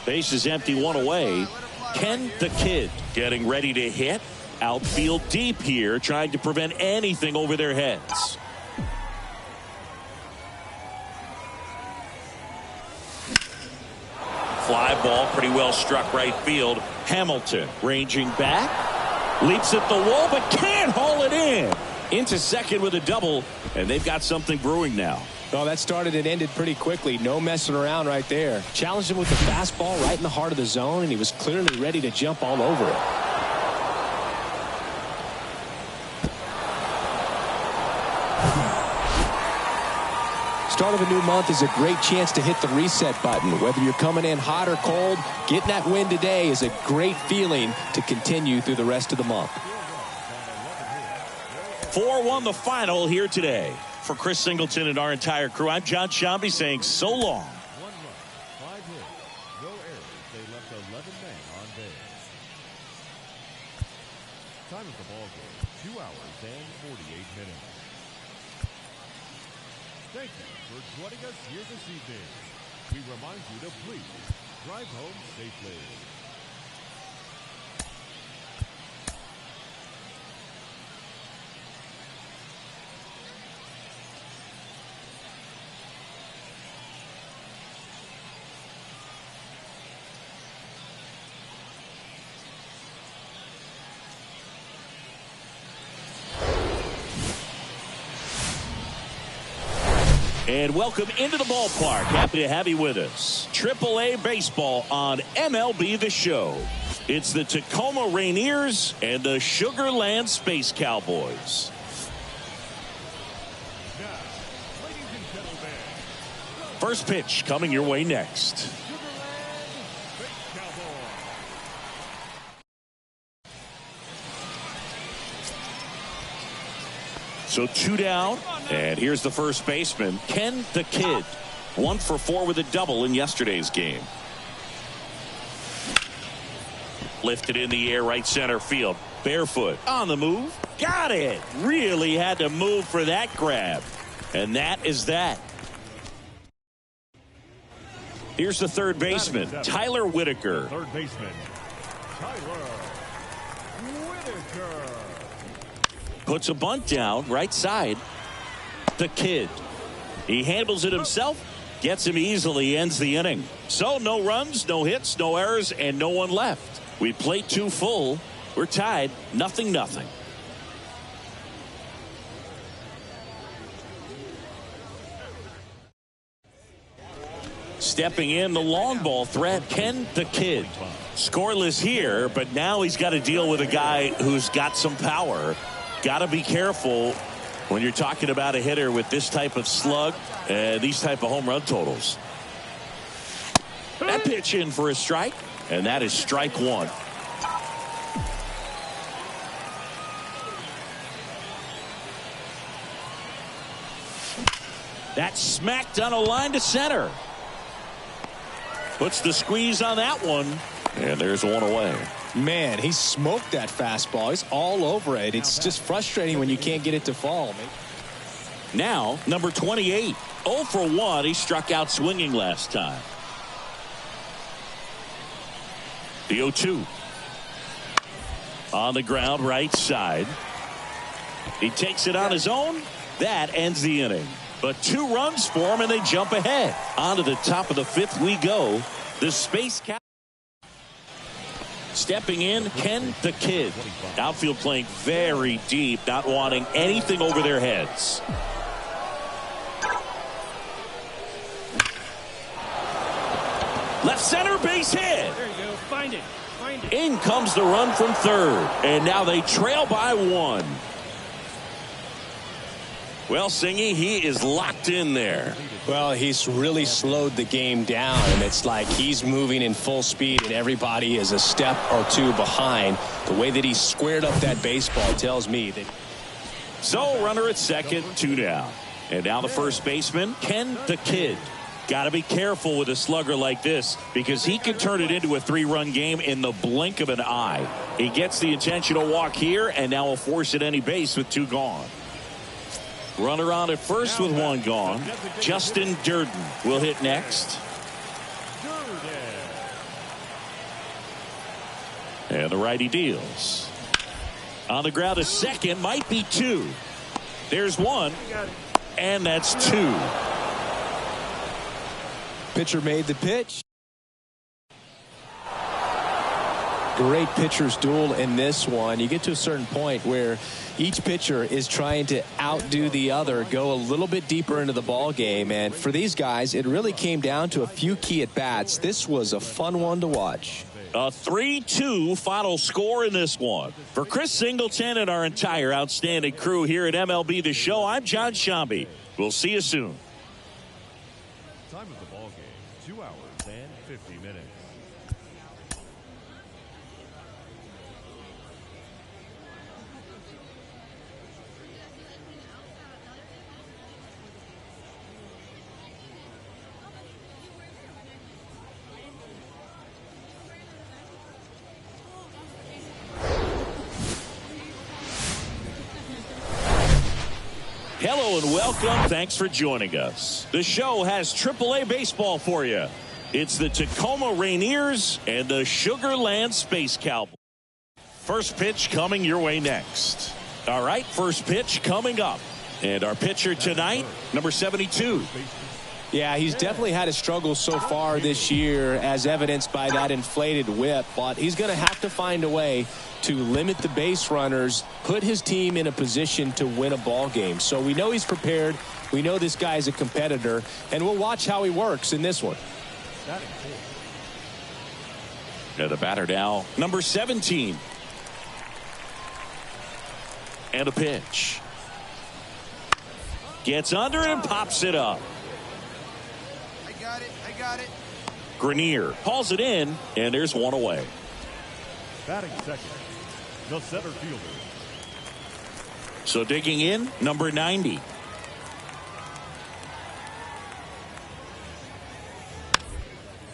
Base is empty, 1 away. Ken the Kid getting ready to hit. Outfield deep here, trying to prevent anything over their heads. Fly ball pretty well struck right field. Hamilton ranging back. Leaps at the wall but can't haul it in. Into second with a double. And they've got something brewing now. Oh, that started and ended pretty quickly. No messing around right there. Challenged him with the fastball right in the heart of the zone, and he was clearly ready to jump all over it. Start of a new month is a great chance to hit the reset button. Whether you're coming in hot or cold, getting that win today is a great feeling to continue through the rest of the month. 4-1 the final here today. For Chris Singleton and our entire crew, I'm John Shambi saying so long. 1 run, 5 hits, no errors. They left 11 men on base. Time of the ball game, 2 hours and 48 minutes. Thank you for joining us here this evening. We remind you to please drive home safely. And welcome into the ballpark. Happy to have you with us. AAA baseball on MLB The Show. It's the Tacoma Rainiers and the Sugar Land Space Cowboys. First pitch coming your way next. So 2 down, and here's the first baseman, Ken the Kid. 1 for 4 with a double in yesterday's game. Lifted in the air, right center field. Barefoot on the move. Got it. Really had to move for that grab. And that is that. Here's the third baseman, Tyler Whitaker. Third baseman, Tyler Whitaker. Puts a bunt down, right side. The Kid. He handles it himself, gets him easily, ends the inning. So no runs, no hits, no errors, and no one left. We played 2 full. We're tied, 0-0. Stepping in, the long ball threat, Ken the Kid. Scoreless here, but now he's got to deal with a guy who's got some power. Got to be careful when you're talking about a hitter with this type of slug and these type of home run totals. That pitch in for a strike, and that is strike 1. That's smacked on a line to center. Puts the squeeze on that one, and there's 1 away. Man, he smoked that fastball. He's all over it. It's just frustrating when you can't get it to fall. Now, number 28. 0 for 1. He struck out swinging last time. The 0-2. On the ground, right side. He takes it on his own. That ends the inning. But 2 runs for him, and they jump ahead. On to the top of the 5th we go. The Space Cat. Stepping in, Ken the Kid. Outfield playing very deep, not wanting anything over their heads. Left center base hit. There you go. Find it. Find it. In comes the run from third. And now they trail by 1. Well, Singy, he is locked in there. Well, he's really slowed the game down, and it's like he's moving in full speed, and everybody is a step or 2 behind. The way that he squared up that baseball tells me that. So, runner at second, 2 down. And now the first baseman, Ken the Kid. Got to be careful with a slugger like this because he can turn it into a 3-run game in the blink of an eye. He gets the intentional walk here, and now will force at any base with 2 gone. Runner on at first with 1 gone. Justin Durden will hit next. And the righty deals. On the ground to second, might be 2. There's 1, and that's 2. Pitcher made the pitch. Great pitcher's duel in this one. You get to a certain point where each pitcher is trying to outdo the other, go a little bit deeper into the ball game, and for these guys it really came down to a few key at bats. This was a fun one to watch. A 3-2 final score in this one. For Chris Singleton and our entire outstanding crew here at MLB The Show, I'm John Shambi. We'll see you soon. Time of the ball game, 2 hours and 50 minutes. Hello and welcome. Thanks for joining us. The show has AAA baseball for you. It's the Tacoma Rainiers and the Sugar Land Space Cowboys. First pitch coming your way next. All right, first pitch coming up. And our pitcher tonight, number 72. Yeah, he's definitely had a struggle so far this year, as evidenced by that inflated whip, but he's going to have to find a way to limit the base runners, put his team in a position to win a ball game. So we know he's prepared We know this guy is a competitor, and we'll watch how he works in this one. And the batter now, number 17. And a pitch. Gets under and pops it up. I got it. Grenier hauls it in, and there's one away. Batting second, the center fielder. So digging in, number 90.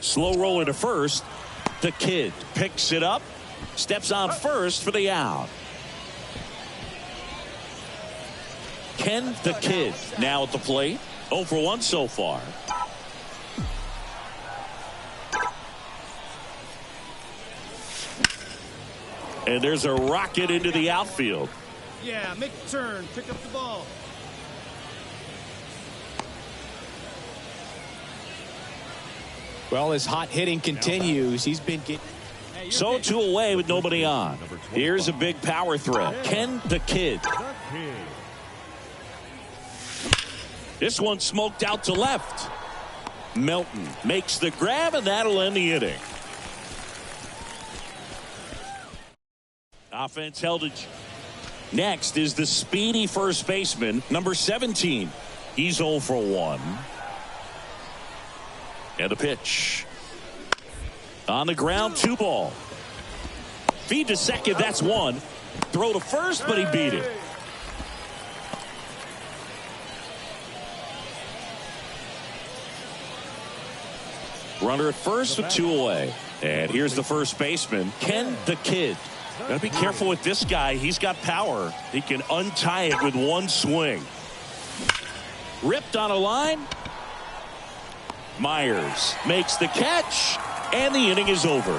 Slow roller to first. The kid picks it up, steps on first for the out. Ken the Kid now at the plate. 0 for 1 so far. And there's a rocket into the outfield. Yeah, make a turn, pick up the ball. Well, as hot hitting continues, he's been getting... So 2 away with nobody on. Here's a big power threat. Ken the Kid. This one smoked out to left. Melton makes the grab, and that'll end the inning. Offense held it. Next is the speedy first baseman, number 17. He's 0 for 1. And a pitch. On the ground, 2 ball. Feed to second, that's 1. Throw to first, but he beat it. Runner at first with 2 away. And here's the first baseman, Ken the Kid. Gotta be careful with this guy. He's got power. He can untie it with 1 swing. Ripped on a line. Myers makes the catch, and the inning is over.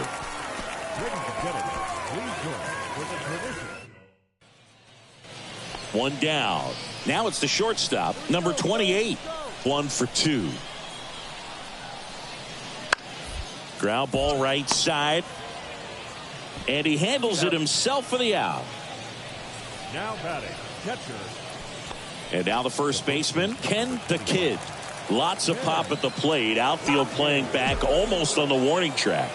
One down. Now it's the shortstop, number 28. 1 for 2. Ground ball right side. And he handles it himself for the out. Now batting, catcher. And now the first baseman, Ken the Kid. Lots of pop at the plate. Outfield playing back almost on the warning track.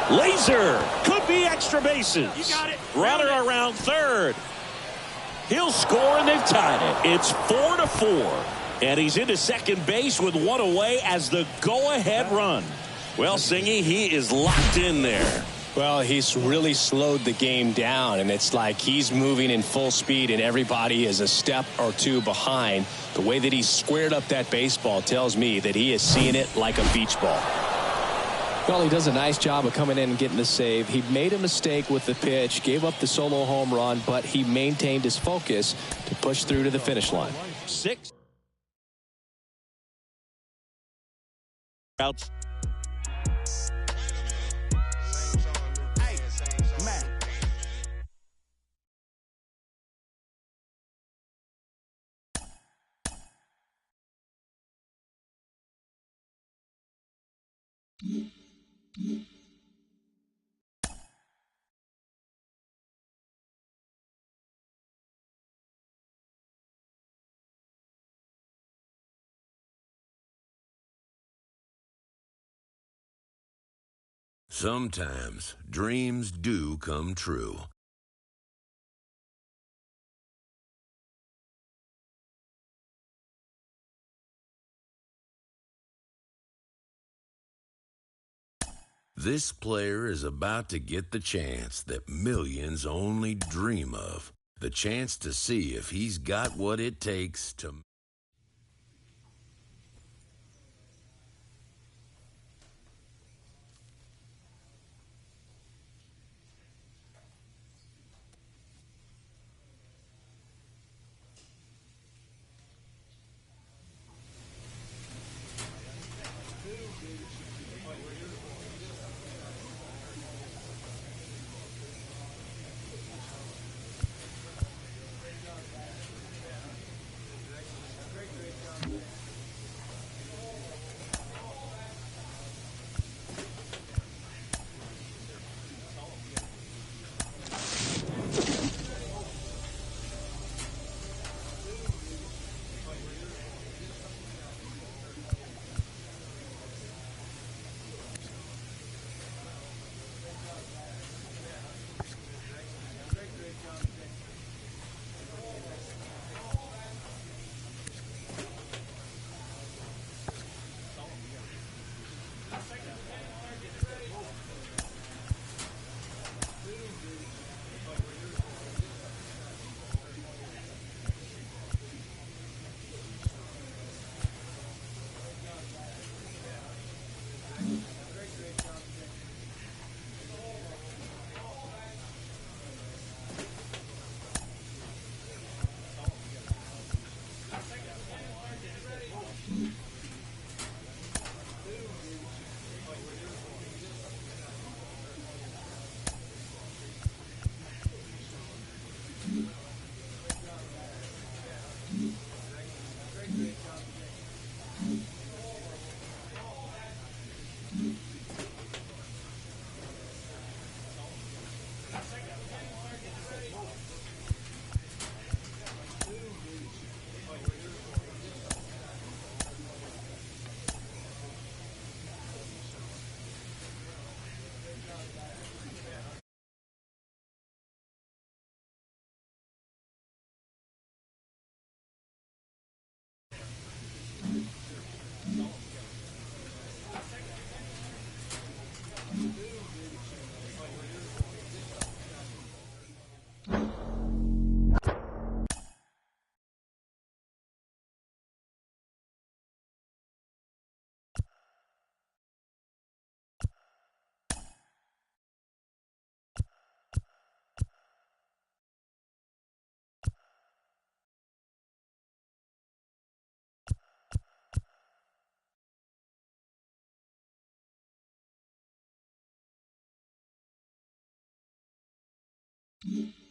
Laser could be extra bases. You got it. Runner around third. He'll score, and they've tied it. It's 4 to 4. And he's into second base with 1 away as the go-ahead run. Well, Singy, he is locked in there. Well, he's really slowed the game down, and it's like he's moving in full speed, and everybody is a step or 2 behind. The way that he squared up that baseball tells me that he is seeing it like a beach ball. Well, he does a nice job of coming in and getting the save. He made a mistake with the pitch, gave up the solo home run, but he maintained his focus to push through to the finish line. 6 outs. Sometimes dreams do come true. This player is about to get the chance that millions only dream of. The chance to see if he's got what it takes to... Mm-hmm.